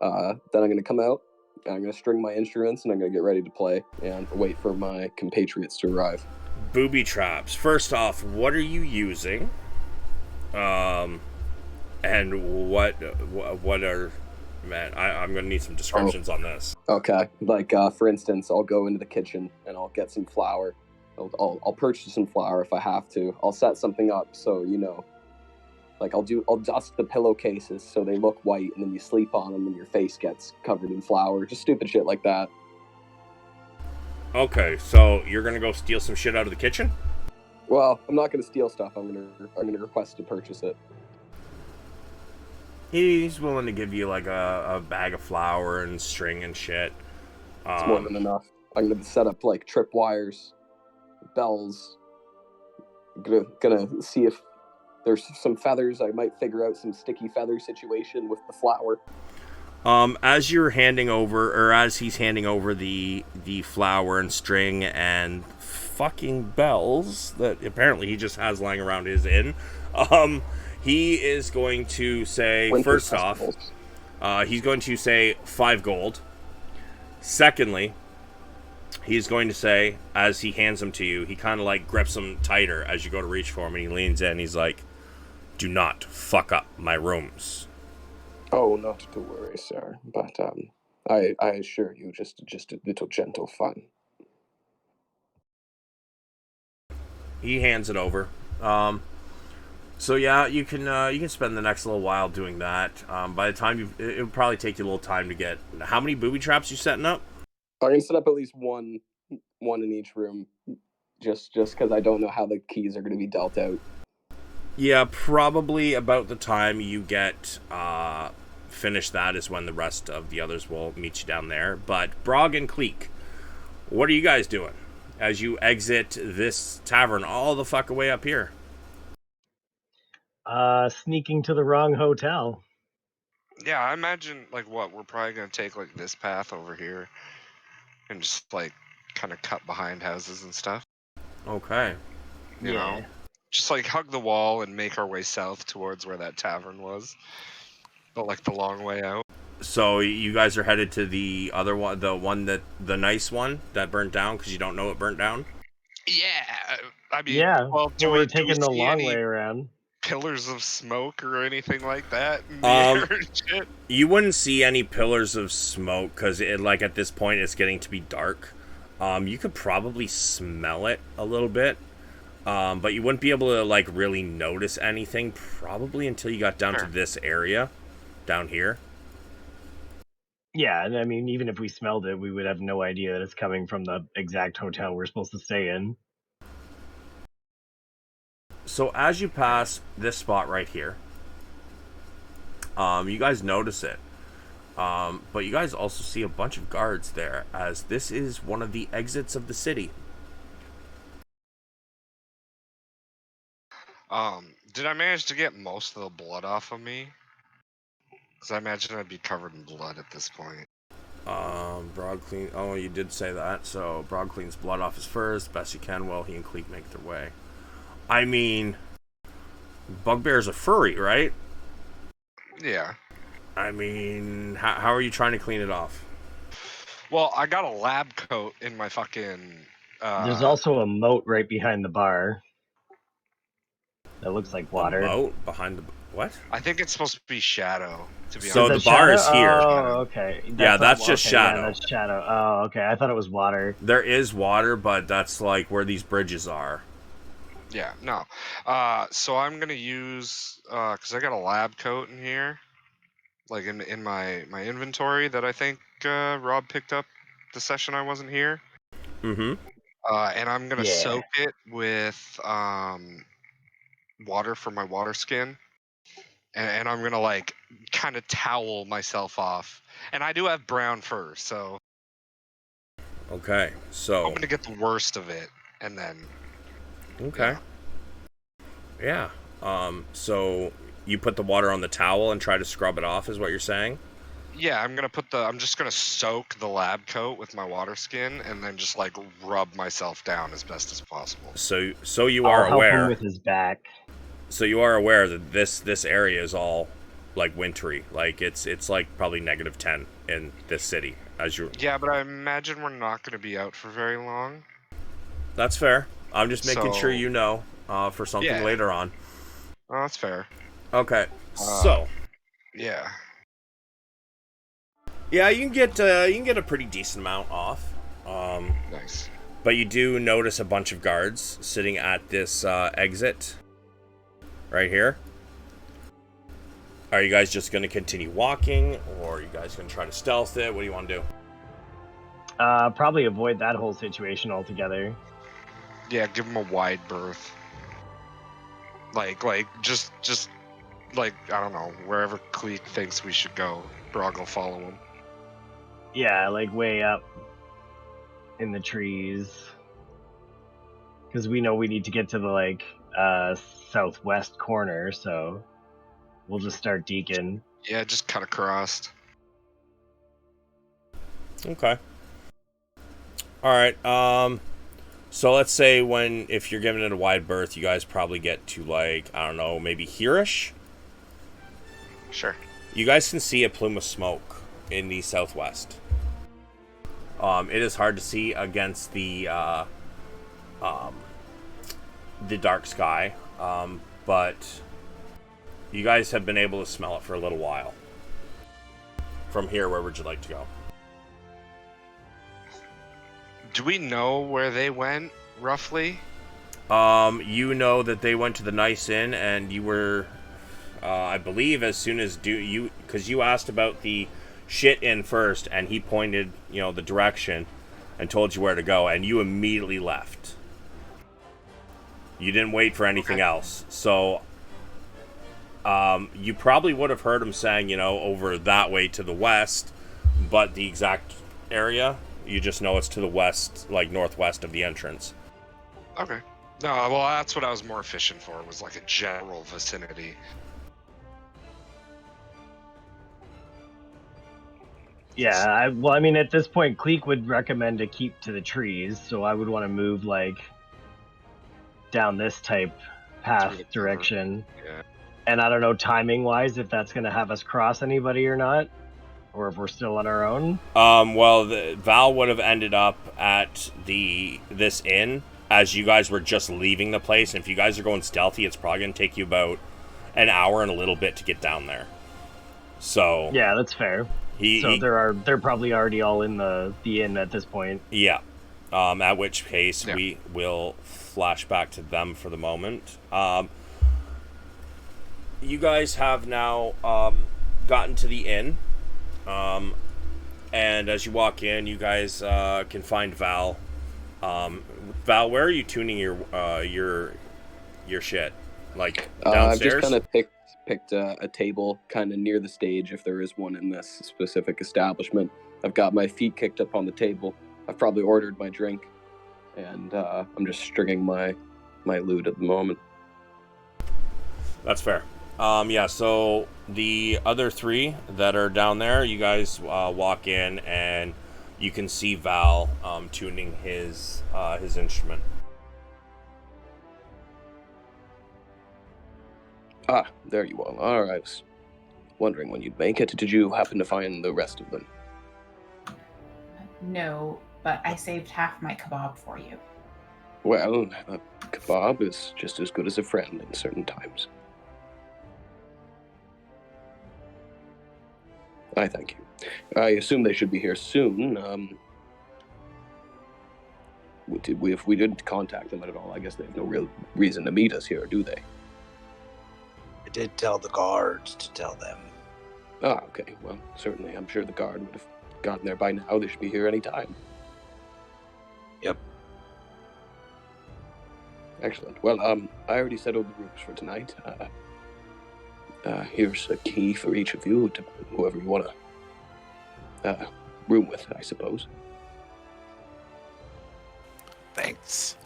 Then I'm going to come out, and I'm going to string my instruments, and I'm going to get ready to play, and wait for my compatriots to arrive. booby traps. First off, what are you using? And what are... Man, I'm gonna need some descriptions on this. Okay, like for instance, I'll go into the kitchen and I'll get some flour. I'll purchase some flour if I have to. I'll set something up so like I'll dust the pillowcases so they look white, and then you sleep on them and your face gets covered in flour. Just stupid shit like that. Okay, so you're gonna go steal some shit out of the kitchen? Well, I'm not gonna steal stuff. I'm gonna request to purchase it. He's willing to give you like a bag of flour and string and shit. It's more than enough. I'm gonna set up like tripwires, bells. I'm gonna see if there's some feathers. I might figure out some sticky feather situation with the flour. As you're handing over, or as he's handing over the flour and string and fucking bells that apparently he just has lying around his inn, he is going to say, Winter first festivals. off, he's going to say 5 gold. Secondly, he's going to say, as he hands them to you, he kind of like grips them tighter as you go to reach for him, and he leans in. He's like, "Do not fuck up my rooms." Oh, not to worry, sir. But I assure you, just a little gentle fun. He hands it over. So yeah, you can spend the next little while doing that. By the time it'll probably take you a little time to get. How many booby traps you setting up? I'm gonna set up at least one in each room, just because I don't know how the keys are gonna be dealt out. Yeah, probably about the time you get finished that is when the rest of the others will meet you down there. But Brog and Cleek, what are you guys doing as you exit this tavern all the fuck away up here? Sneaking to the wrong hotel. Yeah, I imagine like what we're probably gonna take like this path over here, and just like kind of cut behind houses and stuff. Okay. You know, just like hug the wall and make our way south towards where that tavern was, but like the long way out. So you guys are headed to the other one, the nice one that burnt down because you don't know it burnt down? Yeah, I mean, Yeah. well, do we're we taking the see long any way around. pillars of smoke or anything like that in the air and shit? You wouldn't see any pillars of smoke because like at this point it's getting to be dark. You could probably smell it a little bit, but you wouldn't be able to like really notice anything probably until you got down to this area down here. Yeah, and I mean, even if we smelled it, we would have no idea that it's coming from the exact hotel we're supposed to stay in. So as you pass this spot right here, you guys notice it. But you guys also see a bunch of guards there, as this is one of the exits of the city. Did I manage to get most of the blood off of me? Because I imagine I'd be covered in blood at this point. Brog clean. Oh, you did say that. So Brog cleans blood off his furs best you can while he and Cleek make their way. I mean, Bugbear's a furry, right? Yeah. I mean, how are you trying to clean it off? Well, I got a lab coat in my fucking. There's also a moat right behind the bar. That looks like water. A moat behind the what? I think it's supposed to be shadow. To be So honest. the bar is here. Oh, okay. That's just shadow. Yeah, that's shadow. Oh, okay. I thought it was water. There is water, but that's like where these bridges are. Yeah, no. So I'm gonna use because I got a lab coat in here, like in my inventory that I think Rob picked up the session I wasn't here. Mm-hmm. And I'm gonna soak it with water for my water skin, and I'm gonna like kind of towel myself off. And I do have brown fur, so Okay, so I'm gonna get the worst of it, and then. Okay. Yeah. So you put the water on the towel and try to scrub it off, is what you're saying? Yeah, I'm just gonna soak the lab coat with my water skin and then just like rub myself down as best as possible. So you I'll are help aware. him with his back. So you are aware that this area is all like wintry. Like it's like probably -10 in this city as you. Yeah, but I imagine we're not gonna be out for very long. That's fair. I'm just making sure you know for something later on. Oh, that's fair. Okay, so yeah, you can get a pretty decent amount off. Nice. But you do notice a bunch of guards sitting at this exit right here. Are you guys just going to continue walking, or are you guys going to try to stealth it? What do you want to do? Probably avoid that whole situation altogether. Yeah, give him a wide berth. Like, just like, I don't know, wherever Cleek thinks we should go, Brog will follow him. Yeah, like way up in the trees. Because we know we need to get to the southwest corner, so we'll just start deacon. Yeah, just cut across. Okay. All right. So let's say if you're giving it a wide berth, you guys probably get to I don't know, maybe here-ish. Sure. You guys can see a plume of smoke in the southwest. It is hard to see against the dark sky, but you guys have been able to smell it for a little while. From here, where would you like to go? Do we know where they went, roughly? You know that they went to the Nice Inn, and you were, I believe, as soon as because you asked about the shit inn first, and he pointed, the direction, and told you where to go, and you immediately left. You didn't wait for anything else, so you probably would have heard him saying, over that way to the west, but the exact area, you just know it's to the west, northwest of the entrance. Okay. No, well, that's what I was more fishing for, was a general vicinity. Yeah, I mean, at this point, Cleek would recommend to keep to the trees, so I would want to move, down this type path direction. Yeah. And I don't know, timing-wise, if that's going to have us cross anybody or not, or if we're still on our own. Well, Val would have ended up at this inn as you guys were just leaving the place, and if you guys are going stealthy, it's probably going to take you about an hour and a little bit to get down there. So yeah, that's fair. They're probably already all in the inn at this point. Yeah. At which case we will flash back to them for the moment. You guys have now gotten to the inn, and as you walk in, you guys can find Val. Val, where are you tuning your shit? Downstairs? I've just kind of picked a table kind of near the stage, if there is one in this specific establishment. I've got my feet kicked up on the table. I've probably ordered my drink, and I'm just stringing my lute at the moment. That's fair. So the other three that are down there, you guys walk in, and you can see Val tuning his instrument. Ah, there you are. All right. I was wondering when you'd make it. Did you happen to find the rest of them? No, but I saved half my kebab for you. Well, a kebab is just as good as a friend in certain times. I thank you. I assume they should be here soon. If we didn't contact them at all, I guess they have no real reason to meet us here, do they? I did tell the guards to tell them. Ah, okay. Well, certainly. I'm sure the guard would have gotten there by now. They should be here any time. Yep. Excellent. Well, I already settled the rooms for tonight. Here's a key for each of you, to whoever you want to room with, I suppose. Thanks.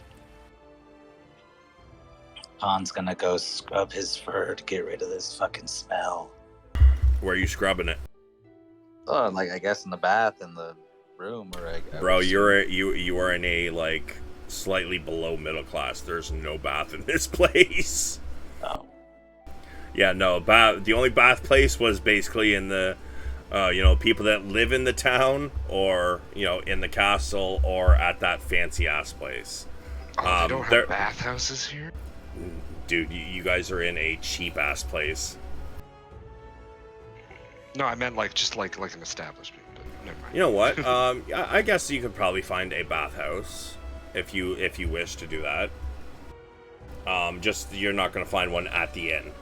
Han's gonna go scrub his fur to get rid of this fucking smell. Where are you scrubbing it? Oh, I guess in the bath in the room, or Bro, you are in a slightly below middle class. There's no bath in this place. Oh. Yeah, no bath. The only bath place was basically in the, people that live in the town, or in the castle, or at that fancy ass place. Oh, they don't They're- have bathhouses here? Dude, you guys are in a cheap-ass place. No, I meant like just like an establishment. But never mind. You know what? I guess you could probably find a bathhouse if you wish to do that. Just you're not gonna find one at the inn.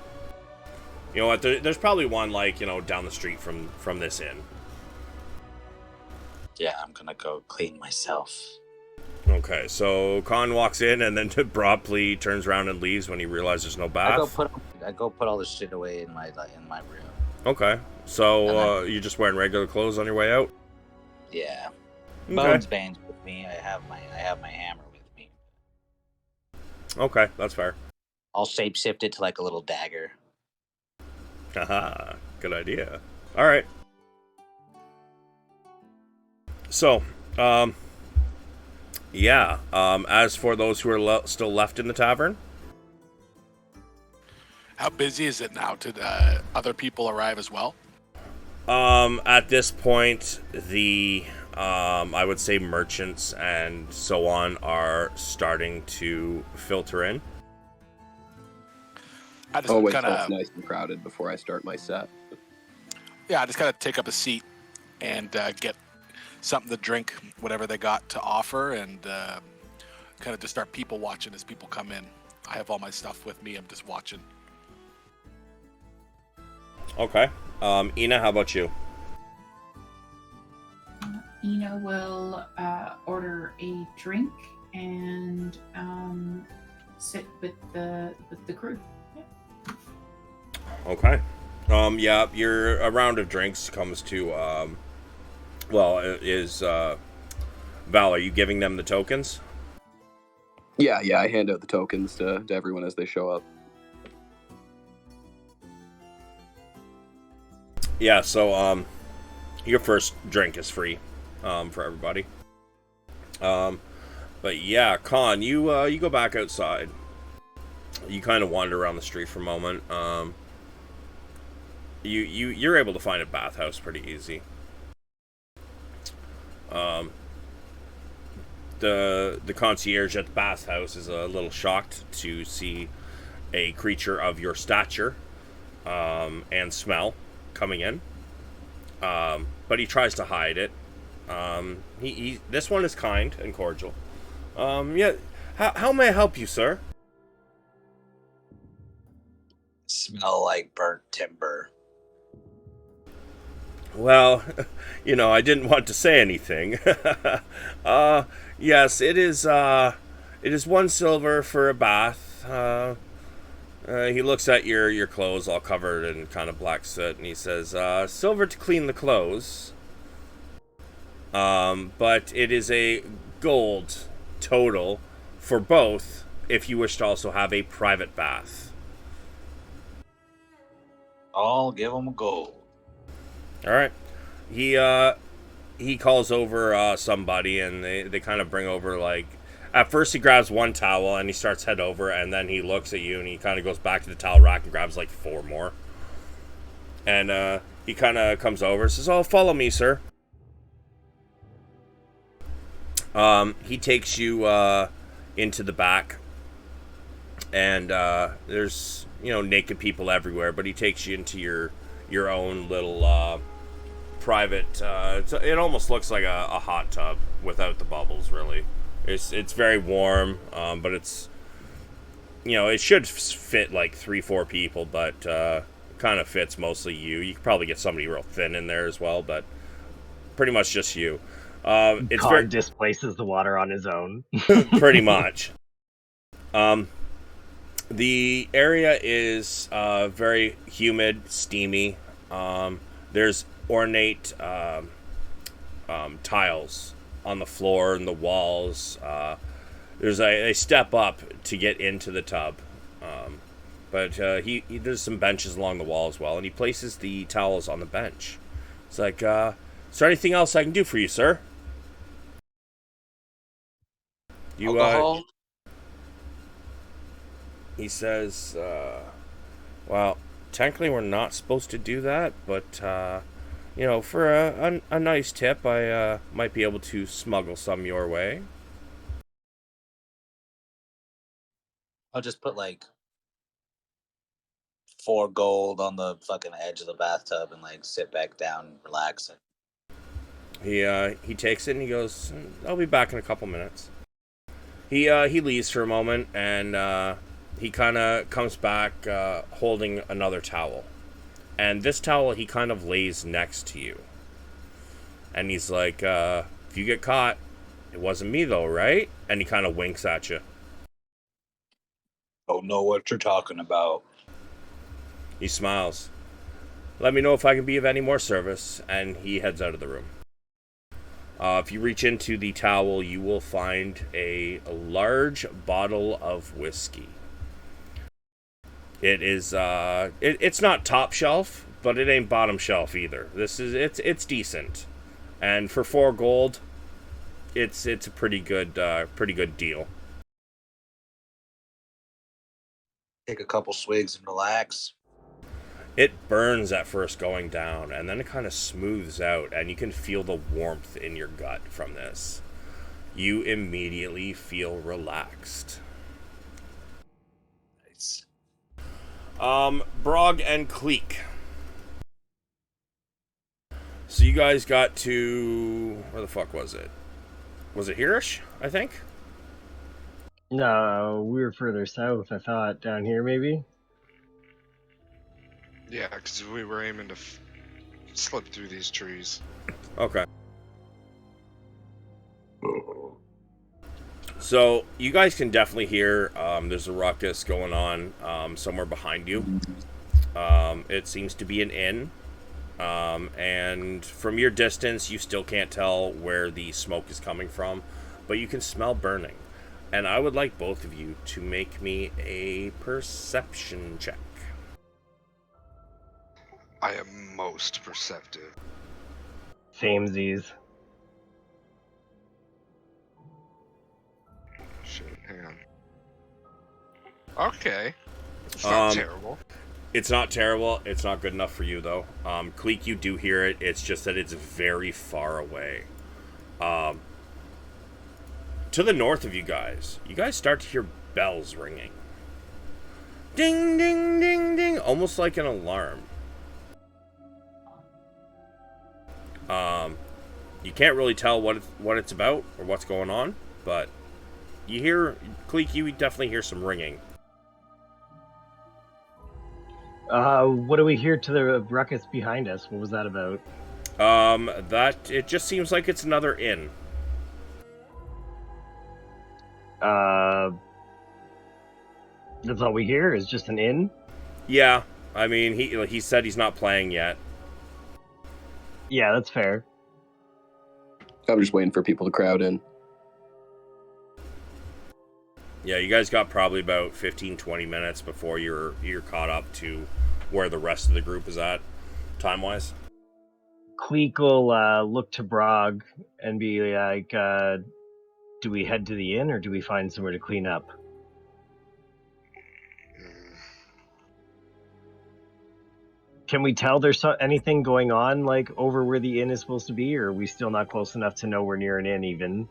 You know what? There's probably one like down the street from this inn. Yeah, I'm gonna go clean myself. Okay, so Khan walks in and then abruptly turns around and leaves when he realizes there's no bath. I go put all the shit away in my room. Okay, so And you're just wearing regular clothes on your way out. Yeah. Okay. Bones Bane's with me. I have my hammer with me. Okay, that's fair. I'll shapeshift it to like a little dagger. Haha, good idea. All right. So, yeah. As for those who are still left in the tavern, How busy is it now? Did other people arrive as well? at this point, the I would say merchants and so on are starting to filter in. I just Always kind hope of nice and crowded before I start my set. I just kind of take up a seat and get something to drink, whatever they got to offer, and kind of just start people watching as people come in. I have all my stuff with me. I'm just watching. Okay. Ina, how about you? Ina will order a drink and sit with the crew. Okay. Yeah, a round of drinks comes to, Val, are you giving them the tokens? Yeah, I hand out the tokens to everyone as they show up. Yeah, so, your first drink is free, for everybody. But yeah, Khan, you go back outside. You kind of wander around the street for a moment. You're able to find a bathhouse pretty easy. The concierge at the bathhouse is a little shocked to see a creature of your stature and smell coming in. But he tries to hide it. This one is kind and cordial. Yeah, how may I help you, sir? Smell like burnt timber. Well, I didn't want to say anything. Yes, it is 1 silver for a bath. He looks at your clothes all covered in kind of black soot, and he says, silver to clean the clothes. But it is a gold total for both if you wish to also have a private bath. I'll give him a gold. All right. He calls over somebody, and they kind of bring over, like, at first he grabs one towel and he starts head over, and then he looks at you and he kind of goes back to the towel rack and grabs like 4 more. And he kind of comes over and says, "Oh, follow me, sir." He takes you into the back, and there's naked people everywhere, but he takes you into your own little private. It almost looks like a hot tub without the bubbles, really. It's very warm, but it's it should fit like 3-4 people, but kind of fits mostly you. You could probably get somebody real thin in there as well, but pretty much just you. It's Khan very displaces the water on his own. pretty much. The area is very humid, steamy. There's ornate tiles on the floor and the walls. There's a step up to get into the tub. But there's some benches along the wall as well, and he places the towels on the bench. It's like, is there anything else I can do for you, sir? Alcohol? He says, well, technically we're not supposed to do that, but, for a nice tip, I might be able to smuggle some your way. I'll just put like 4 gold on the fucking edge of the bathtub and like sit back down and relax. He takes it and he goes, "I'll be back in a couple minutes." He leaves for a moment and he kind of comes back holding another towel. And this towel he kind of lays next to you. And he's like, if you get caught, it wasn't me though, right? And he kind of winks at you. Don't know what you're talking about. He smiles. Let me know if I can be of any more service. And he heads out of the room. If you reach into the towel, you will find a large bottle of whiskey. It is, it's not top shelf, but it ain't bottom shelf either. It's decent. And for 4 gold, it's a pretty good deal. Take a couple swigs and relax. It burns at first going down, and then it kind of smooths out, and you can feel the warmth in your gut from this. You immediately feel relaxed. Nice. Brog and Cleek. So you guys got to... Where the fuck was it? Was it Hirish, I think? No, we were further south, I thought. Down here, maybe? Yeah, because we were aiming to slip through these trees. Okay. So you guys can definitely hear there's a ruckus going on somewhere behind you. It seems to be an inn. And from your distance, you still can't tell where the smoke is coming from, but you can smell burning. And I would like both of you to make me a perception check. I am most perceptive. Samesies. Shit, hang on. Okay. It's not terrible. It's not terrible. It's not good enough for you, though. Cleek, you do hear it. It's just that it's very far away. To the north of you guys start to hear bells ringing. Ding, ding, ding, ding. Almost like an alarm. You can't really tell what it's about or what's going on, but you hear, Cleek, you definitely hear some ringing. What do we hear to the ruckus behind us? What was that about? It just seems like it's another inn. That's all we hear is just an inn? Yeah, I mean, he said he's not playing yet. Yeah, that's fair. I'm just waiting for people to crowd in. Yeah, you guys got probably about 15-20 minutes before you're caught up to where the rest of the group is at, time-wise. Cleek will look to Brog and be like, do we head to the inn or do we find somewhere to clean up? Can we tell there's anything going on, like, over where the inn is supposed to be, or are we still not close enough to know we're near an inn, even?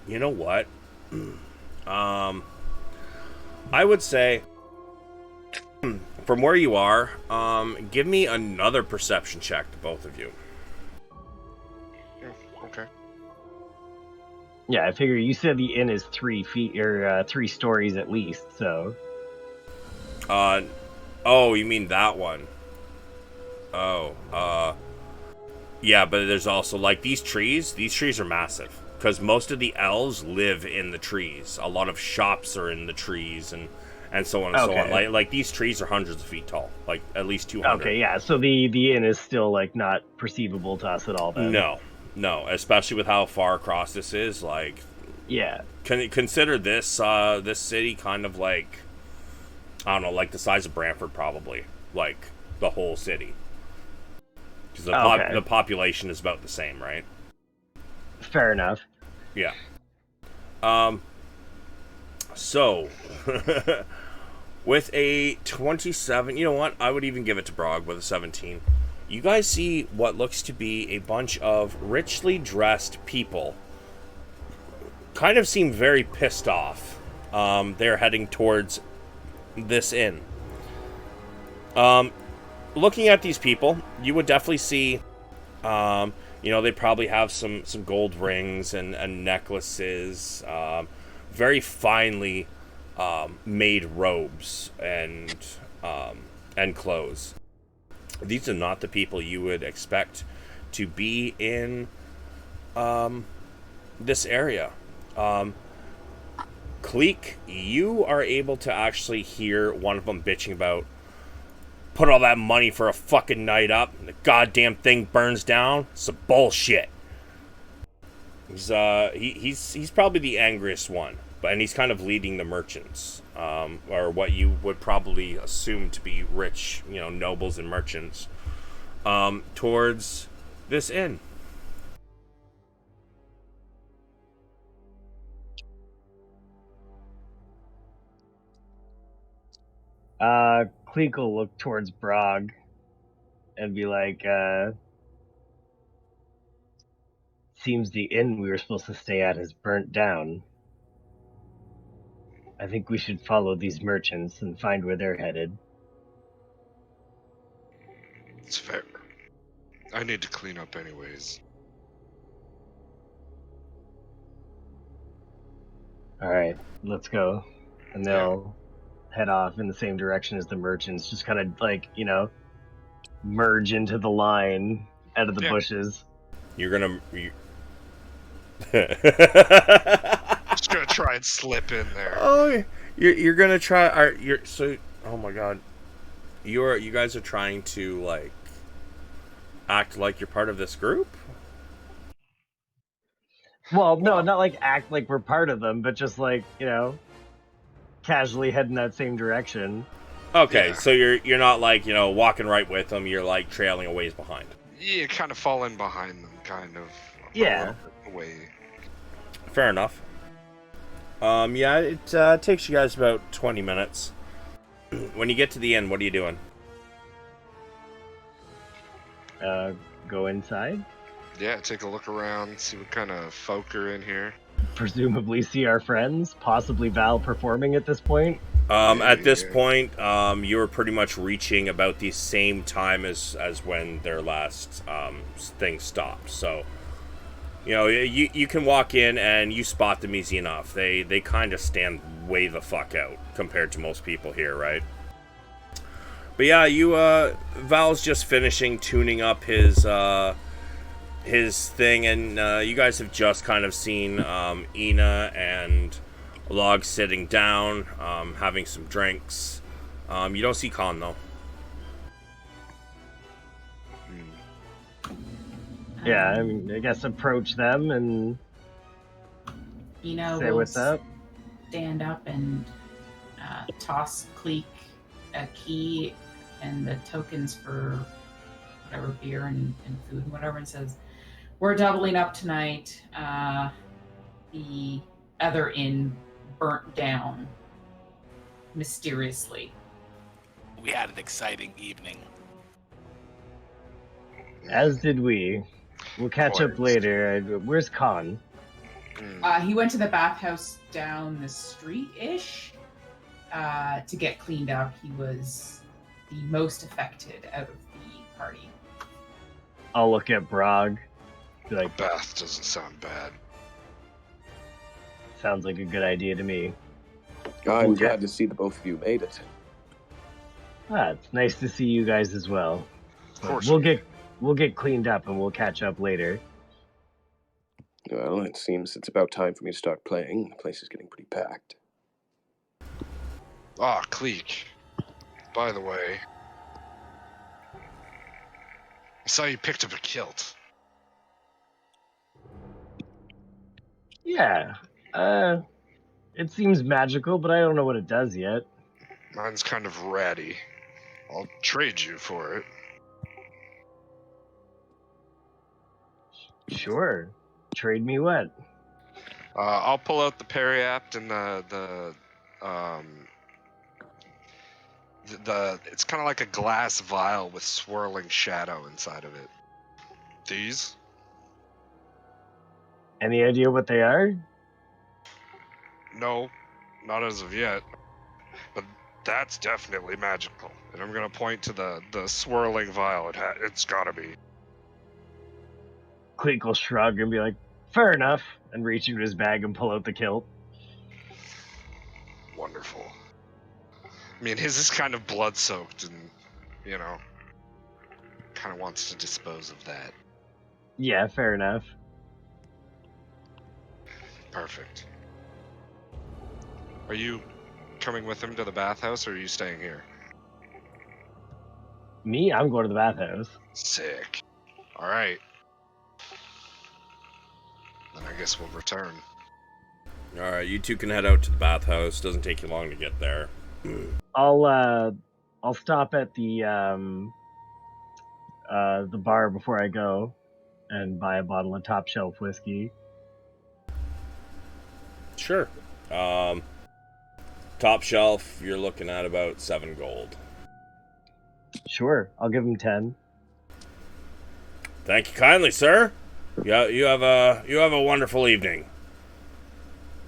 You know what? I would say, from where you are, give me another perception check to both of you. Yeah, okay. Yeah, I figure you said the inn is 3 feet, or 3 stories at least, so... Oh, you mean that one? Oh, yeah, but there's also, like, these trees are massive, because most of the elves live in the trees. A lot of shops are in the trees, and so on and so on. Like these trees are hundreds of feet tall, like at least 200. Okay, yeah, so the inn is still, like, not perceivable to us at all, then. No, especially with how far across this is, like... Yeah. Consider this, this city kind of like... I don't know, like the size of Brantford, probably. Like, the whole city. Because the population is about the same, right? Fair enough. Yeah. So, with a 27... You know what? I would even give it to Brog with a 17. You guys see what looks to be a bunch of richly dressed people. Kind of seem very pissed off. They're heading towards this inn. Looking at these people, you would definitely see, they probably have some gold rings and necklaces, very finely made robes and clothes. These are not the people you would expect to be in this area. Cleek, you are able to actually hear one of them bitching about, put all that money for a fucking night up, and the goddamn thing burns down. It's some bullshit. He's probably the angriest one, and he's kind of leading the merchants, or what you would probably assume to be rich, nobles and merchants, towards this inn. Cleek will look towards Brog and be like, seems the inn we were supposed to stay at has burnt down. I think we should follow these merchants and find where they're headed. It's fair. I need to clean up anyways. Alright, let's go. And they'll head off in the same direction as the merchants, just kind of like, merge into the line out of the bushes. You're gonna... Just gonna try and slip in there. Oh, you're gonna try... oh my god. You guys are trying to, like, act like you're part of this group? Well, no, not like act like we're part of them, but just like, casually head in that same direction. Okay, so you're not like, walking right with them, you're like trailing a ways behind. Yeah, kind of falling behind them, kind of. Yeah. Away. Fair enough. It takes you guys about 20 minutes. When you get to the inn, what are you doing? Go inside. Yeah, take a look around, see what kind of folk are in here. Presumably see our friends, possibly Val performing at this point. At this point, you're pretty much reaching about the same time as when their last thing stopped. So, you can walk in and you spot them easy enough. They kind of stand way the fuck out compared to most people here, right? But yeah, Val's just finishing tuning up his thing, and you guys have just kind of seen Ina and Log sitting down, having some drinks. You don't see Khan, though. Yeah, I mean, I guess approach them and say what's up. Stand up and toss Cleek a key and the tokens for whatever beer and food and whatever, and says, "We're doubling up tonight. The other inn burnt down mysteriously. We had an exciting evening. As did we. We'll catch up later. Where's Khan? He went to the bathhouse down the street-ish to get cleaned up. He was the most affected out of the party. I'll look at Brog. Be like, a bath doesn't sound bad. Sounds like a good idea to me. I'm glad to see the both of you made it. It's nice to see you guys as well. Of course. We'll get cleaned up and we'll catch up later. Well, it seems it's about time for me to start playing. The place is getting pretty packed. Cleek. By the way, I saw you picked up a kilt. Yeah. It seems magical, but I don't know what it does yet. Mine's kind of ratty. I'll trade you for it. Sure. Trade me what? I'll pull out the periapt and the it's kind of like a glass vial with swirling shadow inside of it. These? Any idea what they are? No, not as of yet. But that's definitely magical. And I'm gonna point to the swirling vial. It's gotta be. Cleek will shrug and be like, fair enough, and reach into his bag and pull out the kilt. Wonderful. I mean, his is kind of blood-soaked and, you know, kind of wants to dispose of that. Yeah, fair enough. Perfect. Are you coming with him to the bathhouse, or are you staying here? Me, I'm going to the bathhouse. Sick. All right. Then I guess we'll return. Alright, you two can head out to the bathhouse. Doesn't take you long to get there. I'll stop at the bar before I go and buy a bottle of top shelf whiskey. Sure. Top shelf, you're looking at about 7 gold. Sure, I'll give him 10. Thank you kindly, sir. You have a wonderful evening.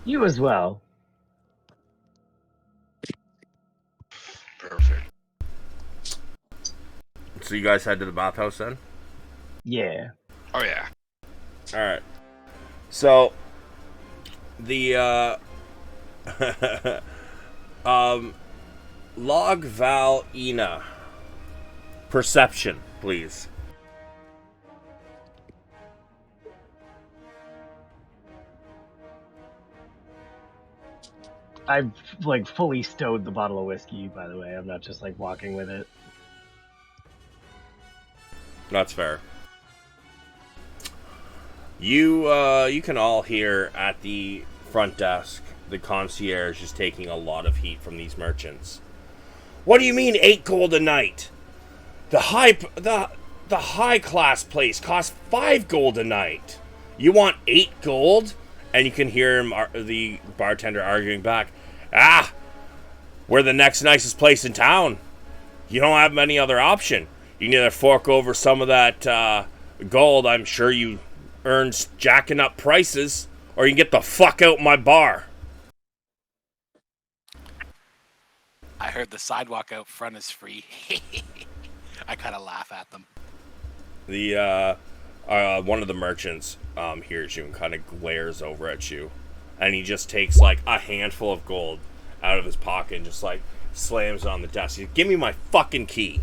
You as well. Perfect. So you guys head to the bathhouse then? Yeah. Oh yeah. Alright. So the Log Val Ina. Perception, please. I've like fully stowed the bottle of whiskey, by the way. I'm not just like walking with it. That's fair. You can all hear at the front desk the concierge is taking a lot of heat from these merchants. What do you mean 8 gold a night? The high class place costs 5 gold a night. You want 8 gold? And you can hear him, the bartender arguing back. Ah, we're the next nicest place in town. You don't have any other option. You can either fork over some of that gold I'm sure you earned jacking up prices, or you can get the fuck out my bar. I heard the sidewalk out front is free. I kind of laugh at them. The one of the merchants hears you and kind of glares over at you, and he just takes like a handful of gold out of his pocket and just like slams it on the desk. He's like, give me my fucking key.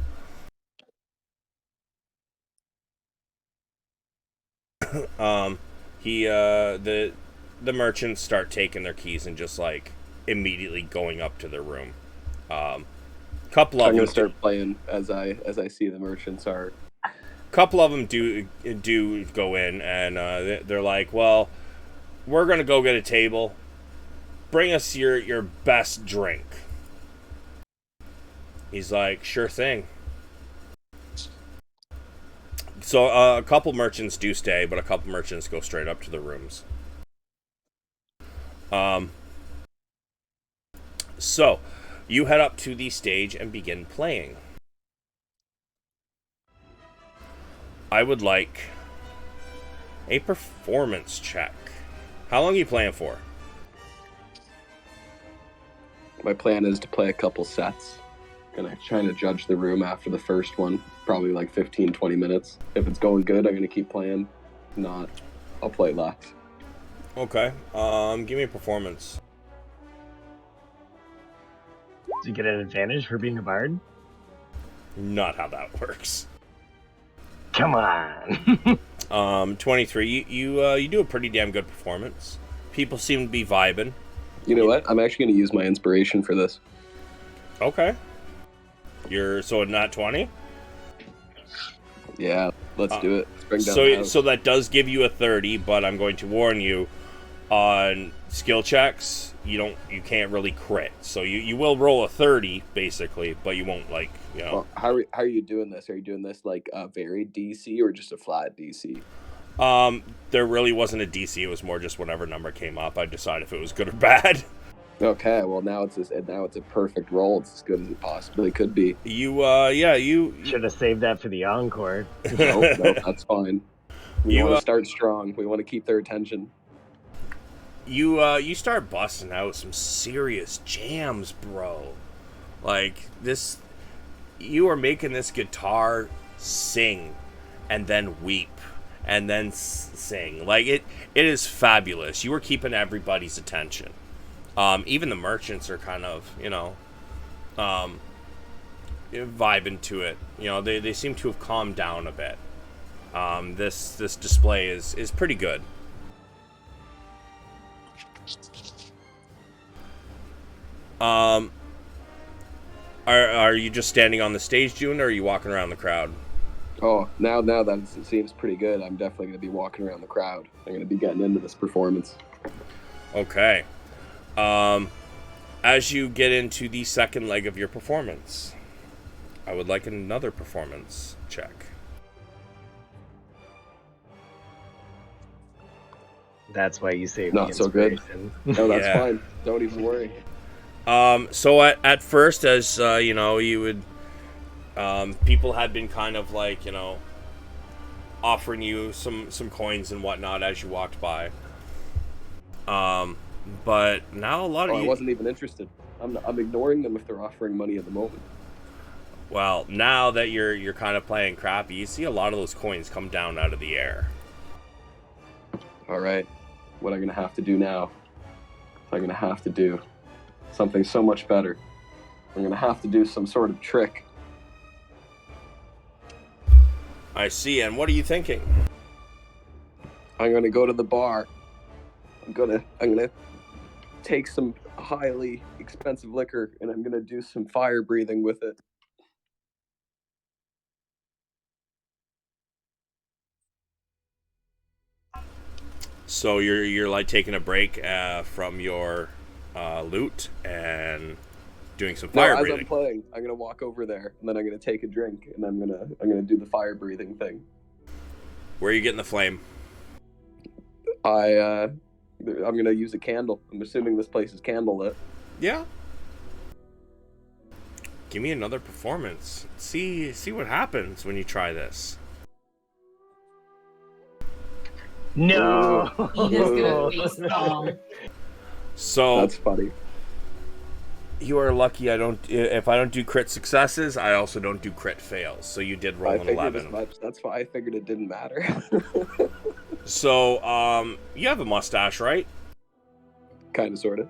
The merchants start taking their keys and just like immediately going up to their room. Couple of I'm them gonna start playing as I see the merchants are. Couple of them do go in, and they're like, well, we're gonna go get a table. Bring us your best drink. He's like, sure thing. So a couple merchants do stay, but a couple merchants go straight up to the rooms. So you head up to the stage and begin playing. I would like a performance check. How long are you playing for? My plan is to play a couple sets. Gonna try to judge the room after the first one, probably like 15-20 minutes. If it's going good, I'm gonna keep playing. If not, I'll play less. Okay. Give me a performance. Do you get an advantage for being a bard? Not how that works. Come on. 23. You do a pretty damn good performance. People seem to be vibing. You know what? I'm actually gonna use my inspiration for this. Okay. You're so not 20? Yeah, let's do it. Let's bring down the house. So that does give you a 30, but I'm going to warn you on skill checks, you can't really crit. So you will roll a 30 basically, but you won't Well, how are you doing this? Are you doing this like a varied DC or just a flat DC? There really wasn't a DC. It was more just whatever number came up. I decide if it was good or bad. Okay, well now it's a perfect roll. It's as good as it possibly could be. You should have saved that for the encore. Nope, that's fine. We want to start strong. We want to keep their attention. you start busting out some serious jams, bro. Like this, you are making this guitar sing, and then weep, and then sing. Like it is fabulous. You are keeping everybody's attention. Even the merchants are kind of, vibing to it. They seem to have calmed down a bit. This display is pretty good. Are you just standing on the stage, June, or are you walking around the crowd? Oh, now that it seems pretty good, I'm definitely going to be walking around the crowd. I'm going to be getting into this performance. Okay. As you get into the second leg of your performance, I would like another performance check. That's why you saved Not the so good. inspiration. No, that's Yeah. fine. Don't even worry. So at first, as you would, people had been kind of like, offering you some coins and whatnot as you walked by. But now a lot of I you. wasn't even interested. I'm ignoring them if they're offering money at the moment. Well, now that you're kind of playing crappy, you see a lot of those coins come down out of the air. All right, what I'm gonna have to do now? I'm gonna have to do something so much better. I'm gonna have to do some sort of trick. I see. And what are you thinking? I'm gonna go to the bar. I'm gonna take some highly expensive liquor and I'm gonna do some fire breathing with it. So you're like taking a break from your loot and doing some fire as breathing. I'm playing, I'm gonna walk over there and then I'm gonna take a drink and I'm gonna do the fire breathing thing. Where are you getting the flame? I'm gonna use a candle. I'm assuming this place is candlelit. Yeah. Give me another performance. See what happens when you try this. No. Edith's gonna face palm. So That's funny. you are lucky. If I don't do crit successes, I also don't do crit fails. So you did roll I an figured 11. as much. That's why I figured it didn't matter. So you have a mustache, right? Kind of, sort of.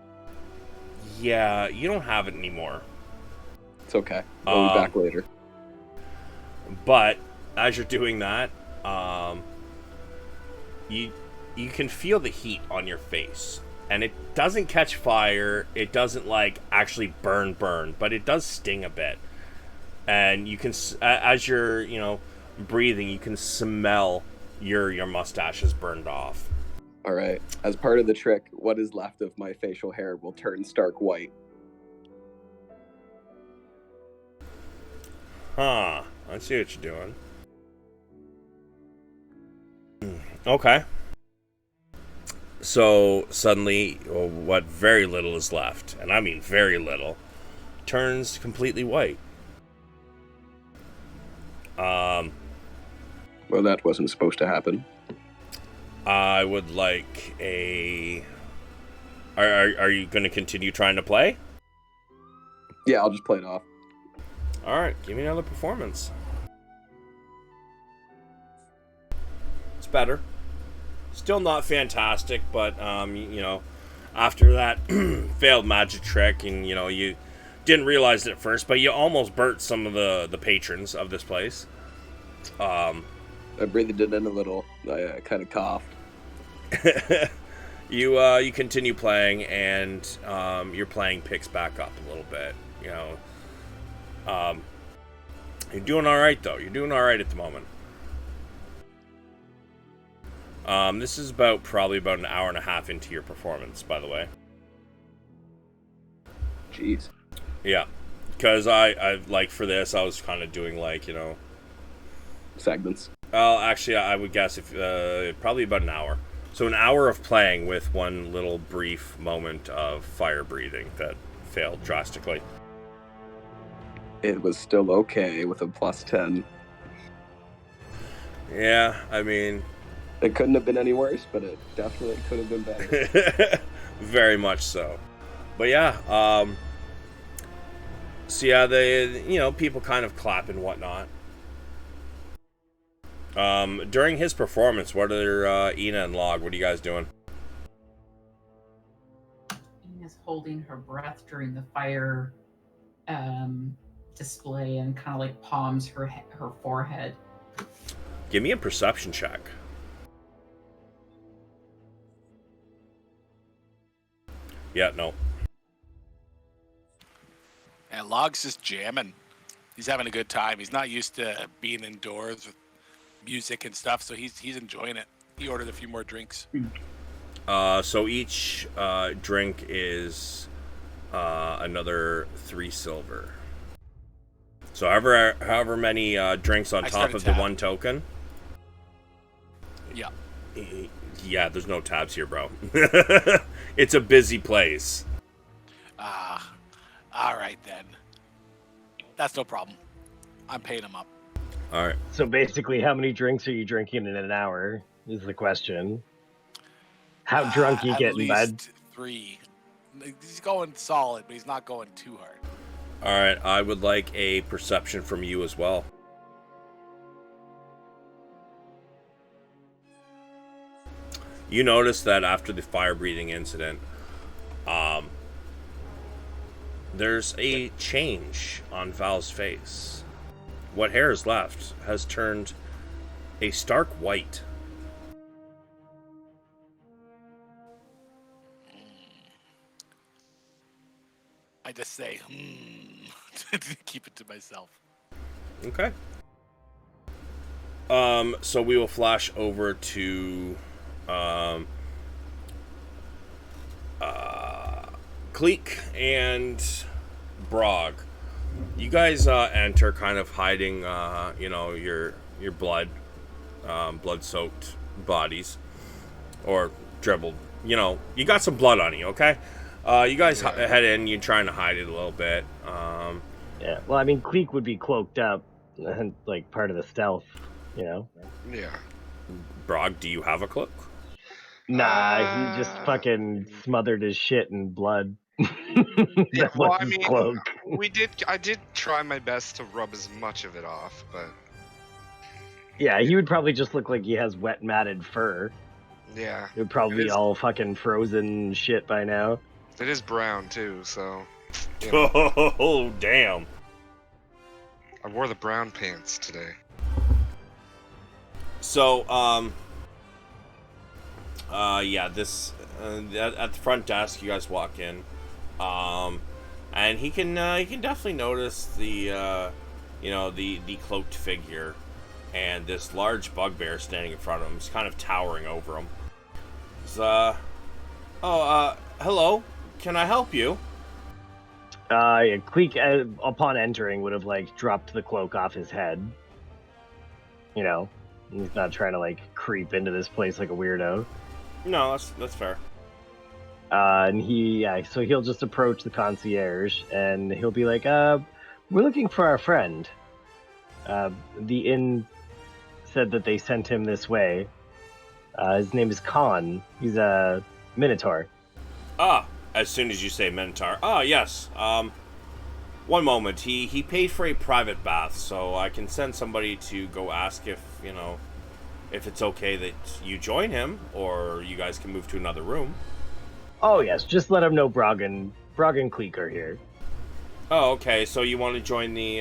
Yeah, you don't have it anymore. It's okay. I'll be back later. But as you're doing that, you can feel the heat on your face, and it doesn't catch fire. It doesn't like actually burn, but it does sting a bit. And you can, as you're breathing, you can smell your mustache is burned off. All right. As part of the trick, what is left of my facial hair will turn stark white. Huh. I see what you're doing. Okay. So suddenly, what very little is left, and I mean very little, turns completely white. Well, that wasn't supposed to happen. I would like a... Are you going to continue trying to play? Yeah, I'll just play it off. Alright, give me another performance. It's better. Still not fantastic, but, after that failed magic trick, and, you didn't realize it at first, but you almost burnt some of the patrons of this place. I breathed it in a little. I kind of coughed. You continue playing, and your playing picks back up a little bit. You're doing all right, though. You're doing all right at the moment. This is probably about an hour and a half into your performance, by the way. Jeez. Yeah, because I like for this, I was kind of doing Segments. Well, actually, I would guess if probably about an hour. So an hour of playing with one little brief moment of fire breathing that failed drastically. It was still okay with a +10. Yeah, I mean, It couldn't have been any worse, but it definitely could have been better. Very much so. But yeah, so yeah, people kind of clap and whatnot. During his performance, what are Ina and Log? What are you guys doing? Ina's holding her breath during the fire display and kind of like palms her forehead. Give me a perception check. Yeah, no. And Log's just jamming. He's having a good time. He's not used to being indoors with music and stuff, so he's enjoying it. He ordered a few more drinks. So each drink is another 3 silver. So however many drinks on top of the 1 token. Yeah. Yeah, there's no tabs here, bro. It's a busy place. All right then. That's no problem. I'm paying him up. All right. So basically, how many drinks are you drinking in an hour is the question. How drunk you getting, bud? At least 3. He's going solid, but he's not going too hard. All right, I would like a perception from you as well. You notice that after the fire-breathing incident, there's a change on Val's face. What hair is left has turned a stark white. I just say, to keep it to myself. Okay. So we will flash over to Cleek and Brog. You guys enter kind of hiding your blood, blood-soaked bodies, or dribbled. You got some blood on you, okay? You guys head in, you're trying to hide it a little bit. Yeah, well, I mean, Cleek would be cloaked up, and like part of the stealth, Yeah. Brog, do you have a cloak? Nah, he just fucking smothered his shit in blood. That Well, was I his mean, cloak. I did try my best to rub as much of it off, but Yeah, he would probably just look like he has wet matted fur. yeah, It would probably It be is- all fucking frozen shit by now. it is brown too. So Oh, damn. I wore the brown pants today. So, this at the front desk, you guys walk in, and he can definitely notice the the cloaked figure, and this large bugbear standing in front of him. He's kind of towering over him. He's, hello, can I help you? Yeah, Cleek, upon entering, would have like dropped the cloak off his head. He's not trying to like creep into this place like a weirdo. No, that's fair. And so he'll just approach the concierge and he'll be like, "We're looking for our friend. The inn said that they sent him this way. His name is Khan. He's a Minotaur." As soon as you say Minotaur. Yes. One moment. He paid for a private bath, so I can send somebody to go ask if it's okay that you join him, or you guys can move to another room. Oh yes, just let him know Brog and Cleek are here. Oh, okay. So you want to join the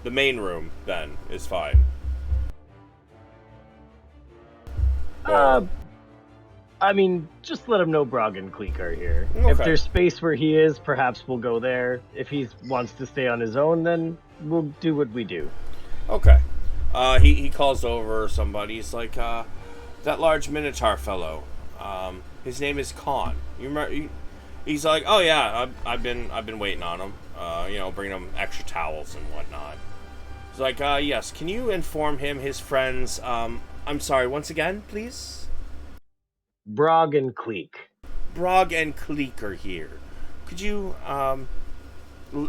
the main room then is fine. I mean, just let him know Brog and Cleek are here. Okay. If there's space where he is, perhaps we'll go there. If he wants to stay on his own, then we'll do what we do. Okay. He calls over somebody. He's like, that large Minotaur fellow. His name is Khan. You remember? He's like, oh yeah, I've been waiting on him. Bringing him extra towels and whatnot. He's like, yes. Can you inform him his friends? I'm sorry. Once again, please. Brog and Cleek. Brog and Cleek are here. Could you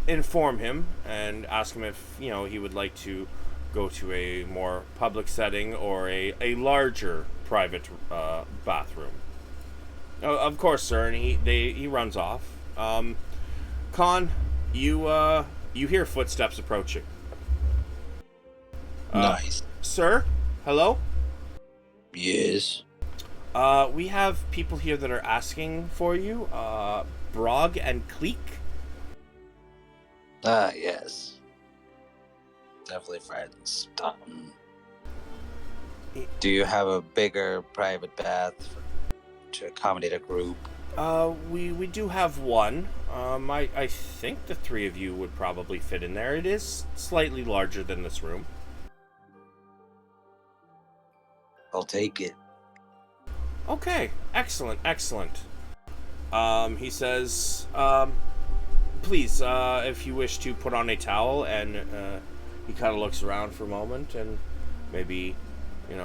inform him and ask him if he would like to go to a more public setting or a larger private bathroom. Of course, sir. And he runs off. Con, you hear footsteps approaching. Nice. Sir, hello. Yes. We have people here that are asking for you. Brog and Cleek. Ah, yes. Definitely friends. Do you have a bigger private bath to accommodate a group? We do have one. I think the three of you would probably fit in there. It is slightly larger than this room. I'll take it. Okay, excellent. He says, please, if you wish to put on a towel, and he kind of looks around for a moment, and maybe, you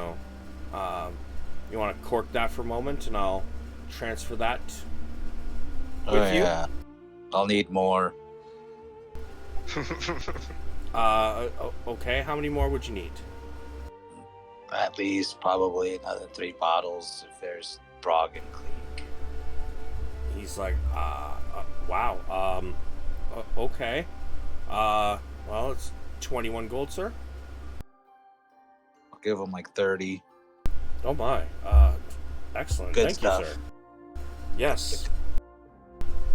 want to cork that for a moment, and I'll transfer that with you. Yeah. I'll need more. Okay, how many more would you need? At least probably another 3 bottles if there's Brog and Cleek. He's like, wow, okay. Well, it's 21 gold, sir. I'll give him like 30. Oh my, excellent. Good Thank stuff. you, sir. Yes.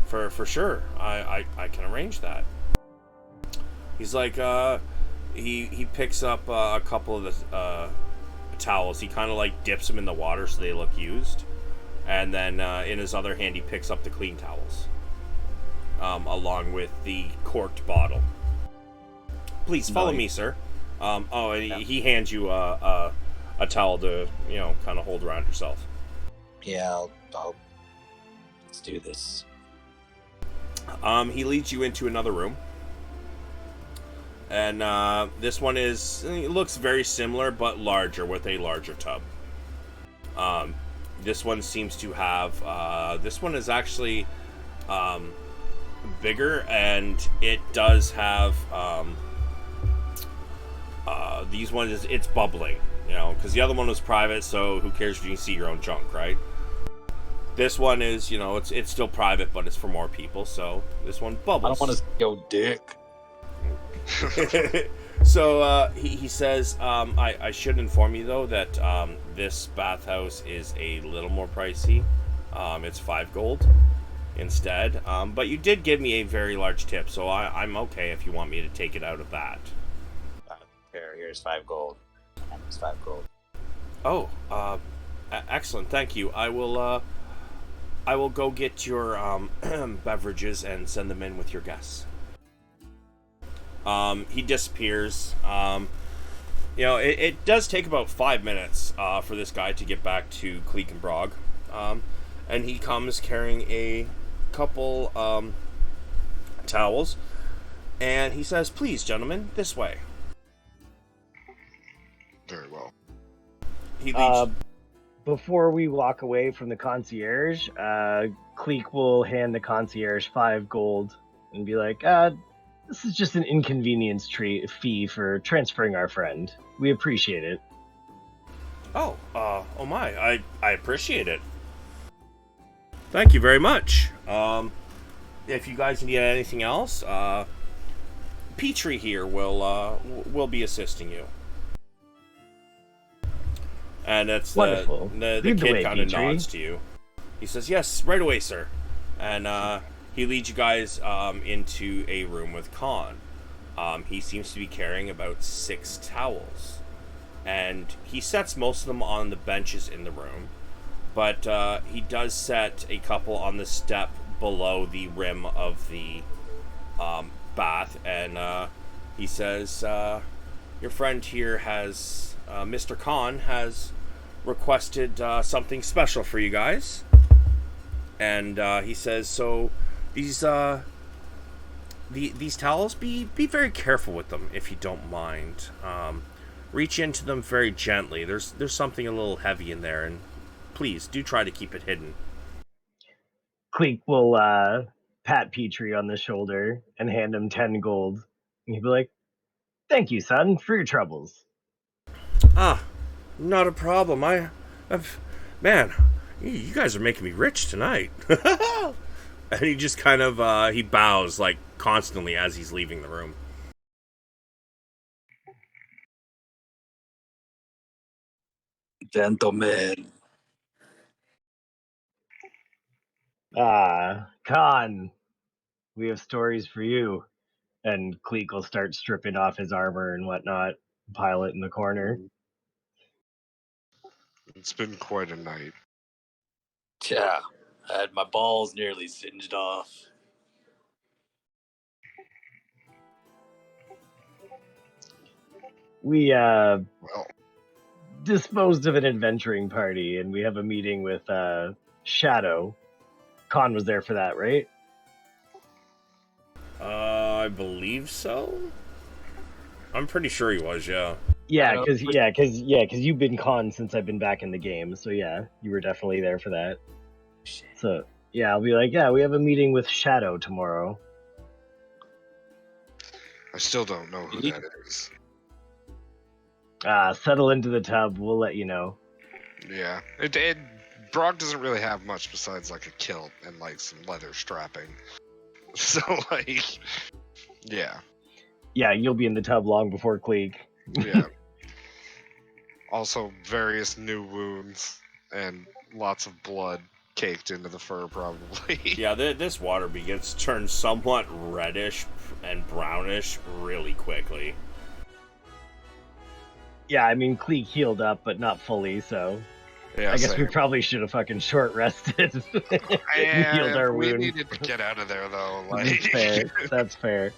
For sure. I can arrange that. He's like, he picks up a couple of the towels. He kind of like dips them in the water so they look used. And then in his other hand, he picks up the clean towels. Along with the corked bottle. Please follow me, sir. And he hands you a towel to, kind of hold around yourself. Yeah, I'll let's do this. He leads you into another room. And this one it looks very similar, but larger, with a larger tub. This one seems to have, this one is actually bigger, and it does have, these ones, it's bubbling, because the other one was private, so who cares if you can see your own junk, right? This one is, it's still private, but it's for more people, so this one bubbles. I don't want to go dick. So he says, I should inform you though that this bathhouse is a little more pricey. It's 5 gold instead. But you did give me a very large tip, so I'm okay if you want me to take it out of that. Here's 5 gold. It's 5 gold. Oh, excellent. Thank you. I will go get your beverages and send them in with your guests. He disappears. It does take about 5 minutes for this guy to get back to Cleek and Brog. And he comes carrying a couple towels. And he says, please, gentlemen, this way. Very well. He leads... Before we walk away from the concierge, Cleek will hand the concierge 5 gold and be like, this is just an inconvenience fee for transferring our friend. We appreciate it. Oh my, I appreciate it. Thank you very much. If you guys need anything else, Petrie here will be assisting you. And it's wonderful. The kid kind of nods to you. He says, yes, right away, sir. And he leads you guys into a room with Khan. He seems to be carrying about 6 towels. And he sets most of them on the benches in the room. But he does set a couple on the step below the rim of the bath. And he says, your friend here has, Mr. Khan, has requested something special for you guys. And he says, so these towels, be very careful with them if you don't mind. Reach into them very gently. There's something a little heavy in there, and please do try to keep it hidden. Cleek will pat Petrie on the shoulder and hand him 10 gold. And he'll be like, Thank you, son, for your troubles. Ah, not a problem. Man, you guys are making me rich tonight. And he just kind of, he bows, like, constantly as he's leaving the room. Gentlemen. Khan, we have stories for you. And Cleek will start stripping off his armor and whatnot, pile it in the corner. It's been quite a night. Yeah, I had my balls nearly singed off. We Well, disposed of an adventuring party, and we have a meeting with Shadow. Khan was there for that, right? I believe so. I'm pretty sure he was, yeah. Yeah, because you've been Khan since I've been back in the game, so yeah, you were definitely there for that. Shit. So yeah, I'll be like, yeah, we have a meeting with Shadow tomorrow. I still don't know who that is. Settle into the tub. We'll let you know. Yeah, Brock doesn't really have much besides like a kilt and like some leather strapping. So like, yeah. Yeah, you'll be in the tub long before Cleek. Yeah. Also, various new wounds and lots of blood caked into the fur, probably. Yeah, this water begins to turn somewhat reddish and brownish really quickly. Yeah, I mean, Cleek healed up, but not fully, so Yeah, I guess we same. probably should have fucking short rested and healed our we wound. needed to get out of there, though. Like, That's fair. That's fair.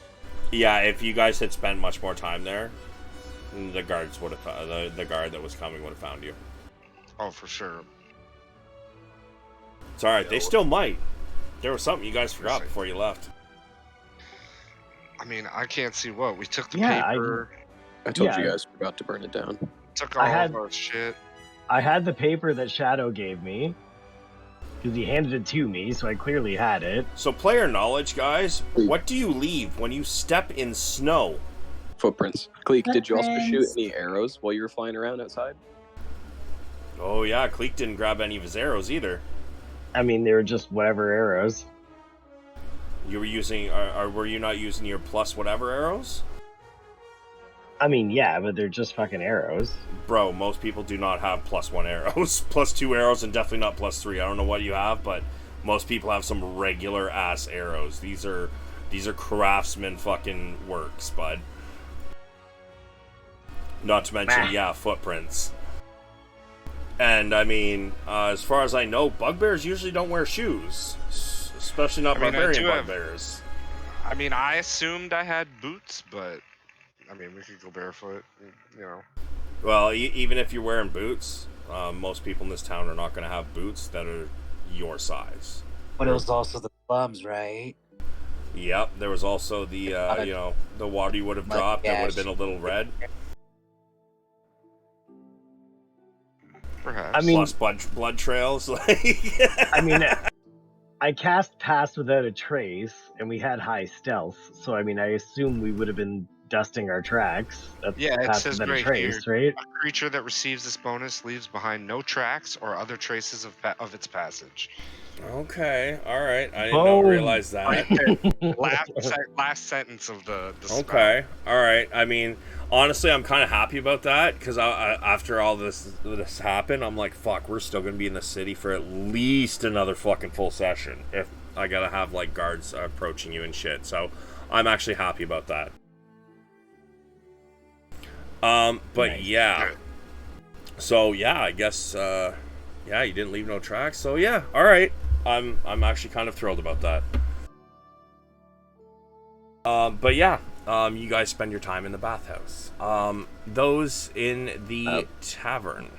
Yeah, if you guys had spent much more time there, the guards would have the guard that was coming would have found you. Oh, for sure. It's all right. They still might. There was something you guys forgot before you left. I mean, I can't see what we took the Yeah, paper. I told you guys forgot to burn it down. Took all of our shit. I had the paper that Shadow gave me because he handed it to me, so I clearly had it. So, player knowledge, guys. What do you leave when you step in snow? Footprints. Cleek, did you also shoot any arrows while you were flying around outside? Oh yeah, Cleek didn't grab any of his arrows either. I mean, they were just whatever arrows. You were using, or were you not using your plus whatever arrows? I mean, yeah, but they're just fucking arrows. Bro, most people do not have +1 arrows. +2 arrows, and definitely not +3. I don't know what you have, but most people have some regular ass arrows. These are craftsman fucking works, bud. Not to mention, yeah, footprints. And I mean, as far as I know, bugbears usually don't wear shoes, especially not barbarian bugbears. I mean, I assumed I had boots, but I mean, we could go barefoot, you know. Well, even if you're wearing boots, most people in this town are not going to have boots that are your size. But it was also the bums, right? Yep, there was also the, you know, the water you would have dropped that would have been a little red. Perhaps. I mean, plus blood trails. I mean, I cast Pass Without a Trace, and we had high stealth, so I mean, I assume we would have been dusting our tracks. That's Yeah, it Pass says Without a right Trace, here, right? a creature that receives this bonus leaves behind no tracks or other traces of its passage. Okay, all right. I did not realize that. last sentence of the okay, all right. I mean, honestly, I'm kind of happy about that because after all this happened, I'm like, fuck, we're still gonna be in the city for at least another fucking full session if I gotta have like guards approaching you and shit. So I'm actually happy about that. But nice. Yeah. So yeah, I guess yeah, you didn't leave no tracks. So yeah, all right. I'm actually kind of thrilled about that. But yeah, you guys spend your time in the bathhouse. Those in the tavern.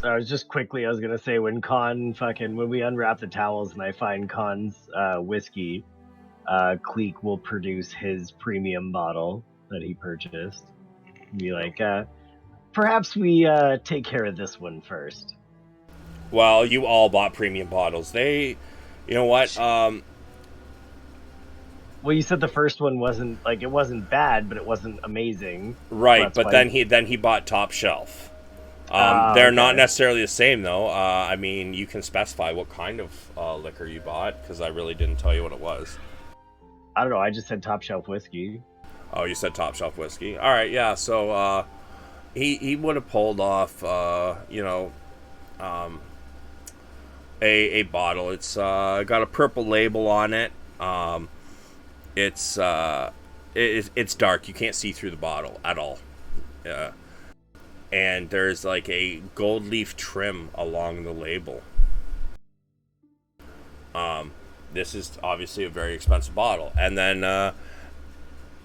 I was gonna say when we unwrap the towels and I find Khan's whiskey, Cleek will produce his premium bottle that he purchased. Be like, perhaps we take care of this one first. Well, you all bought premium bottles. You know what? Well, you said the first one wasn't like, it wasn't bad, but it wasn't amazing. So Right, that's but why. then he bought Top Shelf. They're not Okay. necessarily the same though. I mean, you can specify what kind of liquor you bought because I really didn't tell you what it was. I don't know. I just said top shelf whiskey. Oh, you said Top Shelf whiskey. All right, yeah. So he would have pulled off a bottle. It's got a purple label on it. It's it's dark. You can't see through the bottle at all. And there's like a gold leaf trim along the label. This is obviously a very expensive bottle. And then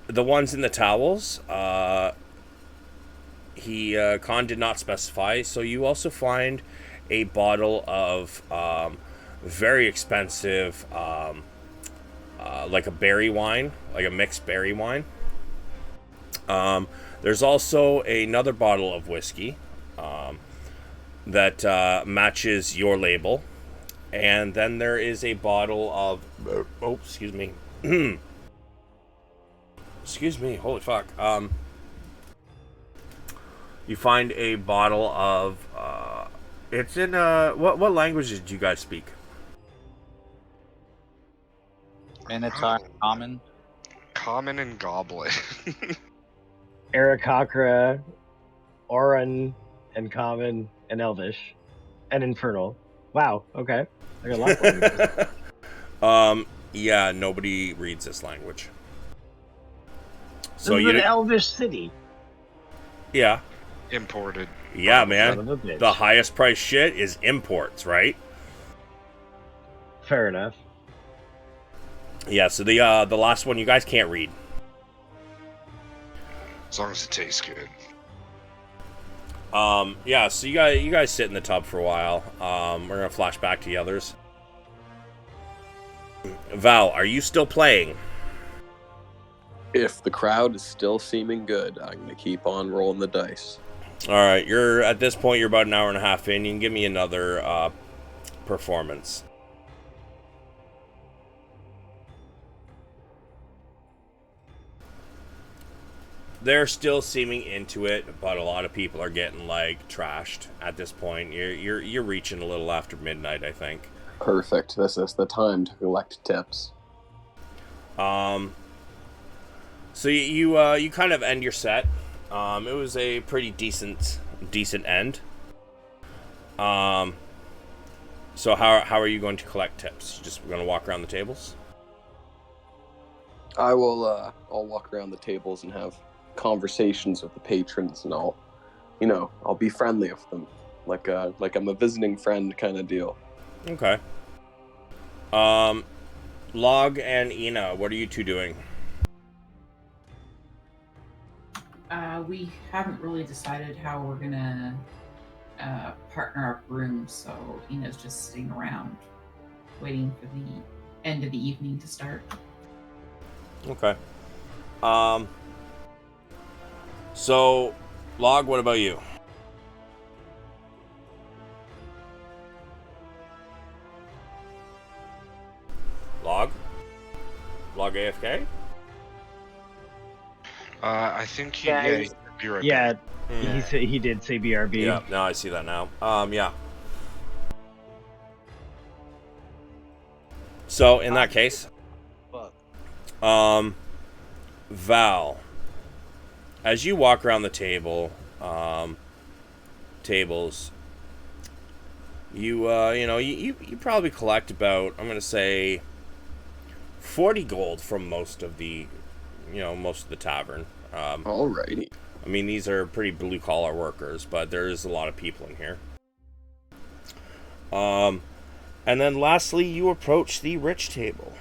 the ones in the towels, Khan did not specify. So you also find a bottle of very expensive, like a berry wine, like a mixed berry wine. There's also another bottle of whiskey that matches your label. And then there is a bottle of... Oh, excuse me. Excuse me, holy fuck. You find a bottle of... it's in... What languages do you guys speak? Minotaur, common. Common and Goblin. Aarakocra, Oran, and Common, and Elvish, and Infernal. Wow. Okay. I got a lot of languages. Yeah, nobody reads this language. So this is an Elvish city. Yeah. Imported. Yeah, Son man. of a bitch. The highest price shit is imports, right? Fair enough. Yeah, so the last one you guys can't read. As long as it tastes good. Yeah, so you guys sit in the tub for a while. We're gonna flash back to the others. Val, are you still playing? If the crowd is still seeming good, I'm going to keep on rolling the dice. All right, you're at this point. You're about an hour and a half in. You can give me another performance. They're still seeming into it, but a lot of people are getting like trashed at this point. You're reaching a little after midnight, I think. Perfect. This is the time to collect tips. So you kind of end your set. It was a pretty decent end. So how are you going to collect tips? Just going to walk around the tables? I will. I'll walk around the tables and have conversations with the patrons, and I'll be friendly with them, like I'm a visiting friend kind of deal. Okay. Log and Ina, what are you two doing? We haven't really decided how we're gonna partner up rooms, so Ina's just sitting around waiting for the end of the evening to start. Okay. So, Log, what about you? Log AFK? I think he. Yeah, Yeah, you're right. Yeah, Mm. he did say BRB. Yeah, no, I see that now. Yeah. So, in that case, Val, as you walk around the tables, you probably collect about, I'm gonna say, 40 gold from most of the tavern. Alrighty. I mean, these are pretty blue collar workers, but there is a lot of people in here. And then lastly, you approach the rich table.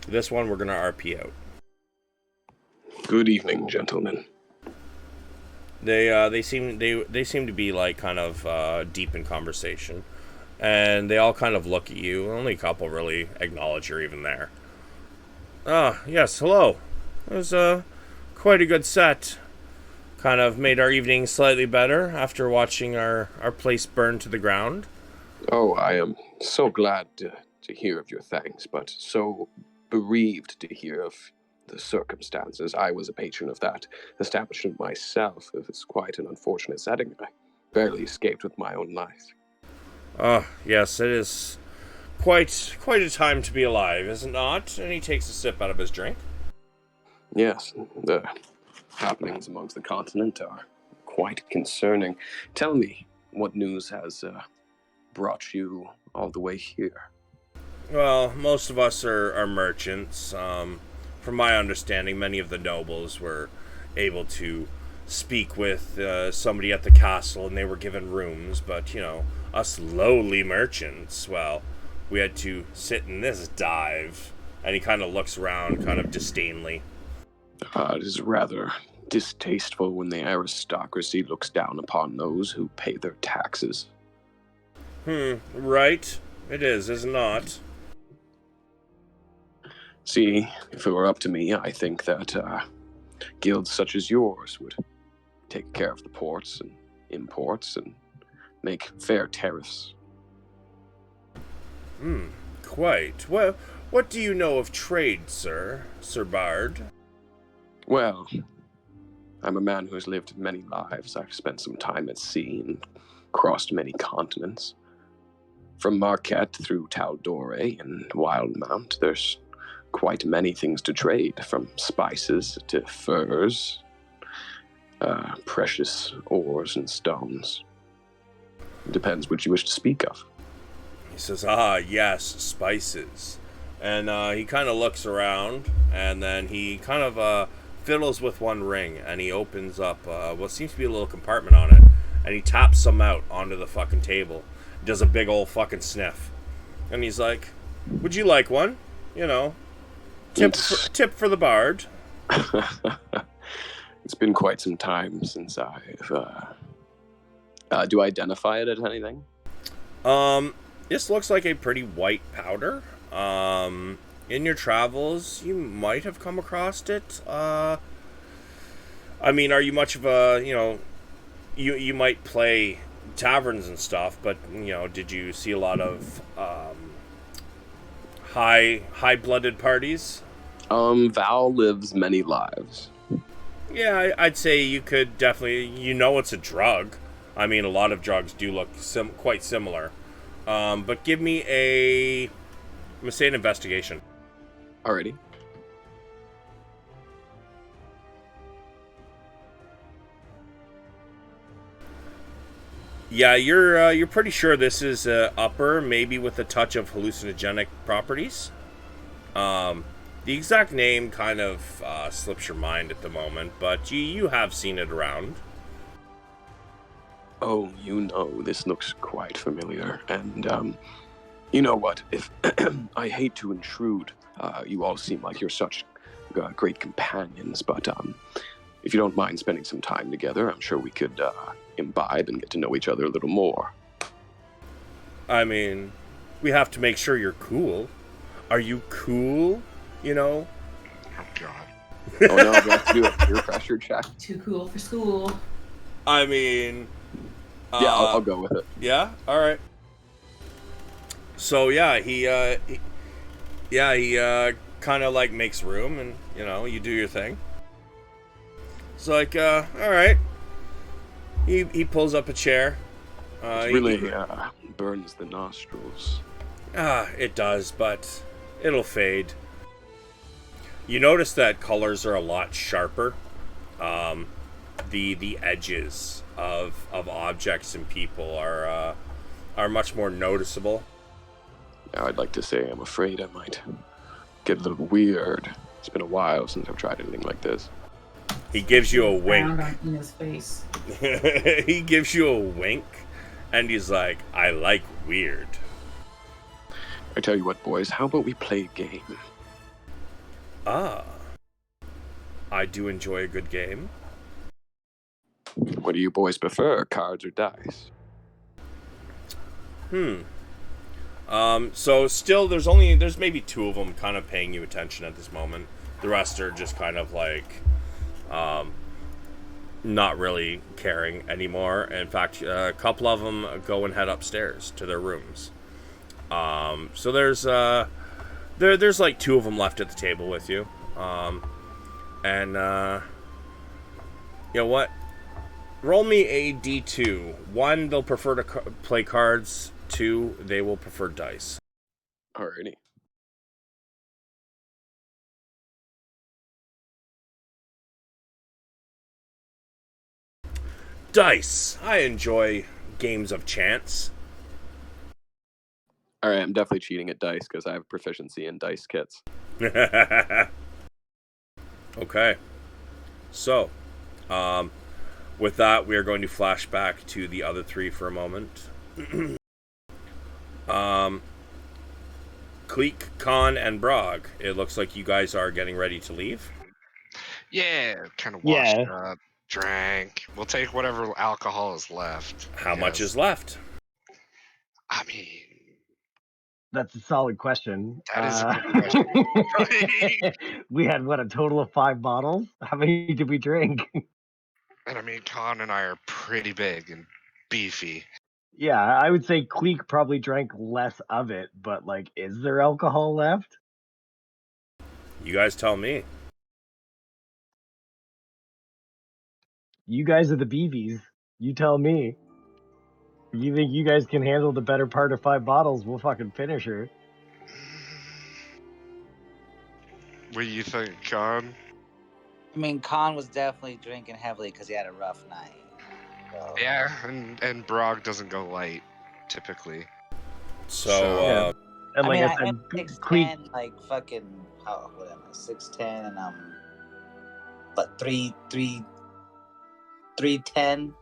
This one we're gonna RP out. Good evening, gentlemen. They seem to be like kind of deep in conversation, and they all kind of look at you. Only a couple really acknowledge you're even there. Yes, hello. It was quite a good set. Kind of made our evening slightly better after watching our place burn to the ground. Oh, I am so glad to to hear of your thanks, but so bereaved to hear of the circumstances. I was a patron of that establishment myself. It was quite an unfortunate setting. I barely escaped with my own life. Yes, it is quite a time to be alive, is it not? And he takes a sip out of his drink. Yes, the happenings amongst the continent are quite concerning. Tell me, what news has brought you all the way here? Well, most of us are merchants. From my understanding, many of the nobles were able to speak with somebody at the castle and they were given rooms, but, us lowly merchants, well, we had to sit in this dive. And he kind of looks around, kind of disdainly. It is rather distasteful when the aristocracy looks down upon those who pay their taxes. Right. It is it not? See, if it were up to me, I think that guilds such as yours would take care of the ports and imports and make fair tariffs. Quite. Well, what do you know of trade, Sir Bard? Well, I'm a man who has lived many lives. I've spent some time at sea and crossed many continents. From Marquette through Taldore and Wildemount, there's quite many things to trade, from spices to furs, precious ores and stones. Depends what you wish to speak of. He says, yes, spices. And he kind of looks around, and then he kind of fiddles with one ring, and he opens up what seems to be a little compartment on it, and he taps some out onto the fucking table. Does a big old fucking sniff. And he's like, would you like one? Tip for the bard. It's been quite some time since I've... do I identify it as anything? This looks like a pretty white powder. In your travels, you might have come across it. Are you much of a, you might play taverns and stuff, but, did you see a lot of, high-blooded parties? Val lives many lives. Yeah, I'd say you could definitely, it's a drug. A lot of drugs do look quite similar. But give me I'm going to say an investigation. Alrighty. Yeah, you're pretty sure this is upper, maybe with a touch of hallucinogenic properties. The exact name kind of slips your mind at the moment, but you have seen it around. Oh, this looks quite familiar. And, you know what? If I hate to intrude, you all seem like you're such great companions, but if you don't mind spending some time together, I'm sure we could imbibe and get to know each other a little more. We have to make sure you're cool. Are you cool? Oh, God. Oh, no, we have to do a peer pressure check. Too cool for school. Yeah, I'll go with it. Yeah? Alright. So, yeah, he kind of, makes room and, you do your thing. It's like, alright. He pulls up a chair. It really burns the nostrils. It does, but it'll fade. You notice that colors are a lot sharper. The edges of objects and people are much more noticeable. Now, I'd like to say I'm afraid I might get a little weird. It's been a while since I've tried anything like this. He gives you a wink. On Ina's face. He gives you a wink, and he's like, I like weird. I tell you what, boys, how about we play a game? I do enjoy a good game. What do you boys prefer, cards or dice? So still, there's maybe two of them kind of paying you attention at this moment. The rest are just kind of not really caring anymore. In fact, a couple of them go and head upstairs to their rooms. So there's like 2 of them left at the table with you. And you know what? Roll me a D2. 1, they'll prefer to play cards. 2, they will prefer dice. Alrighty. Dice. I enjoy games of chance. Alright, I'm definitely cheating at dice because I have proficiency in dice kits. Okay. So, with that, we are going to flash back to the other 3 for a moment. Cleek, Khan, and Brog. It looks like you guys are getting ready to leave. Yeah, kind of washed Yeah. up, drank. We'll take whatever alcohol is left. I How much guess. is left? I mean, That's a solid question. that is a good question. We had what, a total of 5 bottles? How many did we drink? And I mean, Con and I are pretty big and beefy. Yeah, I would say Cleek probably drank less of it, but like, is there alcohol left? You guys tell me. You guys are the BBs. You tell me. If you think you guys can handle the better part of 5 bottles, we'll fucking finish her. What do you think, Con? I mean, Khan was definitely drinking heavily because he had a rough night. So. Yeah, and Brog doesn't go light, typically. So, Yeah. And like I said, I'm Cleek, 6'10", like fucking, what am I, 6'10", and I'm, but 3'10".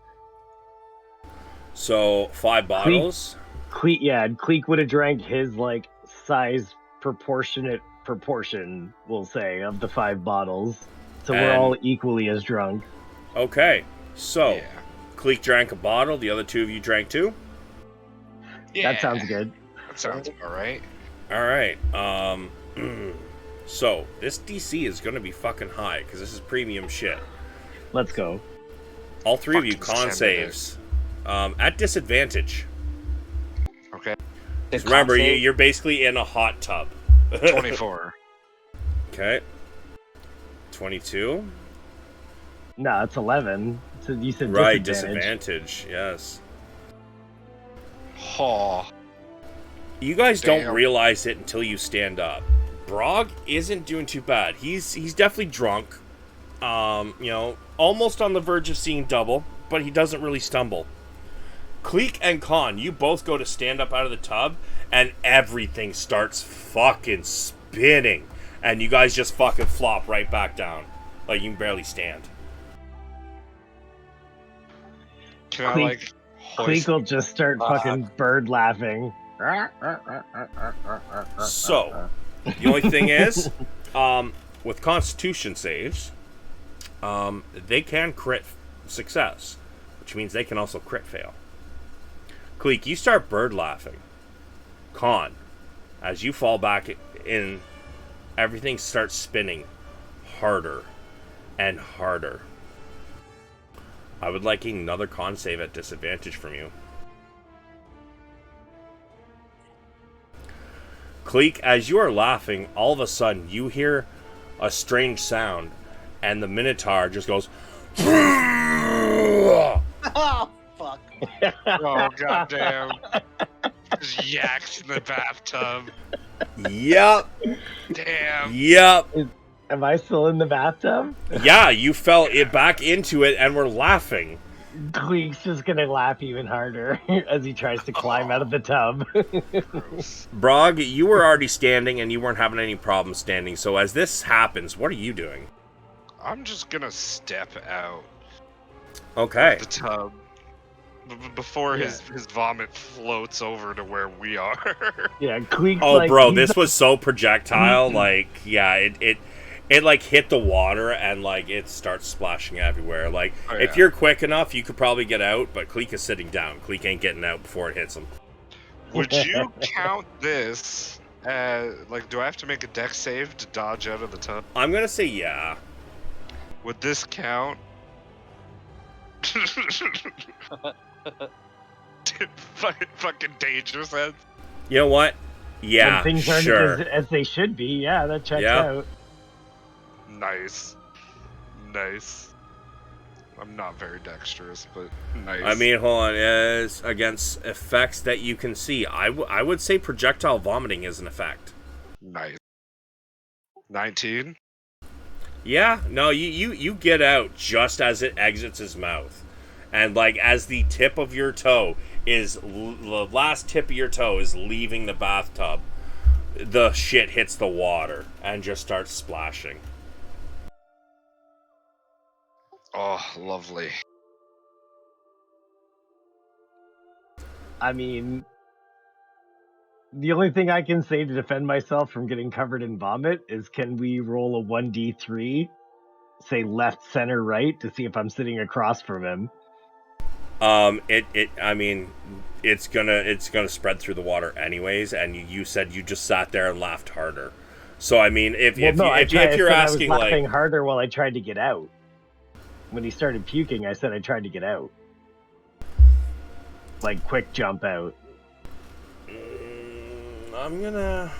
so 5 bottles. Cleek would have drank his like size proportion, we'll say, of the 5 bottles. So we're And- all equally as drunk. Okay. So, Yeah. Cleek drank a bottle. The other 2 of you drank 2. Yeah, That sounds good. That sounds all right. All right. So this DC is going to be fucking high because this is premium shit. Let's go. All 3 of you Fucking con send it. saves at disadvantage. Okay. So remember, you're basically in a hot tub. 24. Okay. 22. No, it's 11. So you said Right, disadvantage. disadvantage. Yes. Oh. You guys don't Damn. realize it until you stand up. Brog isn't doing too bad. He's definitely drunk. Almost on the verge of seeing double, but he doesn't really stumble. Cleek and Khan, you both go to stand up out of the tub, and everything starts fucking spinning. And you guys just fucking flop right back down. Like you can barely stand. Can I, Cleek- like, Cleek hoist? will just start fucking bird laughing. So, the only thing is, with Constitution saves, they can crit success, which means they can also crit fail. Cleek, you start bird laughing. Con, as you fall back in, everything starts spinning harder and harder. I would like another con save at disadvantage from you. Cleek, as you are laughing, all of a sudden you hear a strange sound, and the Minotaur just goes. Oh, fuck. Oh, goddamn. Just yaks in the bathtub. Yep. Damn. Yep. Am I still in the bathtub? Yeah, you fell back into it and were laughing. Cleek's just gonna laugh even harder as he tries to climb out of the tub. Brog, you were already standing and you weren't having any problem standing, so as this happens, what are you doing? I'm just gonna step out Okay. of the tub before Yeah. his vomit floats over to where we are. Yeah, Cleek's Oh, like, bro, he's this was so projectile. Like, yeah, it like hit the water and like it starts splashing everywhere. Like, Oh, if yeah. you're quick enough, you could probably get out, but Cleek is sitting down. Cleek ain't getting out before it hits him. Would you count this as, like, do I have to make a dex save to dodge out of the tub? I'm gonna say yeah. Would this count? Fucking dangerous head. You know what? Yeah, when things aren't sure. as they should be. Yeah, that checks Yeah. out. Nice. Nice. I'm not very dexterous, but nice. I mean, hold on. Is against effects that you can see. I would say projectile vomiting is an effect. Nice. 19? Yeah, no, you get out just as it exits his mouth. And, like, as the tip of your toe the last tip of your toe is leaving the bathtub, the shit hits the water and just starts splashing. Oh, lovely. I mean, the only thing I can say to defend myself from getting covered in vomit is, can we roll a 1d3, say left, center, right, to see if I'm sitting across from him? I mean, it's gonna spread through the water anyways, and you said you just sat there and laughed harder. So I mean, if you're asking, I was laughing like, harder while I tried to get out. When he started puking, I said I tried to get out, like quick jump out. I'm gonna,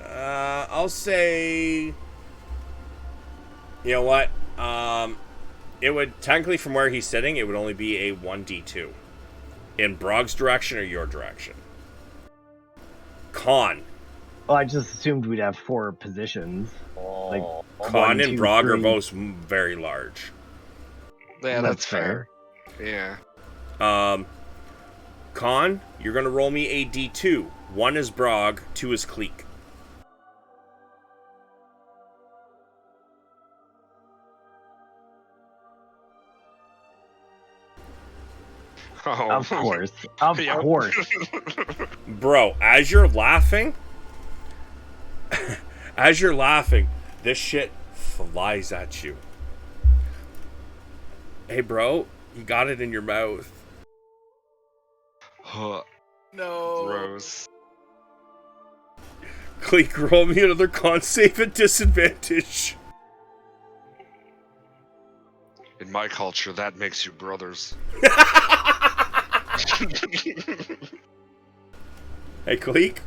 I'll say, you know what, it would technically, from where he's sitting, it would only be a 1d2 in Brog's direction or your direction. Con. Well, I just assumed we'd have 4 positions. Like Con 1, and 2, Brog 3. are both very large. Yeah, that's fair. Yeah. Con, you're gonna roll me a d2. 1 is Brog, 2 is Cleek. Oh. Of course. Of Yep. course. Bro, as you're laughing, this shit flies at you. Hey, bro, you got it in your mouth. Huh. No. Gross. Cleek, roll me another con save at disadvantage. In my culture, that makes you brothers. Hey, Cleek,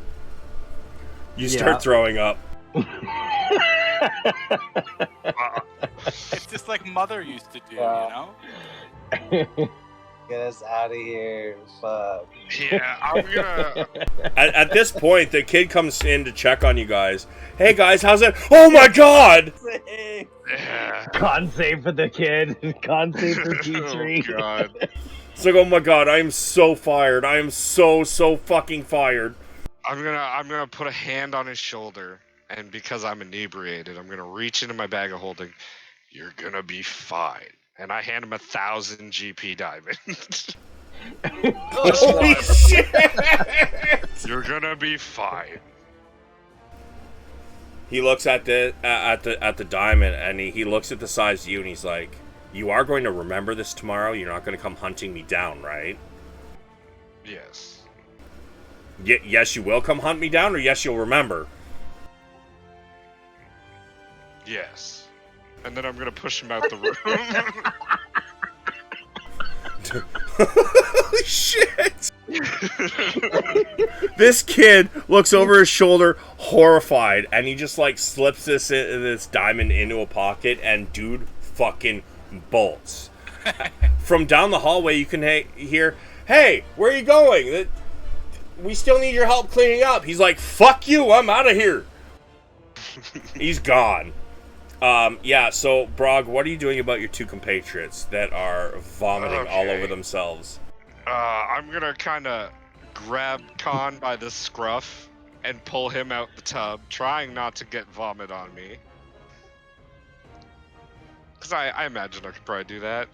you start throwing up. It's just like Mother used to do, you know? Get us out of here. Fuck. Yeah, I'm gonna. At this point, the kid comes in to check on you guys. Hey, guys, how's it? Oh, my God! Yeah. Con save for the kid. Con save for P3. Oh, God. It's like, oh, my God, I am so fired. I am so fucking fired. I'm gonna put a hand on his shoulder, and because I'm inebriated, I'm gonna reach into my bag of holding. You're gonna be fine. And I hand him 1,000 GP diamonds. Holy shit! You're gonna be fine. He looks at the diamond, and he looks at the size of you, and he's like, "You are going to remember this tomorrow. You're not going to come hunting me down, right?" Yes. Yes, you will come hunt me down, or yes, you'll remember. Yes. And then I'm gonna push him out the room. Holy shit! This kid looks over his shoulder, horrified, and he just like slips this diamond into a pocket, and dude fucking bolts. From down the hallway, you can hear, "Hey, where are you going? We still need your help cleaning up." He's like, "Fuck you, I'm out of here." He's gone. Yeah, so, Brog, what are you doing about your 2 compatriots that are vomiting all over themselves? I'm gonna kind of grab Khan by the scruff and pull him out the tub, trying not to get vomit on me. Because I imagine I could probably do that.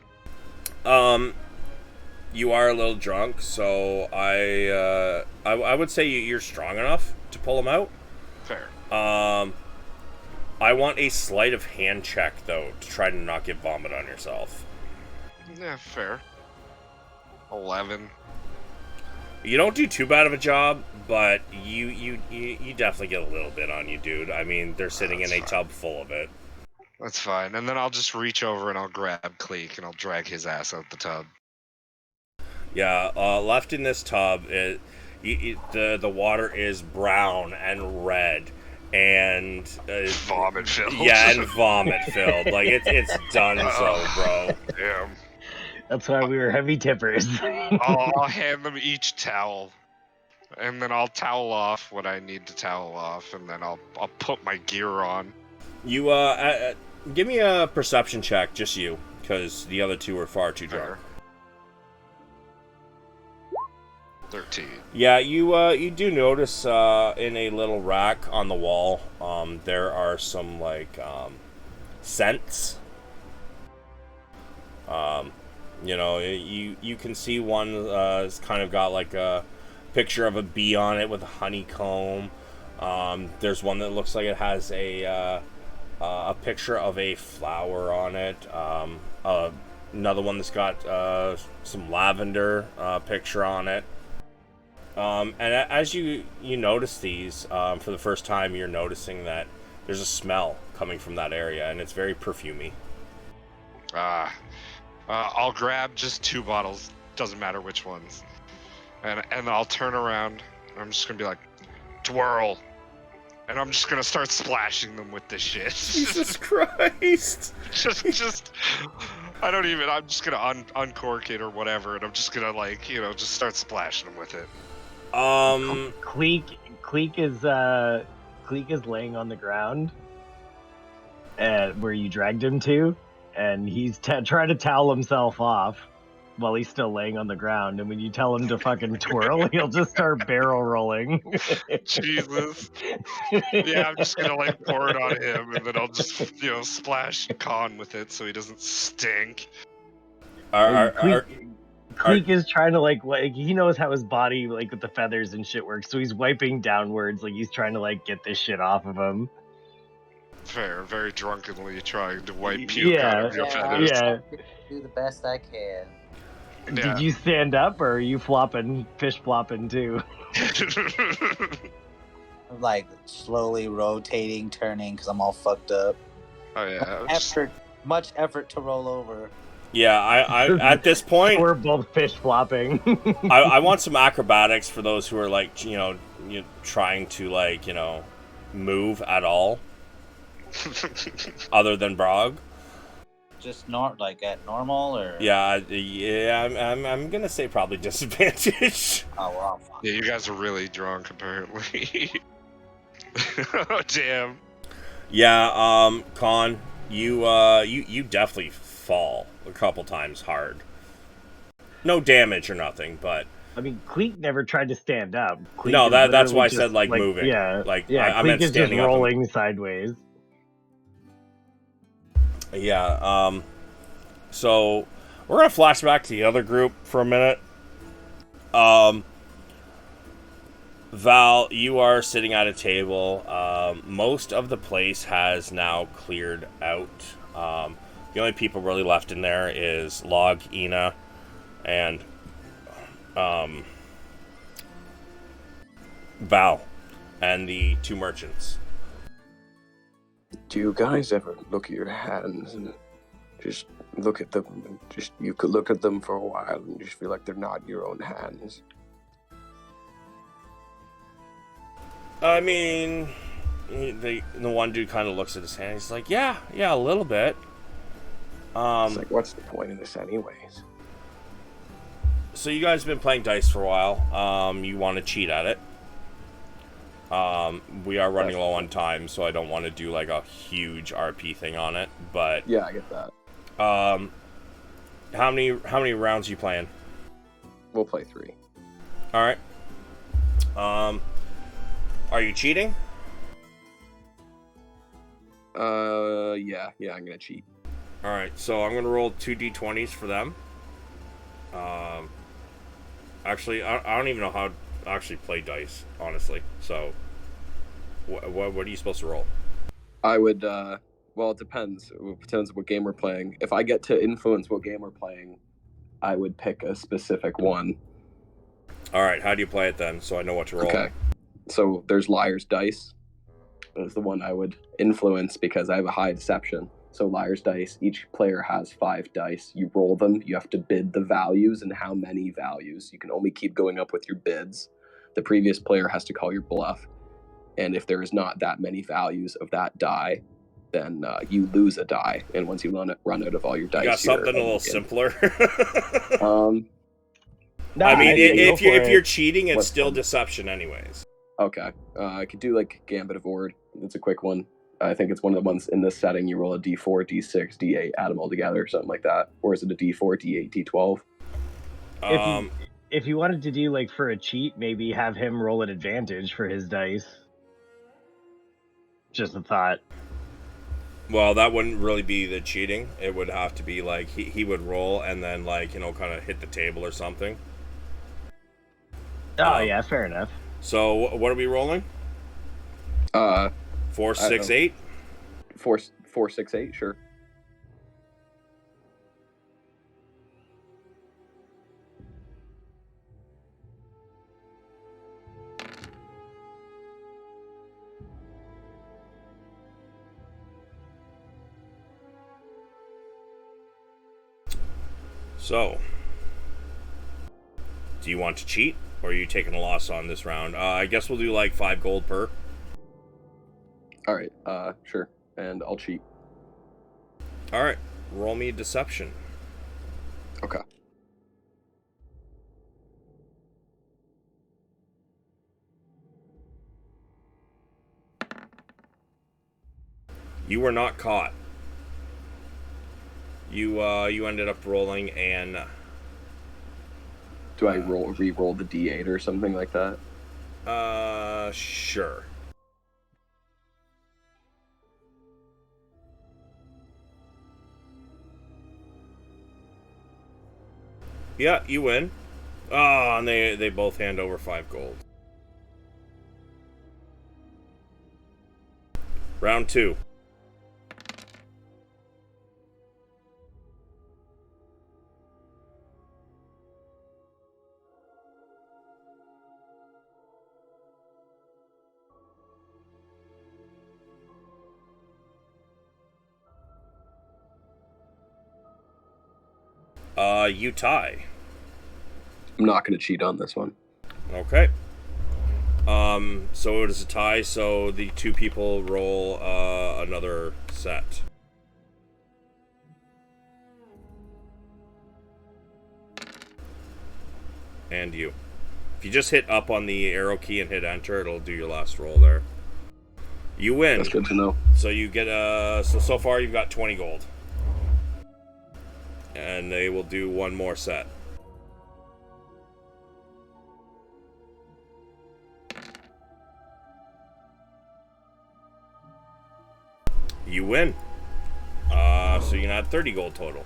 You are a little drunk, so I would say you're strong enough to pull him out. Fair. I want a sleight of hand check, though, to try to not get vomit on yourself. Yeah, fair. 11. You don't do too bad of a job, but you definitely get a little bit on you, dude. I mean, they're sitting in a tub full of it. That's fine. And then I'll just reach over and I'll grab Cleek and I'll drag his ass out the tub. Yeah, left in this tub, The water is brown and red, and Vomit filled. yeah, and vomit filled. Like it's done so, bro. Damn. That's why we were heavy tippers. I'll hand them each towel, and then I'll towel off what I need to towel off, and then I'll put my gear on. You give me a perception check, just you, because the other two are far too drunk. 13. Yeah, you do notice in a little rack on the wall, there are some like scents. You know, you can see one has kind of got like a picture of a bee on it with a honeycomb. There's one that looks like it has a picture of a flower on it. Another one that's got some lavender picture on it. And as you notice these for the first time, you're noticing that there's a smell coming from that area, and it's very perfumey. I'll grab just 2 bottles, doesn't matter which ones, and I'll turn around. I'm just gonna be like, twirl, and I'm just gonna start splashing them with this shit. Jesus Christ! just I don't even. I'm just gonna uncork it or whatever, and I'm just gonna like just start splashing them with it. Cleek is laying on the ground at where you dragged him to, and he's trying to towel himself off while he's still laying on the ground. And when you tell him to fucking twirl, he'll just start barrel rolling. Jesus. Yeah, I'm just gonna like pour it on him, and then I'll just splash Khan with it so he doesn't stink. Cleek is trying to like he knows how his body like with the feathers and shit works, so he's wiping downwards like he's trying to like get this shit off of him. Fair, very drunkenly trying to wipe puke out of your feathers. Yeah. Do the best I can. Yeah. Did you stand up or are you fish flopping too? I'm like slowly rotating, turning because I'm all fucked up. Oh yeah. Much effort to roll over. Yeah, I at this point we're both fish flopping. I want some acrobatics for those who are like trying to like move at all, other than Brog. Just like at normal or yeah. I'm gonna say probably disadvantage. Oh well. Yeah, you guys are really drunk apparently. Oh damn. Yeah, Con, you definitely fall a couple times hard. No damage or nothing, but I mean, Cleek never tried to stand up. Cleek no, that's why I said like moving. Yeah, like yeah. I meant Cleek is just standing up. rolling sideways. Yeah. So we're gonna flash back to the other group for a minute. Val, you are sitting at a table. Most of the place has now cleared out. The only people really left in there is Log, Ina, and Val, and the 2 merchants. Do you guys ever look at your hands and just look at them? You could look at them for a while and just feel like they're not your own hands. I mean, the one dude kind of looks at his hand. He's like, yeah, a little bit. It's like, what's the point of this anyways? So you guys have been playing dice for a while. You want to cheat at it. We are running low on time, so I don't want to do like a huge RP thing on it. But yeah, I get that. How many rounds are you playing? We'll play 3. All right. Are you cheating? Yeah, I'm gonna cheat. All right, so I'm gonna roll 2 d20s for them. Actually, I don't even know how to actually play dice, honestly. So, what are you supposed to roll? I would. Well, it depends. It depends what game we're playing. If I get to influence what game we're playing, I would pick a specific one. All right, how do you play it then, so I know what to roll? Okay. So there's Liar's Dice. That's the one I would influence because I have a high deception. So Liar's Dice, each player has 5 dice. You roll them. You have to bid the values and how many values. You can only keep going up with your bids. The previous player has to call your bluff, and if there is not that many values of that die, then you lose a die. And once you run out of all your dice, You got something a little simpler. No, I mean, say go if for you're it. cheating, it's What's still fun? deception, anyways. Okay. I could do like Gambit of Ord. It's a quick one. I think it's one of the ones in this setting. You roll a d4, d6, d8, add them all together, something like that. Or is it a d4, d8, d12? If you wanted to do like for a cheat, maybe have him roll an advantage for his dice. Just a thought. Well, that wouldn't really be the cheating. It would have to be like he would roll and then like, you know, kind of hit the table or something. Oh yeah, fair enough. So what are we rolling? 4, 6, 8. 4, 6, 8. Sure. So, do you want to cheat, or are you taking a loss on this round? I guess we'll do like 5 gold per. All right. Sure. And I'll cheat. All right. Roll me deception. Okay. You were not caught. You ended up rolling and. Do I re-roll the d8 or something like that? Sure. Yeah, you win. Oh, and they both hand over 5 gold. Round 2. You tie. I'm not going to cheat on this one. Okay. So it is a tie, so the 2 people roll another set. And you. If you just hit up on the arrow key and hit enter, it'll do your last roll there. You win. That's good to know. So you get so far you've got 20 gold. And they will do one more set. You win. So you're at 30 gold total.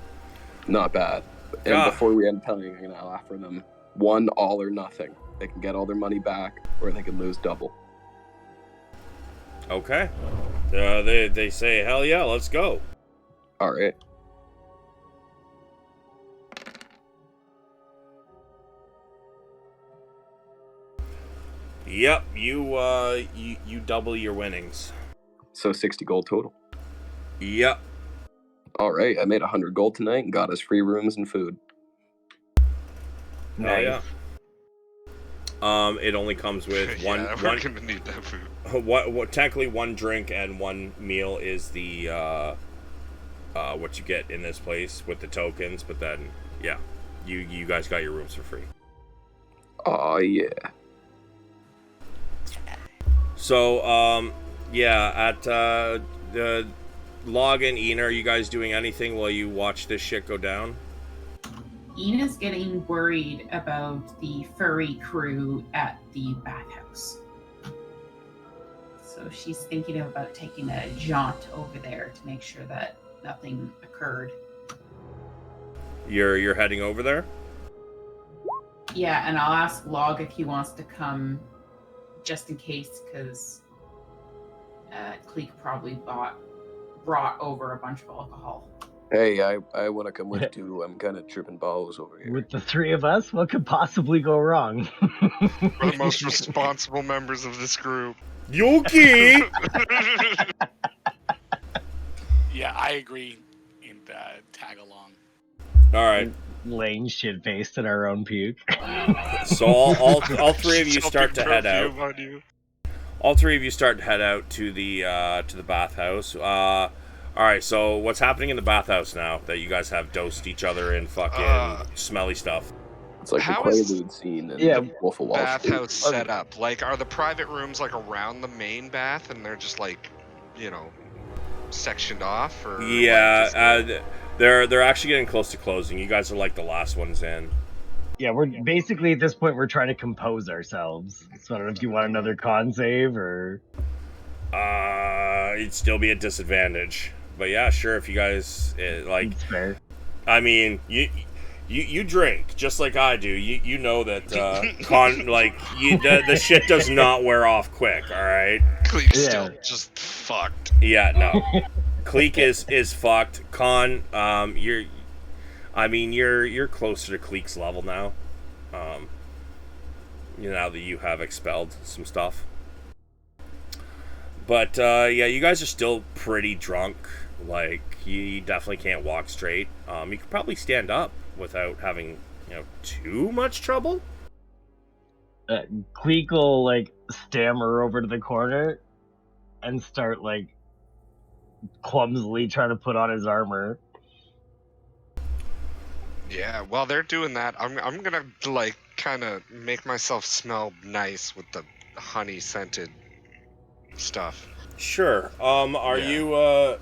Not bad. And before we end playing, I'm going to offer them 1 all or nothing. They can get all their money back, or they can lose double. Okay. They say, hell yeah, let's go. All right. Yep, you double your winnings. So 60 gold total. Yep. All right, I made 100 gold tonight and got us free rooms and food. Nice. Oh, yeah. It only comes with one. Yeah, we're gonna need that food. What technically 1 drink and 1 meal is the what you get in this place with the tokens, but then yeah, you guys got your rooms for free. Oh yeah. So yeah, at the Log and Ina, are you guys doing anything while you watch this shit go down? Ina's getting worried about the furry crew at the bathhouse. So she's thinking about taking a jaunt over there to make sure that nothing occurred. You're heading over there? Yeah, and I'll ask Log if he wants to come just in case, because Cleek probably brought over a bunch of alcohol. Hey, I want to come with too. I'm kind of tripping balls over here. With the 3 of us, what could possibly go wrong? We're the most responsible members of this group. Yuki! Yeah, I agree. And tag along. All right. laying shit faced in our own puke. So all three of you start to head out. Perfume on you. All three of you start to head out to the bathhouse. All right. So what's happening in the bathhouse now that you guys have dosed each other in fucking smelly stuff? It's like the How is Quaalude scene in Yeah. Wolf of Wall Street. bathhouse set up? Like, are the private rooms like around the main bath, and they're just like, you know, sectioned off? Or Yeah, they're actually getting close to closing. You guys are like the last ones in. Yeah, we're basically at this point we're trying to compose ourselves. So I don't know if you want another con save or It'd still be a disadvantage. But yeah, sure. If you guys like, it's fair. I mean, you drink just like I do. You know that the shit does not wear off quick. All right. Cleek's Yeah. still just fucked. Yeah, no. Cleek is fucked. Con, you're closer to Cleek's level now. Now that you have expelled some stuff. But yeah, you guys are still pretty drunk. Like, you definitely can't walk straight. You could probably stand up without having, too much trouble. Cleek will like stammer over to the corner and start like clumsily trying to put on his armor. Yeah, while they're doing that, I'm gonna like kind of make myself smell nice with the honey scented stuff. Sure. Are Yeah. you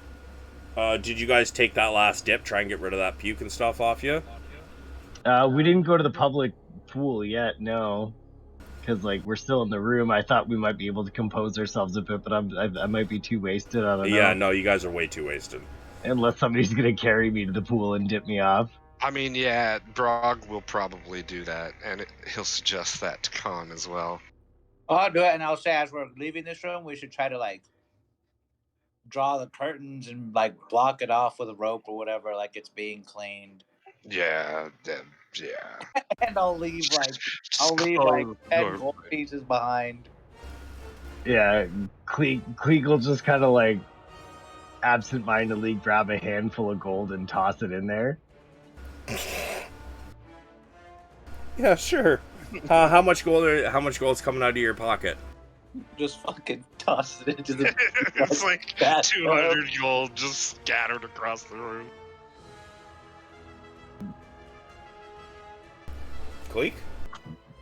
did you guys take that last dip, try and get rid of that puke and stuff off you? We didn't go to the public pool yet, no. Because like we're still in the room. I thought we might be able to compose ourselves a bit, but I might be too wasted. I don't know. Yeah, no, you guys are way too wasted. Unless somebody's gonna carry me to the pool and dip me off. I mean, yeah, Brog will probably do that, and he'll suggest that to Khan as well. I'll do it, and I'll say as we're leaving this room, we should try to like draw the curtains and like block it off with a rope or whatever, like it's being cleaned. Yeah. And I'll leave like Just 10 go- gold pieces behind. Yeah, Cleek will just kind of like absentmindedly grab a handful of gold and toss it in there. Yeah, sure. How much gold's coming out of your pocket? Just fucking toss it into the It's like bathtub. 200 gold just scattered across the room. Cleek?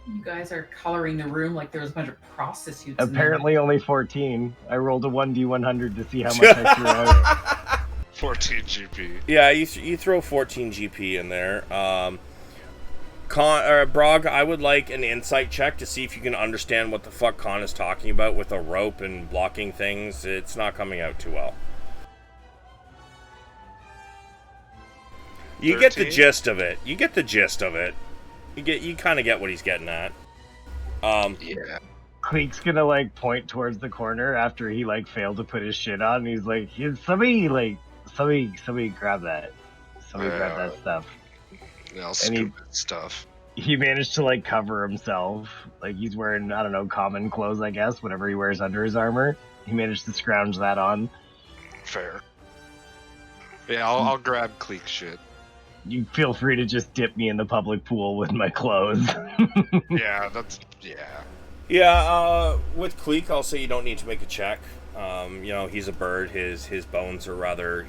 You guys are coloring the room like there was a bunch of prostitutes. in there. Apparently only 14. I rolled a 1d100 to see how much I threw out. 14 GP. Yeah, you throw 14 GP in there. Brog, I would like an insight check to see if you can understand what the fuck Khan is talking about with a rope and blocking things. It's not coming out too well. You 13? get the gist of it. You kind of get what he's getting at. Yeah. Cleek's gonna like point towards the corner after he like failed to put his shit on. And he's like, somebody grab that. Somebody grab that stuff. Yeah, I'll scoop stuff. He managed to like cover himself. Like he's wearing, I don't know, common clothes, I guess, whatever he wears under his armor. He managed to scrounge that on. Fair. Yeah, I'll grab Cleek's shit. You feel free to just dip me in the public pool with my clothes. Yeah, Yeah, with Cleek, I'll say you don't need to make a check. He's a bird. His bones are rather,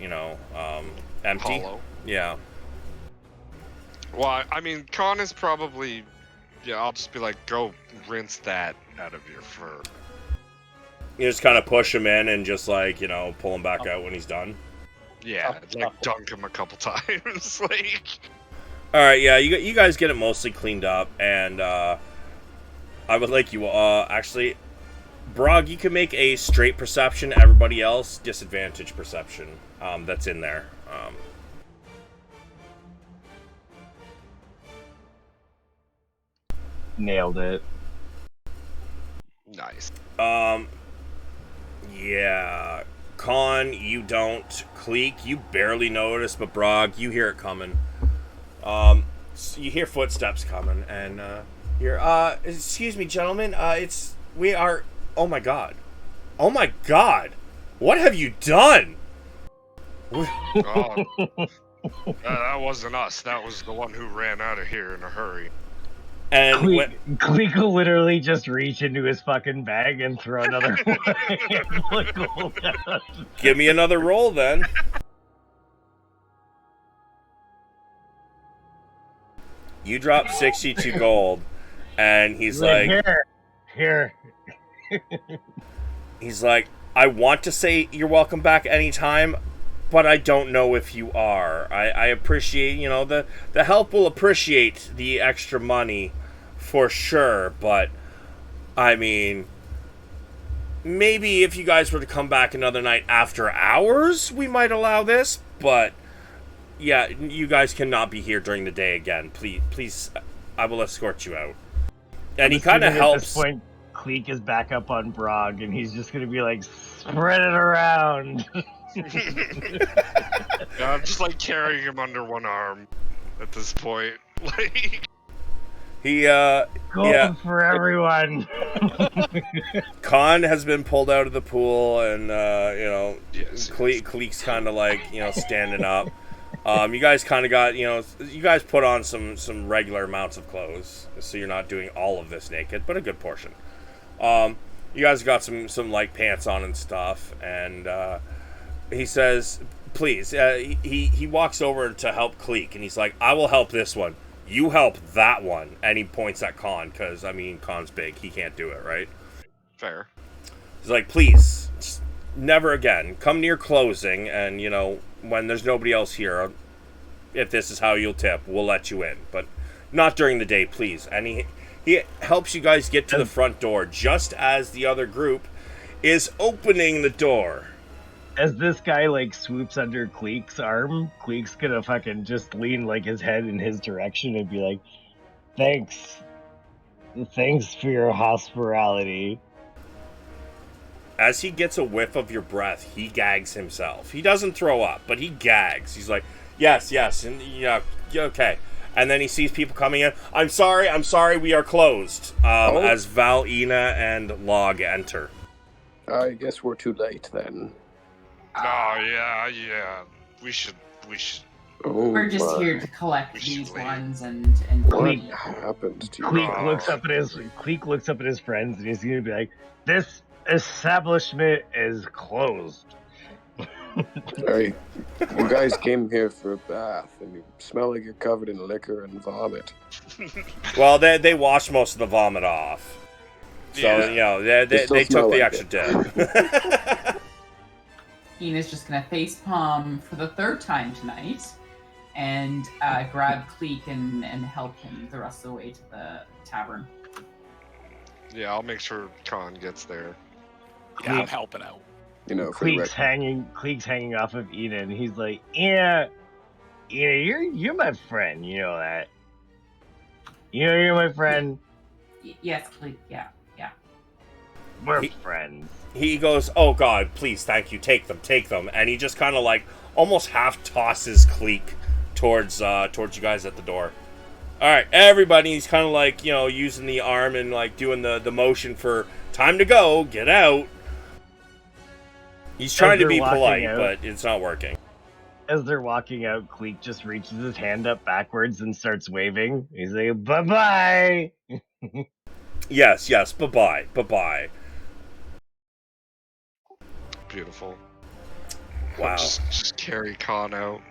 empty. Hollow. Yeah. Well, I mean, Khan is probably... Yeah, I'll just be like, go rinse that out of your fur. You just kind of push him in and just like, pull him back out when he's done. Yeah, like dunk him a couple times. Like, all right, yeah, you guys get it mostly cleaned up, and I would like you actually, Brog, you can make a straight perception. Everybody else disadvantage perception. That's in there. Nailed it. nice. Yeah. Con, you don't. Cleek, you barely notice, but Brog, you hear it coming. So you hear footsteps coming, and excuse me, gentlemen. Oh my god. Oh my god. What have you done? Oh, That wasn't us. That was the one who ran out of here in a hurry. And Cleek will literally just reach into his fucking bag and throw another handful of gold out. give me another roll then. You drop 62 gold, and he's like, here. he's like, I want to say you're welcome back anytime, but I don't know if you are. I appreciate, the help will appreciate the extra money for sure, but I mean, maybe if you guys were to come back another night after hours, we might allow this, but yeah, you guys cannot be here during the day again. Please, I will escort you out. And he kind of helps. At this point, Cleek is back up on Brog, and he's just going to be like, spread it around. I'm just like carrying him under one arm at this point. Like he, Gold for everyone. Khan has been pulled out of the pool, and yes. Cleek's kind of like standing up. You guys kind of got, you guys put on some regular amounts of clothes, so you're not doing all of this naked, but a good portion. You guys got some light pants on and stuff, and he says, please, he walks over to help Cleek, and he's like, I will help this one. You help that one. And he points at Khan, because, Khan's big. He can't do it, right? Fair. He's like, please, just never again. Come near closing, and, when there's nobody else here, if this is how you'll tip, we'll let you in. But not during the day, please. And he helps you guys get to the front door, just as the other group is opening the door. As this guy, swoops under Cleek's arm, Cleek's gonna fucking just lean, his head in his direction and be like, Thanks for your hospitality. As he gets a whiff of your breath, he gags himself. He doesn't throw up, but he gags. He's like, yes, and okay. And then he sees people coming in. I'm sorry, we are closed. As Val, Ina, and Log enter. I guess we're too late then. Oh, yeah. We should. Oh, We're just my. here to collect these leave. ones and What leave. happened to you? Cleek looks up at his friends, and he's gonna be like, This establishment is closed. Hey, you guys came here for a bath, and you smell like you're covered in liquor and vomit. Well, they washed most of the vomit off. So, they took the extra dip. Ina's just gonna facepalm for the third time tonight and grab Cleek and help him the rest of the way to the tavern. Yeah, I'll make sure Khan gets there. Yeah, I'm helping out. Cleek's hanging off of Ina, and he's like, Ina, you're my friend, you know that. You're my friend. Yes, Cleek, yeah. We're friends. He goes, oh god, please, thank you, take them. And he just kind of almost half tosses Cleek towards you guys at the door. Alright, everybody, he's kind of using the arm and doing the motion for time to go, get out. He's trying to be polite, but it's not working. As they're walking out, Cleek just reaches his hand up backwards and starts waving. He's like, bye-bye! Yes, bye-bye. Beautiful. Wow. Just carry Khan out.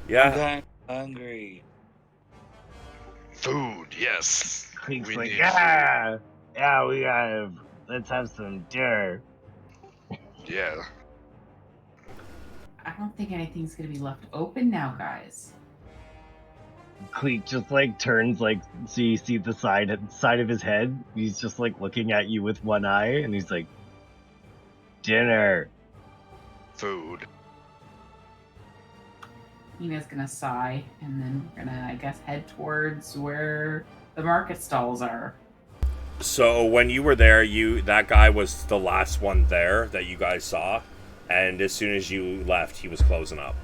Yeah. I'm hungry. Food, yes. Cleek's We like, need yeah, we gotta, let's have some dinner. Yeah. I don't think anything's gonna be left open now, guys. Cleek just turns so you see the side of his head. He's just looking at you with one eye, and he's like, dinner. Food. Ina's gonna sigh, and then we're gonna, I guess, head towards where the market stalls are. So when you were there, that guy was the last one there that you guys saw, and as soon as you left, he was closing up,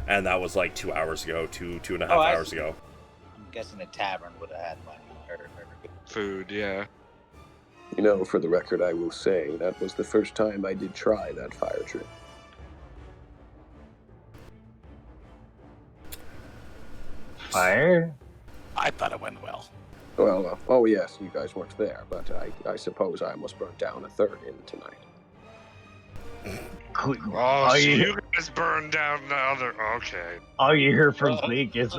and that was 2 hours ago, two and a half hours ago. I'm guessing the tavern would have had money or Food, yeah. For the record, I will say that was the first time I did try that fire trick. fire? I thought it went well. Well, oh yes, you guys weren't there, but I suppose I almost burnt down a third in tonight. Oh, all so you, you guys burned down the other. Okay. all you hear from Cleek is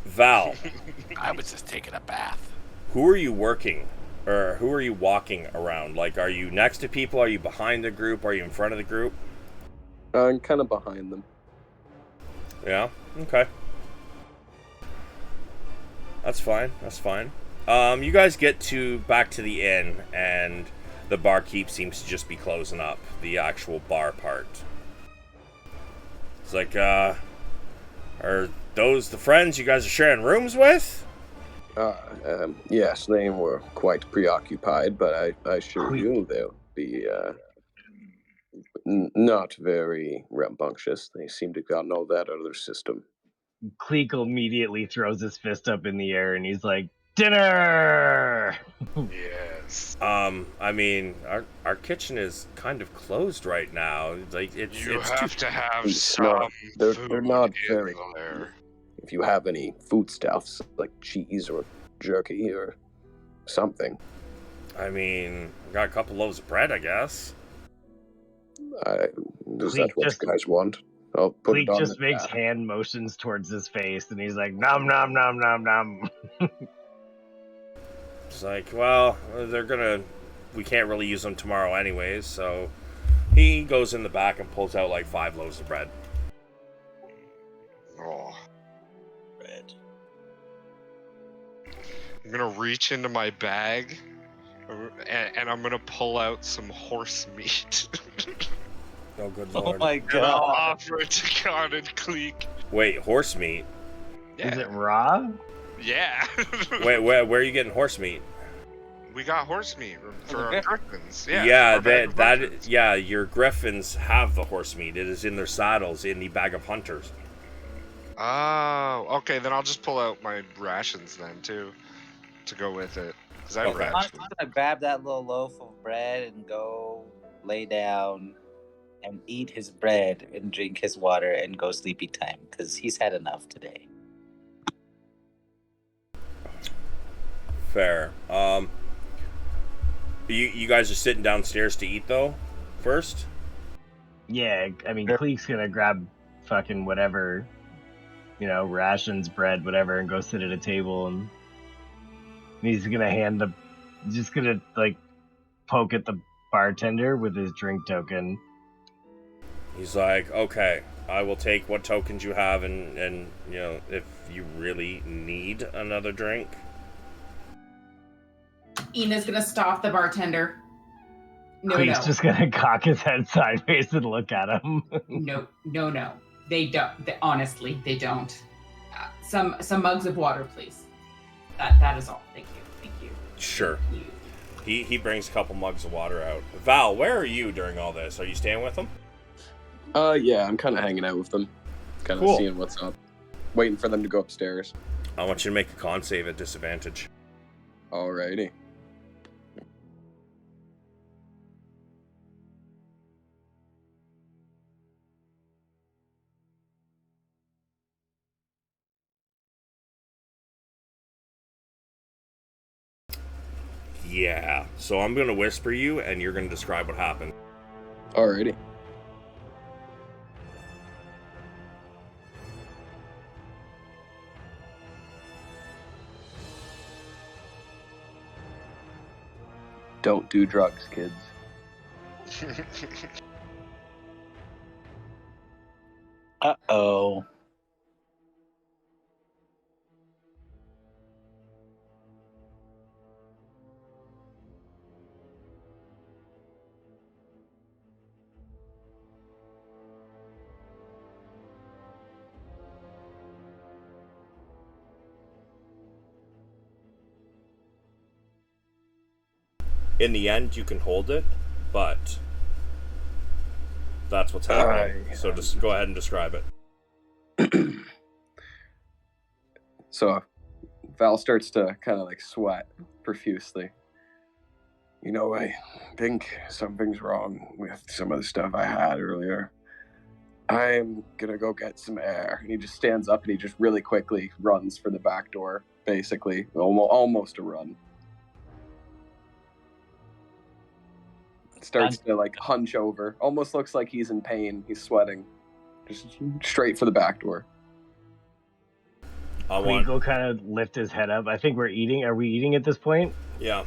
Val, I was just taking a bath. who are you working, or who are you walking around? Like, are you next to people? Are you behind the group? Are you in front of the group? I'm kind of behind them. Yeah. Okay. That's fine. That's fine. You guys get back to the inn, and the barkeep seems to just be closing up the actual bar part. It's like, are those the friends you guys are sharing rooms with? Yes, they were quite preoccupied, but I assure you they'll be not very rambunctious. They seem to have gotten all that out of their system. Cleek immediately throws his fist up in the air and he's like, dinner! Yes. I mean, our kitchen is kind of closed right now. Like, it's You it's have too... to have It's some not- they're food not in very- there. If you have any foodstuffs like cheese or jerky or something, I mean, we got a couple loaves of bread, I guess. is Cleek that what just- you guys want? I'll put Cleek it on just the makes tab. hand motions towards his face and he's like, nom nom nom nom nom. It's like, well, we can't really use them tomorrow anyways, so he goes in the back and pulls out like 5 loaves of bread. Oh. Bread. I'm gonna reach into my bag, and I'm gonna pull out some horse meat. Oh, good Oh lord. my And I'll god. offer it to Con and Cleek. Wait, horse meat? Yeah. Is it raw? Yeah. Wait, where are you getting horse meat? We got horse meat for our Okay. griffins. Yeah. Yeah, our bag of that hunters. yeah, your griffins have the horse meat. It is in their saddles in the bag of hunters. Oh, okay. Then I'll just pull out my rations then too, to go with it. Cause I have Okay. I'm rations. gonna grab that little loaf of bread and go lay down and eat his bread and drink his water and go sleepy time because he's had enough today. Fair. You guys are sitting downstairs to eat though, first? Yeah, I mean, Cleek's gonna grab fucking whatever, rations, bread, whatever, and go sit at a table and he's gonna just gonna, like, poke at the bartender with his drink token. He's like, okay, I will take what tokens you have, and if you really need another drink. Ina's gonna stop the bartender. No, Cleek's no. just gonna cock his head sideways and look at him. No. They don't. Honestly, they don't. Some mugs of water, please. That is all. Thank you. Sure. Thank you. He brings a couple mugs of water out. Val, where are you during all this? Are you staying with him? Yeah, I'm kind of hanging out with them, kind of Cool. seeing what's up, waiting for them to go upstairs. I want you to make a con save at disadvantage. Alrighty. Yeah. So I'm gonna whisper you, and you're gonna describe what happened. Alrighty. Don't do drugs, kids. Uh-oh. In the end, you can hold it, but that's what's happening. So just go ahead and describe it. So Val starts to kind of like sweat profusely. I think something's wrong with some of the stuff I had earlier. I'm gonna go get some air. And he just stands up and he just really quickly runs for the back door, basically. Almost a run. Starts to like hunch over. Almost looks like he's in pain. He's sweating. Just straight for the back door. Cleek will kind of lift his head up. I think we're eating. Are we eating at this point? Yeah.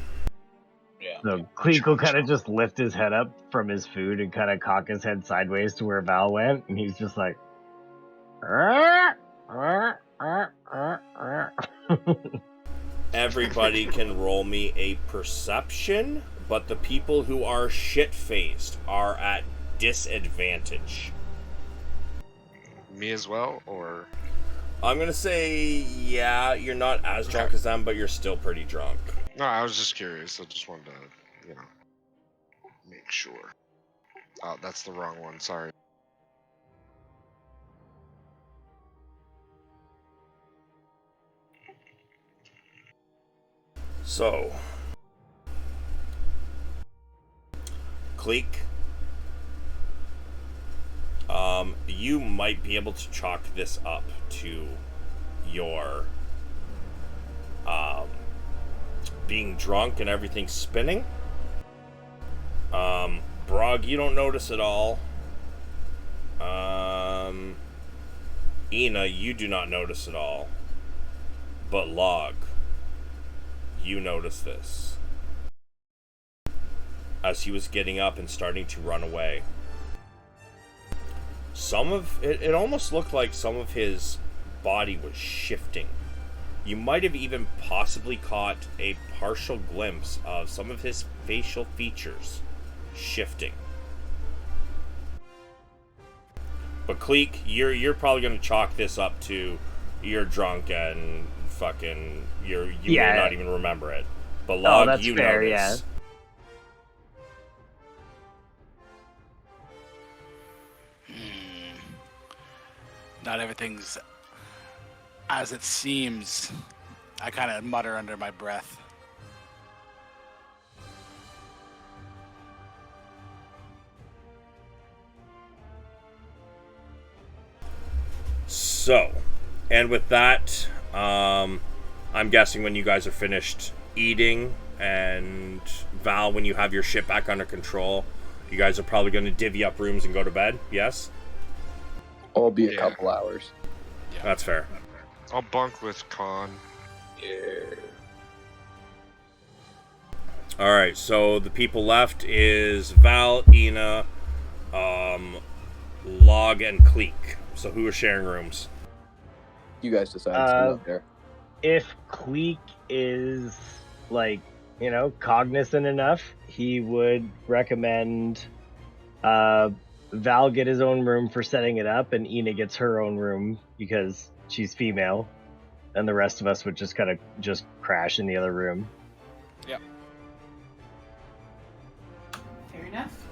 Yeah. So Cleek will kind of just lift his head up from his food and kind of cock his head sideways to where Val went, and he's just like, Everybody can roll me a perception, but the people who are shit-faced are at disadvantage. Me as well, or I'm gonna say, yeah, you're not as drunk as them, but you're still pretty drunk. no? I was just curious. I just wanted to, make sure. Oh, that's the wrong one. Sorry. So, Cleek, you might be able to chalk this up to your being drunk and everything spinning. Brog, you don't notice at all. Ina, you do not notice at all. But Log, you notice this. As he was getting up and starting to run away. Some of it almost looked like some of his body was shifting. You might have even possibly caught a partial glimpse of some of his facial features shifting. But Cleek, you're probably gonna chalk this up to you're drunk and fucking you may not even remember it. But Log, that's you fair, notice. Not everything's as it seems. I kind of mutter under my breath. So, and with that, I'm guessing when you guys are finished eating, and Val, when you have your shit back under control, you guys are probably going to divvy up rooms and go to bed, yes? I'll be a couple hours. Yeah. That's fair. I'll bunk with Khan. Yeah. Alright, so the people left is Val, Ina, Log, and Cleek. So who are sharing rooms? You guys decide. Up there. If Cleek is, like, cognizant enough, he would recommend Val get his own room for setting it up, and Ina gets her own room because she's female, and the rest of us would just kind of just crash in the other room. Yep. Fair enough.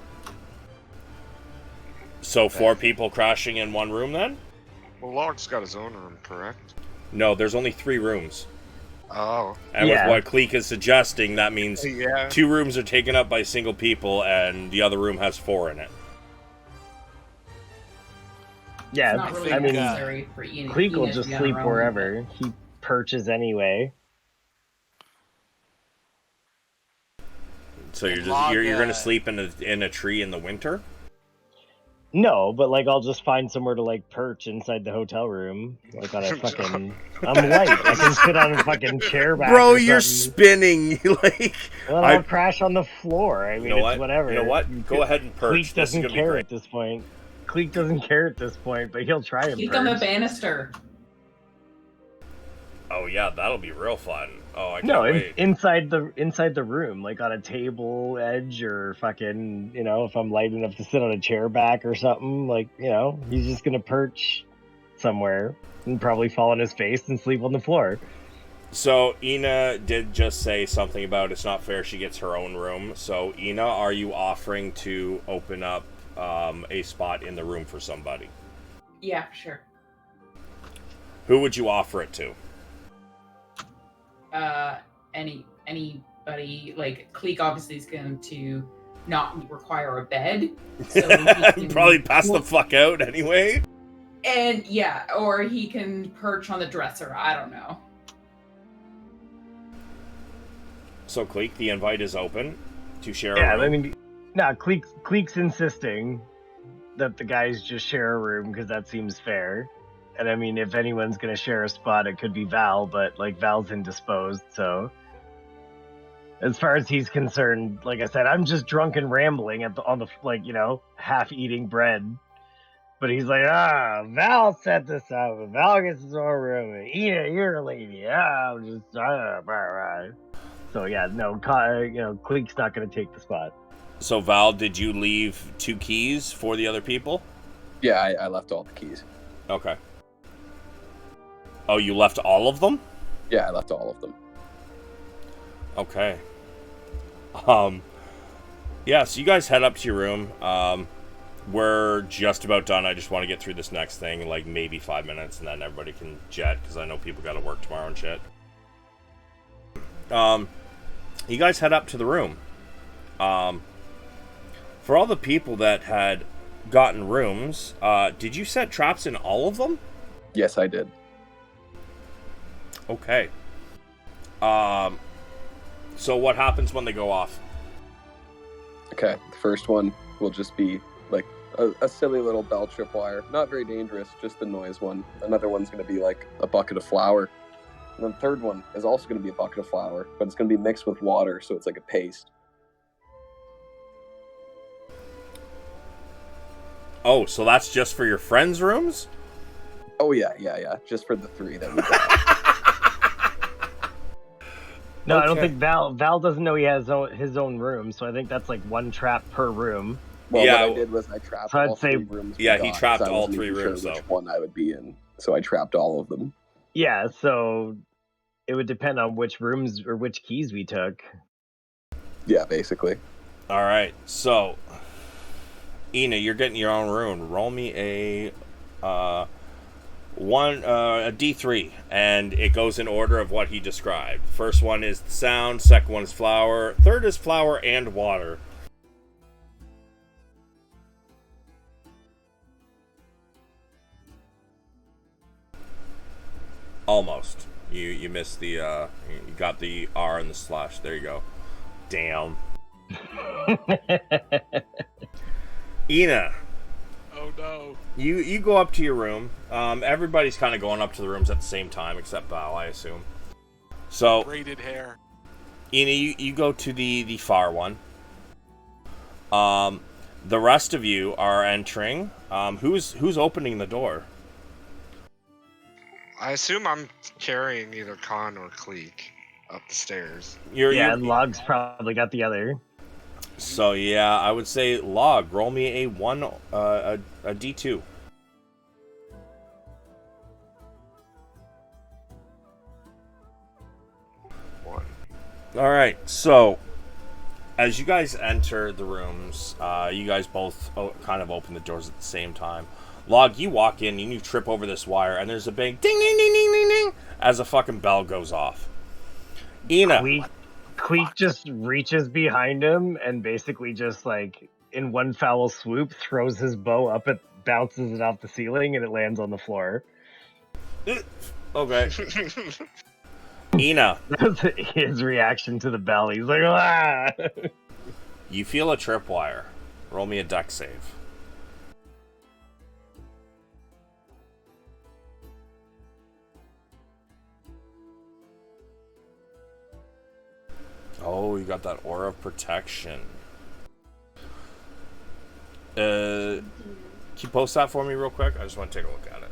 So 4 people crashing in one room then? Well, Log's got his own room, correct? No, there's only 3 rooms. Oh. And with what Cleek is suggesting, that means 2 rooms are taken up by single people, and the other room has 4 in it. Yeah, It's not really I mean, necessary for Ina. Cleek will Ina to just be on sleep her own. wherever. He perches anyway. So you're going to sleep in a tree in the winter? No, but I'll just find somewhere to perch inside the hotel room, on a fucking. I'm light. I can sit on a fucking chair back. Bro, or you're something. spinning. Well, I'll crash on the floor. I mean, it's whatever. You know what? Go ahead and perch. Cleek doesn't care at this point. Cleek doesn't care at this point, but he'll try and Cleek perch. on the banister. Oh yeah, that'll be real fun. Oh, I can't wait. inside the room, on a table edge or fucking, if I'm light enough to sit on a chair back or something, he's just gonna perch somewhere and probably fall on his face and sleep on the floor. So Ina did just say something about it's not fair she gets her own room. So Ina, are you offering to open up a spot in the room for somebody? Yeah, sure. Who would you offer it to? Anybody. Cleek obviously is going to not require a bed. So he can Probably pass the fuck out anyway. And yeah, or he can perch on the dresser. I don't know. So, Cleek, the invite is open to share Yeah, a room. I mean, no, Cleek's insisting that the guys just share a room because that seems fair. And I mean, if anyone's gonna share a spot, it could be Val, but like Val's indisposed, so as far as he's concerned, like I said, I'm just drunk and rambling on the like, half eating bread. But he's like, Val set this up. Val gets his own room. And Ina, you're a lady. I'm just, So yeah, no, Cleek's not going to take the spot. So, Val, did you leave 2 keys for the other people? Yeah, I left all the keys. Okay. Oh, you left all of them? Yeah, I left all of them. Okay. Yeah, so you guys head up to your room. We're just about done. I just want to get through this next thing, like maybe 5 minutes, and then everybody can jet, because I know people got to work tomorrow and shit. You guys head up to the room. For all the people that had gotten rooms, did you set traps in all of them? Yes, I did. Okay. So what happens when they go off? Okay, the first one will just be like a silly little bell tripwire. Not very dangerous, just the noise one. Another one's going to be like a bucket of flour. And then the third one is also going to be a bucket of flour, but it's going to be mixed with water, so it's like a paste. Oh, so that's just for your friends' rooms? Oh, yeah. Just for the 3 that we got. No, okay. I don't think Val doesn't know he has his own room, so I think that's like 1 trap per room. Well, yeah, what I did was I trapped all 3 rooms. Yeah, he trapped all 3 rooms, though. Which one I would be in, so I trapped all of them. Yeah, so it would depend on which rooms or which keys we took. Yeah, basically. All right, so Ina, you're getting your own room. Roll me a D3, and it goes in order of what he described. First one is the sound, second one is flour, third is flour and water. Almost. You missed the you got the R and the slash. There you go. Damn. Ina. Oh no. You go up to your room. Everybody's kind of going up to the rooms at the same time, except Val, I assume. So braided hair. Ina, you go to the far one. The rest of you are entering. Who's opening the door? I assume I'm carrying either Khan or Cleek up the stairs. And Log's probably got the other. So yeah, I would say Log, roll me a D2. One. All right, so as you guys enter the rooms, you guys both kind of open the doors at the same time. Log, you walk in and you trip over this wire, and there's a big ding ding ding ding ding ding as a fucking bell goes off. Ina. Cleek just reaches behind him and basically just like in one foul swoop throws his bow up, it bounces it off the ceiling and it lands on the floor. Okay. Ina. That's his reaction to the bell. He's like, ah! You feel a tripwire. Roll me a dex save. Oh, you got that aura of protection. Can you post that for me real quick? I just want to take a look at it.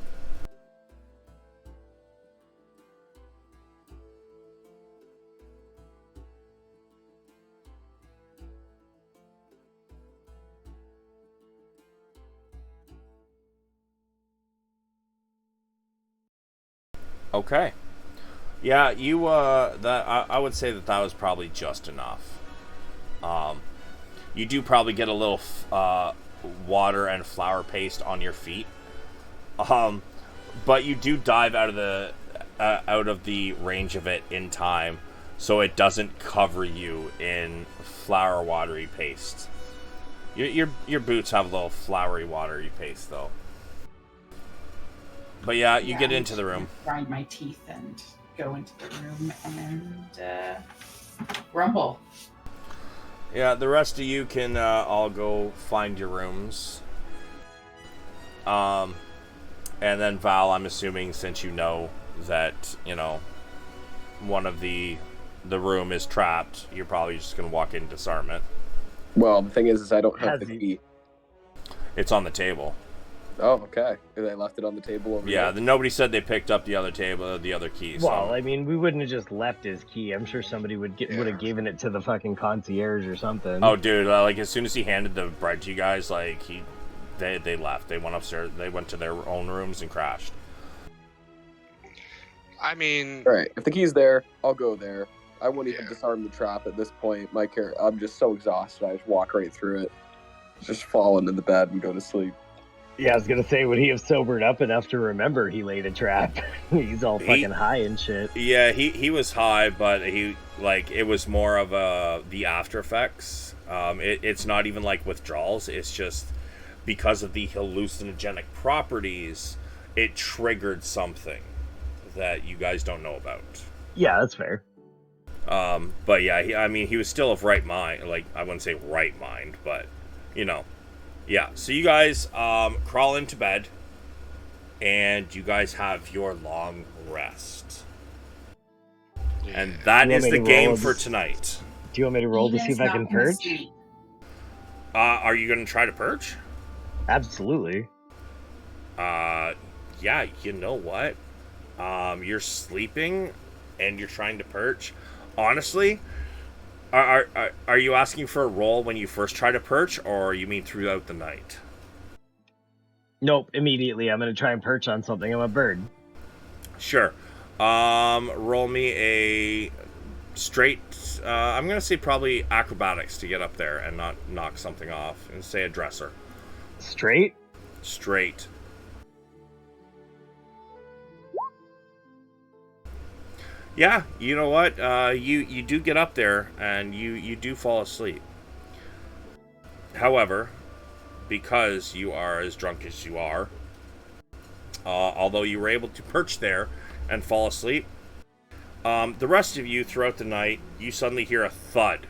Okay. Yeah, you I would say that was probably just enough. You do probably get a little water and flour paste on your feet. But you do dive out of the range of it in time, so it doesn't cover you in flour watery paste. Your boots have a little flowery watery paste though. But yeah, you get into the room. Grind my teeth and go into the room and grumble. Yeah, the rest of you can all go find your rooms. And then Val, I'm assuming since you know that, one of the room is trapped, you're probably just going to walk in and disarm it. Well, the thing is I don't have the key. It's on the table. Oh, okay. They left it on the table over Yeah, there? nobody said they picked up the other key. Well, I mean, we wouldn't have just left his key. I'm sure somebody would have given it to the fucking concierge or something. Oh, dude, like as soon as he handed the bread to you guys, like they left. They went upstairs. They went to their own rooms and crashed. I mean, All right, if the key's there, I'll go there. I won't even disarm the trap at this point. I'm just so exhausted. I just walk right through it, just fall into the bed and go to sleep. Yeah, I was gonna say, would he have sobered up enough to remember he laid a trap? He's all fucking high and shit. Yeah, he was high, but it was more of the after effects. It's not even like withdrawals. It's just because of the hallucinogenic properties, it triggered something that you guys don't know about. Yeah, that's fair. But yeah, he was still of right mind. Like, I wouldn't say right mind, but yeah. So you guys crawl into bed, and you guys have your long rest. yeah. And that is the game roll for this- tonight. Do you want me to roll to see if I can perch? Are you going to try to perch? Absolutely. Yeah, you know what? You're sleeping, and you're trying to perch. Honestly, are you asking for a roll when you first try to perch, or you mean throughout the night? Nope, immediately. I'm gonna try and perch on something. I'm a bird. Sure. Roll me a straight. I'm gonna say probably acrobatics to get up there and not knock something off, and say a dresser. Straight? Straight. Yeah, you know what? You do get up there and you do fall asleep. However, because you are as drunk as you are, although you were able to perch there and fall asleep, the rest of you throughout the night, you suddenly hear a thud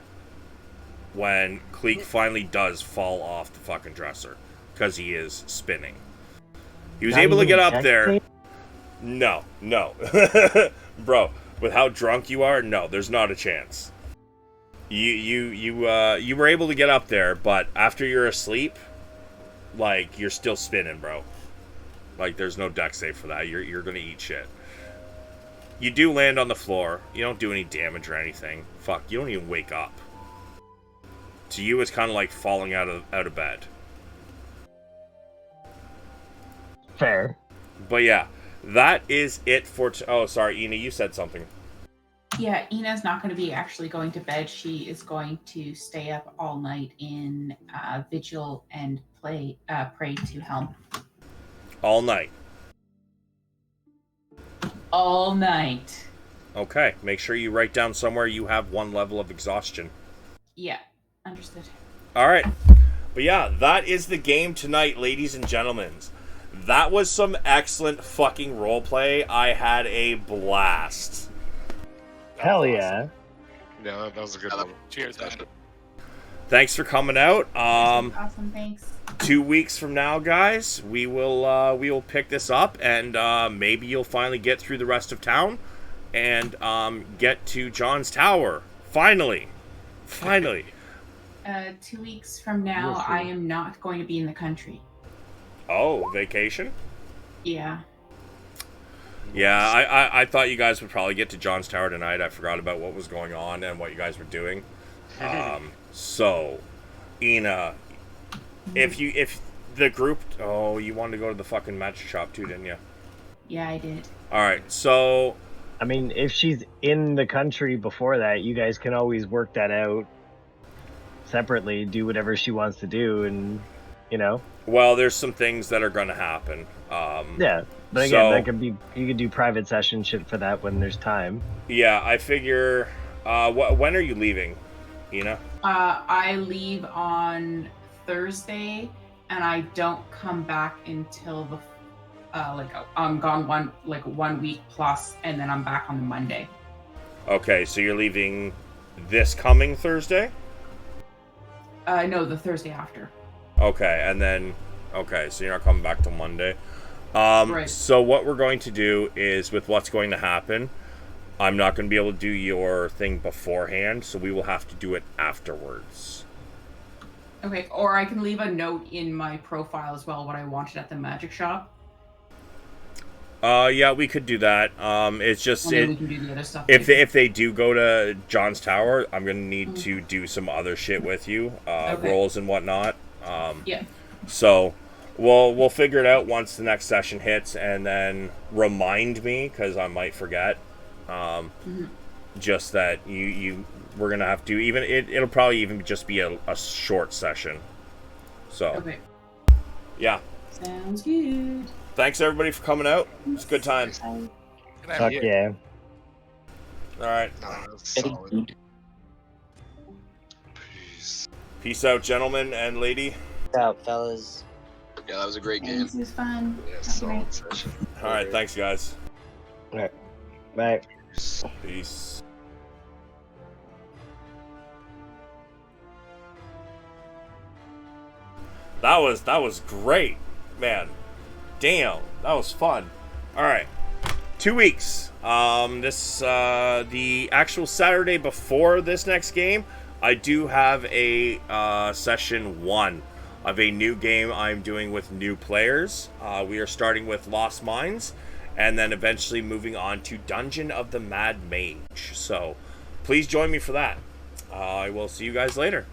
when Cleek finally does fall off the fucking dresser because he is spinning. He was Not able to even get a up dex there. save? No. Bro, with how drunk you are, no, there's not a chance. You were able to get up there, but after you're asleep, like, you're still spinning, bro. Like, there's no dex save for that. You're gonna eat shit. You do land on the floor. You don't do any damage or anything. Fuck, you don't even wake up. To you, it's kind of like falling out of bed. Fair. But yeah, that is it for... oh, sorry, Ina, you said something. Yeah, Ina's not going to be actually going to bed. She is going to stay up all night in vigil and pray to Helm. All night. All night. Okay, make sure you write down somewhere you have 1 level of exhaustion. Yeah, understood. Alright. But yeah, that is the game tonight, ladies and gentlemen. That was some excellent fucking roleplay. I had a blast. Hell yeah. Yeah, that was a good one. Cheers, man. Thanks for coming out. Awesome, thanks. 2 weeks from now, guys, we will pick this up, and maybe you'll finally get through the rest of town and get to John's Tower. Finally. 2 weeks from now, We'll see. I am not going to be in the country. Oh, vacation? Yeah. Yeah, I thought you guys would probably get to John's Tower tonight. I forgot about what was going on and what you guys were doing. So, Ina, if the group... oh, you wanted to go to the fucking magic shop too, didn't you? Yeah, I did. Alright, so... I mean, if she's in the country before that, you guys can always work that out separately, do whatever she wants to do, and, well, there's some things that are going to happen. Yeah. But again, that could be, you could do private session shit for that when there's time. Yeah, I figure... when are you leaving, Ina? I leave on Thursday, and I don't come back until the I'm gone 1 week plus, and then I'm back on the Monday. Okay, so you're leaving this coming Thursday? No, the Thursday after. Okay, and then so you're not coming back till Monday. Right. So what we're going to do is, with what's going to happen, I'm not going to be able to do your thing beforehand, so we will have to do it afterwards. Okay, or I can leave a note in my profile as well what I wanted at the magic shop. Yeah, we could do that. It's just And then we can do the other stuff. if they do go to John's Tower, I'm gonna need to do some other shit with you, rolls and whatnot. Yeah. So we'll figure it out once the next session hits, and then remind me, because I might forget. Just that we're gonna have to it'll probably even just be a short session. So Okay. Yeah. Sounds good. Thanks everybody for coming out. It's a good time. Fuck yeah. All right. Solid. Peace out, gentlemen and lady. Peace out, fellas. Yeah, that was a great game. This was fun. Yeah, solid session. All right, thanks guys. All right. Bye. Peace. That was great, man. Damn, that was fun. All right, 2 weeks. The actual Saturday before this next game, I do have a session 1 of a new game I'm doing with new players. We are starting with Lost Mines, and then eventually moving on to Dungeon of the Mad Mage. So please join me for that. I will see you guys later.